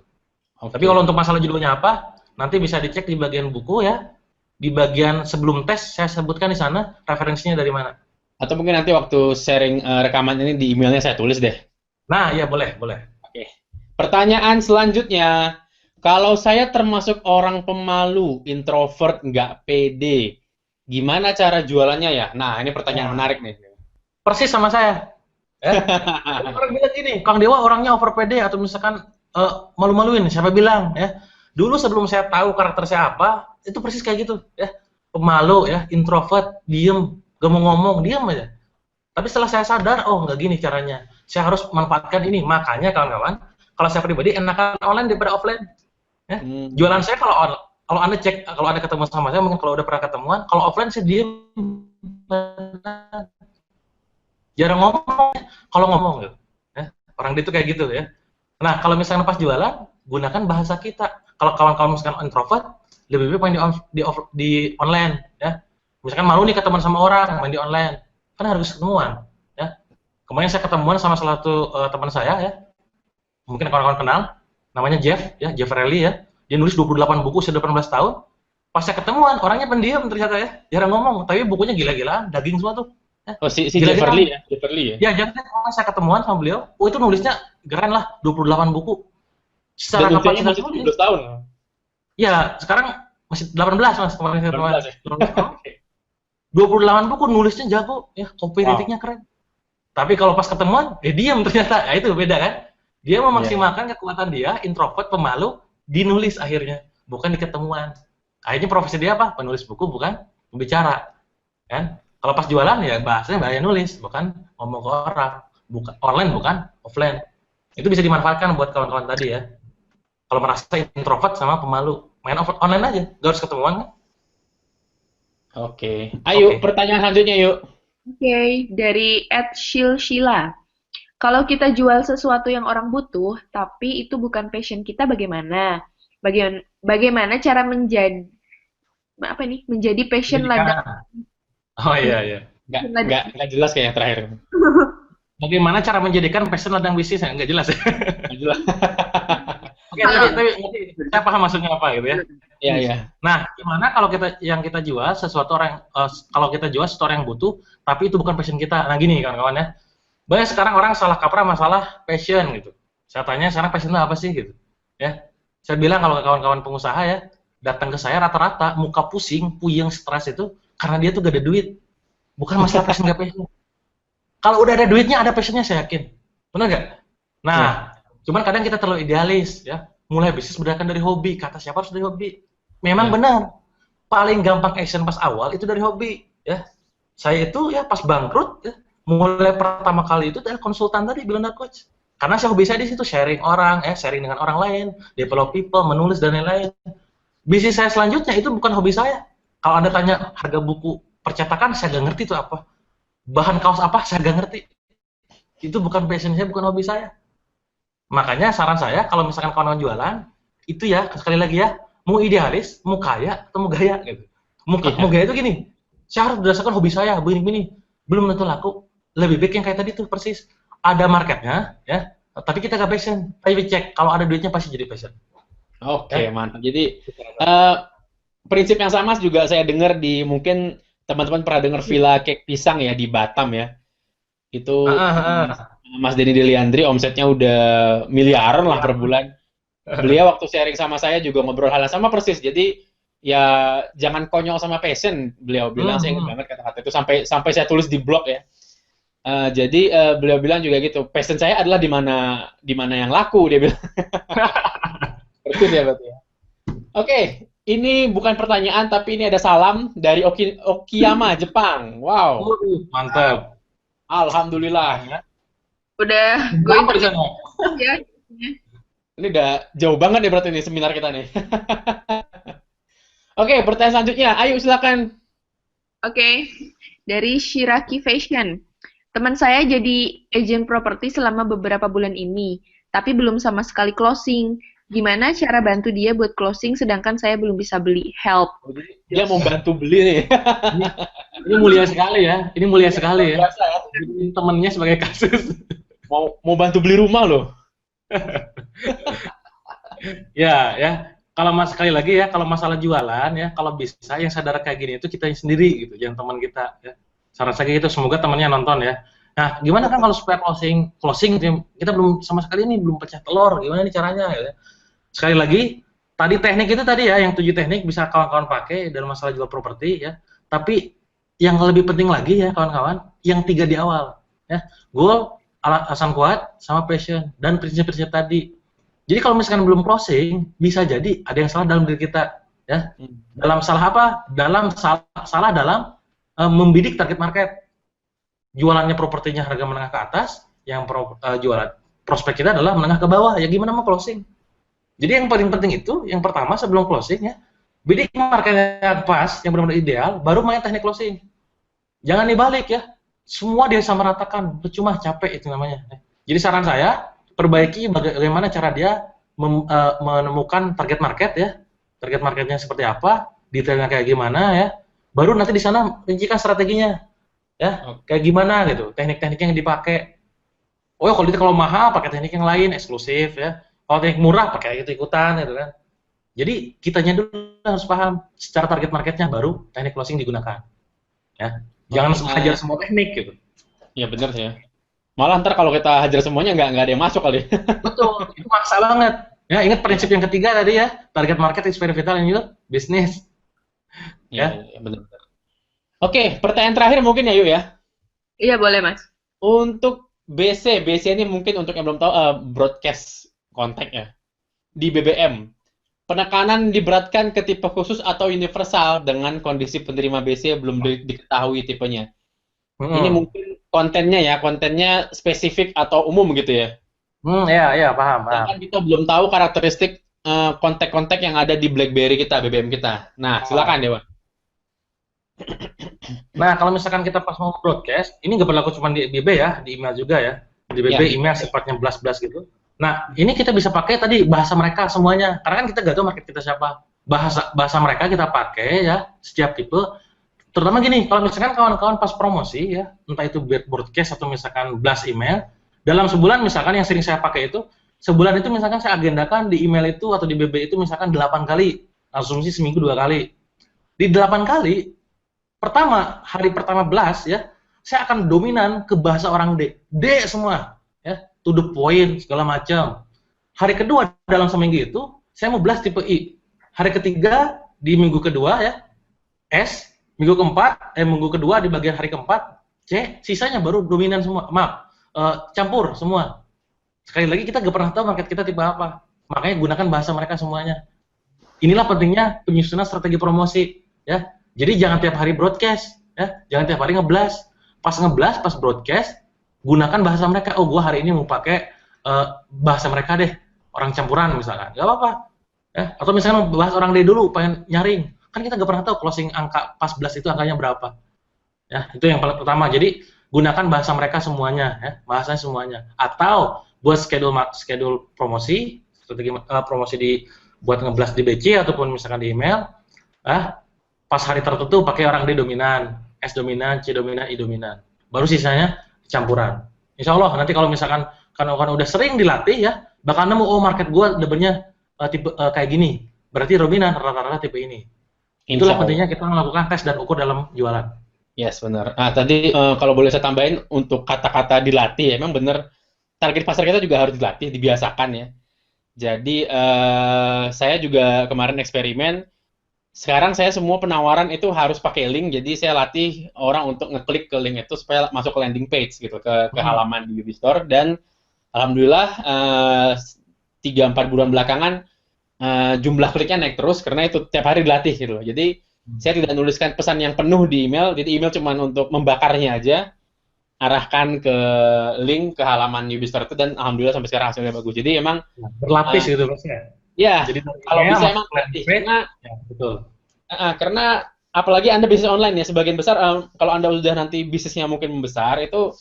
Oke. Tapi kalau untuk masalah judulnya apa, nanti bisa dicek di bagian buku ya. Di bagian sebelum tes saya sebutkan di sana referensinya dari mana. Atau mungkin nanti waktu sharing rekaman ini di emailnya saya tulis deh. Nah, iya boleh. Oke. Pertanyaan selanjutnya, kalau saya termasuk orang pemalu, introvert, nggak pede, gimana cara jualannya ya? Nah, ini pertanyaan menarik nih. Persis sama saya. Orang bilang gini, Kang Dewa orangnya over pede atau misalkan malu-maluin, siapa bilang ya? Dulu sebelum saya tahu karakter saya apa, itu persis kayak gitu ya. Pemalu ya, introvert, diem, gak mau ngomong, diem aja. Tapi setelah saya sadar, oh nggak gini caranya. Saya harus manfaatkan ini. Makanya kawan-kawan, kalau saya pribadi enakan online daripada offline. Ya. Jualan saya kalau Anda cek, kalau Anda ketemu sama saya, mungkin kalau udah pernah ketemuan, kalau offline saya diem. Jarang ngomong, kalau ngomong gitu. Ya. Orang itu kayak gitu ya. Nah, kalau misalnya pas jualan, gunakan bahasa kita. Kalau kawan-kawan misalkan introvert, lebih baik main di online ya. Misalkan malu nih ketemu sama orang, main di online. Kan harus ketemuan ya. Kemarin saya ketemuan sama salah satu teman saya ya. Mungkin kawan-kawan kenal, namanya Jeff ya, Jeff Rally ya. Dia nulis 28 buku sudah 18 tahun. Pas saya ketemuan, orangnya pendiam ternyata ya. Jarang ngomong, tapi bukunya gila-gilaan, daging semua tuh. Ya. Oh, si Jefferly ya? Jefferly ya? Ya, jadi saya ketemuan sama beliau, oh itu nulisnya keren lah, 28 buku. Secara kapasitas masih 17 tahun. Ya, sekarang masih 18 Mas, kemarin saya 18 ya? 28 buku nulisnya jago, ya, copy writing-nya keren. Tapi kalau pas ketemuan, diam ternyata. Ya, itu beda kan? Dia memaksimalkan kekuatan dia, introvert, pemalu, dinulis akhirnya, bukan di ketemuan. Akhirnya profesi dia apa? Penulis buku, bukan pembicara. Kan? Kalau pas jualan ya bahasanya bahaya nulis, bukan ngomong ke orang, bukan online, bukan offline. Itu bisa dimanfaatkan buat kawan-kawan tadi ya. Kalau merasa introvert sama pemalu, main online aja, gak harus ketemuan kan? Oke. Ayo, pertanyaan selanjutnya yuk. Oke, dari @shilshila. Kalau kita jual sesuatu yang orang butuh, tapi itu bukan passion kita, bagaimana? Bagaimana cara menjadi passion ladang? Oh iya. Nggak jelas kayak yang terakhir. Bagaimana cara menjadikan passion ladang bisnis? Nggak jelas. Nggak jelas. Oke, tapi saya paham maksudnya apa gitu ya. Iya. Nah, gimana kalau kita jual sesuatu kalau kita jual sesuatu yang butuh, tapi itu bukan passion kita. Nah gini kawan-kawan ya. Banyak sekarang orang salah kaprah masalah passion gitu. Saya tanya sekarang passion itu apa sih gitu. Ya. Saya bilang kalau kawan-kawan pengusaha ya, datang ke saya rata-rata muka pusing, puyeng, stres itu karena dia tuh gak ada duit. Bukan masalah passion gak passion. Kalau udah ada duitnya, ada passionnya saya yakin. Benar gak? Nah, cuman kadang kita terlalu idealis ya. Mulai bisnis berdasarkan dari hobi. Kata siapa harus dari hobi? Memang benar. Paling gampang action pas awal itu dari hobi ya. Saya itu ya pas bangkrut ya, mulai pertama kali itu adalah konsultan tadi, Billionaire Coach. Karena saya hobi saya di situ sharing orang, sharing dengan orang lain, develop people, menulis dan lain-lain. Bisnis saya selanjutnya itu bukan hobi saya. Kalau Anda tanya harga buku percetakan, saya nggak ngerti itu apa. Bahan kaos apa, saya nggak ngerti. Itu bukan passion saya, bukan hobi saya. Makanya saran saya, kalau misalkan kawan-kawan jualan, itu ya, sekali lagi ya, mau idealis, mau kaya, atau mau gaya gitu. Mau gaya itu gini, saya harus berdasarkan hobi saya, begini-begini. Belum tentu laku. Lebih baik yang kayak tadi tuh persis. Ada marketnya, ya. Tapi kita nggak passion. Tapi cek, kalau ada duitnya pasti jadi passion. Oke, mantap. Jadi prinsip yang sama juga saya dengar di mungkin teman-teman pernah dengar Villa Cake Pisang ya di Batam ya. Itu Mas Denny Deliandri omsetnya udah miliaran lah per bulan. Beliau waktu sharing sama saya juga ngobrol hal yang sama persis. Jadi ya jangan konyol sama passion. Beliau bilang saya ingat banget kata-kata itu sampai saya tulis di blog ya. Jadi beliau bilang juga gitu. Passion saya adalah di mana yang laku dia bilang. Persis ya berarti ya. Oke, ini bukan pertanyaan tapi ini ada salam dari Okiyama, Jepang. Wow. Mantap. Alhamdulillah. Udah gue ya. Ini udah jauh banget nih berarti nih seminar kita nih. Oke, pertanyaan selanjutnya. Ayo silakan. Oke. Dari Shiraki Fashion. Teman saya jadi agent properti selama beberapa bulan ini, tapi belum sama sekali closing. Gimana cara bantu dia buat closing sedangkan saya belum bisa beli? Help. Dia mau bantu beli nih. Ini mulia sekali ya. Ini mulia sekali ya. Biasa ya. Temennya sebagai kasus. Mau bantu beli rumah loh. Ya. Kalau sekali lagi ya, kalau masalah jualan ya, kalau bisa yang sadar kayak gini itu kita sendiri gitu, jangan teman kita ya. Saran saya gitu, semoga temannya nonton ya. Nah, gimana kan kalau supaya closing kita belum sama sekali ini belum pecah telur, gimana nih caranya ya. Sekali lagi, tadi teknik itu tadi ya, yang 7 teknik bisa kawan-kawan pakai dalam masalah jual properti ya. Tapi yang lebih penting lagi ya kawan-kawan, yang 3 di awal ya. Goal, alasan kuat, sama passion dan prinsip-prinsip tadi. Jadi kalau misalkan belum closing, bisa jadi ada yang salah dalam diri kita, ya. Dalam salah apa? Salah dalam membidik target market. Jualannya propertinya harga menengah ke atas, yang jualan prospek kita adalah menengah ke bawah. Ya gimana mau closing? Jadi yang paling penting itu, yang pertama sebelum closing ya, bidik marketnya yang pas, yang benar-benar ideal, baru main teknik closing. Jangan dibalik ya. Semua dia sama ratakan, percuma capek itu namanya. Jadi saran saya, perbaiki bagaimana cara dia menemukan target market ya, target marketnya seperti apa, detailnya kayak gimana ya, baru nanti di sana rincikan strateginya ya, kayak gimana gitu, teknik-teknik yang dipakai. Oh ya kalau mahal pakai teknik yang lain eksklusif ya, kalau teknik murah pakai ikutan gitu kan. Jadi kitanya dulu harus paham secara target marketnya, baru teknik closing digunakan ya, jangan hajar semua teknik gitu. Ya benar sih ya. Malah ntar kalau kita hajar semuanya nggak ada yang masuk kali. Betul, itu maksa banget. Ya, ingat prinsip yang ketiga tadi ya, target market is very vital in your business. Ya, benar. Oke, pertanyaan terakhir mungkin ya Yuk ya. Iya boleh Mas. Untuk BC ini mungkin untuk yang belum tahu broadcast kontak ya. Di BBM, penekanan diberatkan ke tipe khusus atau universal dengan kondisi penerima BC belum diketahui tipenya. Ini mungkin kontennya spesifik atau umum gitu ya. Ya, paham. Kan kita belum tahu karakteristik kontak-kontak yang ada di BlackBerry kita, BBM kita. Nah, silakan Dewa. Nah, kalau misalkan kita pas mau broadcast, ini nggak berlaku cuma di BB ya, di email juga ya. Di BB email sifatnya blast gitu. Nah, ini kita bisa pakai tadi bahasa mereka semuanya. Karena kan kita nggak tahu market kita siapa. Bahasa mereka kita pakai ya, setiap tipe. Terutama gini, kalau misalkan kawan-kawan pas promosi ya, entah itu broadcast atau misalkan blast email, dalam sebulan misalkan yang sering saya pakai itu, sebulan itu misalkan saya agendakan di email itu atau di BB itu misalkan 8 kali, asumsi seminggu 2 kali. Di 8 kali, hari pertama blast ya, saya akan dominan ke bahasa orang D semua, ya, to the point segala macam. Hari kedua dalam seminggu itu, saya mau blast tipe I. Hari ketiga di minggu kedua ya, S. Minggu kedua di bagian hari keempat, C, sisanya baru dominan semua. Campur semua. Sekali lagi kita nggak pernah tahu market kita tipe apa. Makanya gunakan bahasa mereka semuanya. Inilah pentingnya penyusunan strategi promosi, ya. Jadi jangan tiap hari broadcast, ya. Jangan tiap hari ngeblast. Pas broadcast, gunakan bahasa mereka. Oh, gua hari ini mau pakai bahasa mereka deh. Orang campuran misalkan. Nggak apa-apa. Ya. Atau misalnya bahas orang D dulu, pengen nyaring. Kan kita nggak pernah tahu closing angka pas blast itu angkanya berapa. Ya, itu yang paling pertama. Jadi gunakan bahasa mereka semuanya, ya, bahasanya semuanya. Atau buat schedule promosi, strategi promosi buat ngeblast di BC ataupun misalkan di email, pas hari tertentu pakai orang D dominan, S dominan, C dominan, I dominan. Baru sisanya campuran. Insya Allah nanti kalau misalkan kan udah sering dilatih ya, bakal nemu market gua debennya tipe kayak gini. Berarti dominan rata-rata tipe ini. Itulah pentingnya kita melakukan tes dan ukur dalam jualan. Yes, benar. Nah, tadi kalau boleh saya tambahin untuk kata-kata dilatih, emang benar target pasar kita juga harus dilatih, dibiasakan ya. Jadi saya juga kemarin eksperimen. Sekarang saya semua penawaran itu harus pakai link, jadi saya latih orang untuk ngeklik ke link itu supaya masuk ke landing page gitu, ke halaman di UB Store. Dan alhamdulillah 3-4 bulan belakangan jumlah kliknya naik terus karena itu tiap hari dilatih gitu. Jadi saya tidak nuliskan pesan yang penuh di email, jadi email cuma untuk membakarnya aja, arahkan ke link ke halaman UB Store itu, dan alhamdulillah sampai sekarang hasilnya bagus. Jadi emang berlapis gitu Mas ya. Ya, jadi kalau bisa emang berlatih. Karena ya, betul. Karena apalagi Anda bisnis online ya, sebagian besar kalau Anda udah nanti bisnisnya mungkin membesar itu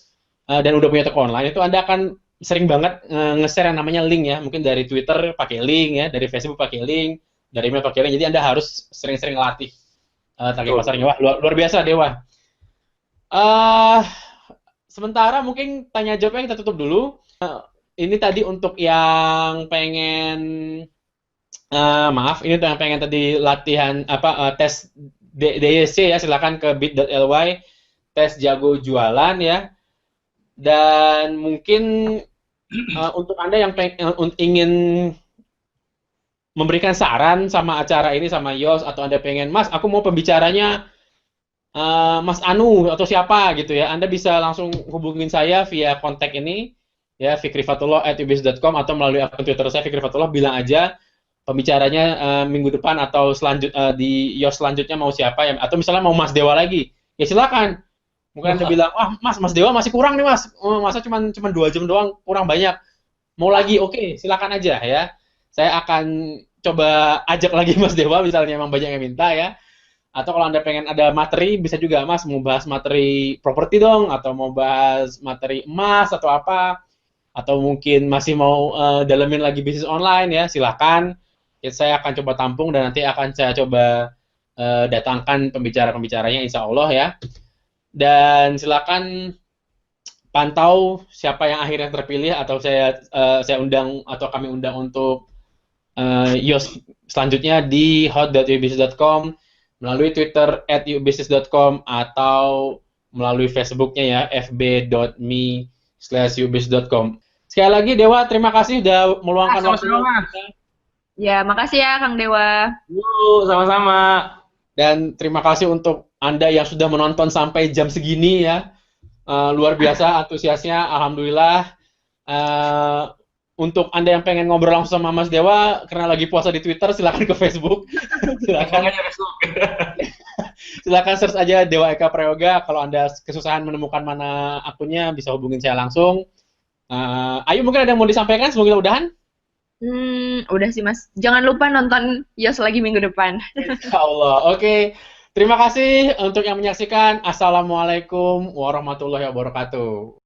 dan udah punya toko online itu Anda akan sering banget nge-share yang namanya link ya. Mungkin dari Twitter pakai link ya, dari Facebook pakai link, dari email pakai link. Jadi Anda harus sering-sering latih target pasarnya. Wah, luar biasa Dewa. Sementara mungkin tanya jawabnya kita tutup dulu. Ini tadi untuk yang pengen maaf, ini tuh yang pengen tadi latihan tes DYC ya, silakan ke bit.ly tes jago jualan ya. Dan mungkin untuk Anda yang ingin memberikan saran sama acara ini sama Yos, atau Anda pengen, Mas, aku mau pembicaranya Mas Anu atau siapa gitu ya, Anda bisa langsung hubungin saya via kontak ini ya, fikrifatullah@ubis.com, atau melalui akun Twitter saya Fikrifatullah, bilang aja pembicaranya minggu depan atau di Yos selanjutnya mau siapa ya, atau misalnya mau Mas Dewa lagi, ya silakan. Mungkin Anda bilang, Mas Dewa masih kurang nih Mas, masa cuma 2 jam doang, kurang banyak, mau lagi, oke, silakan aja ya. Saya akan coba ajak lagi Mas Dewa, misalnya emang banyak yang minta ya. Atau kalau Anda pengen ada materi, bisa juga, Mas, mau bahas materi properti dong, atau mau bahas materi emas atau apa, atau mungkin masih mau dalemin lagi bisnis online ya, silakan. Ya, saya akan coba tampung dan nanti akan saya coba datangkan pembicara-pembicaranya, insya Allah ya. Dan silakan pantau siapa yang akhirnya terpilih, atau saya undang atau kami undang untuk Yos selanjutnya di hot.ubis.com, melalui Twitter @ubis.com, atau melalui Facebooknya ya, fb.me/ubis.com. Sekali lagi Dewa, terima kasih sudah meluangkan waktu. Ya, makasih ya Kang Dewa. Sama-sama. Dan terima kasih untuk Anda yang sudah menonton sampai jam segini ya. Luar biasa antusiasnya, alhamdulillah. Untuk Anda yang pengen ngobrol langsung sama Mas Dewa karena lagi puasa di Twitter, silakan ke Facebook. Silakan search aja Dewa Eka Prayoga. Kalau Anda kesusahan menemukan mana akunnya, bisa hubungin saya langsung. Ayo, mungkin ada yang mau disampaikan sebelum kita udahan? Udah sih Mas. Jangan lupa nonton Yos lagi minggu depan. Insya Allah. Oke. Terima kasih untuk yang menyaksikan. Assalamualaikum warahmatullahi wabarakatuh.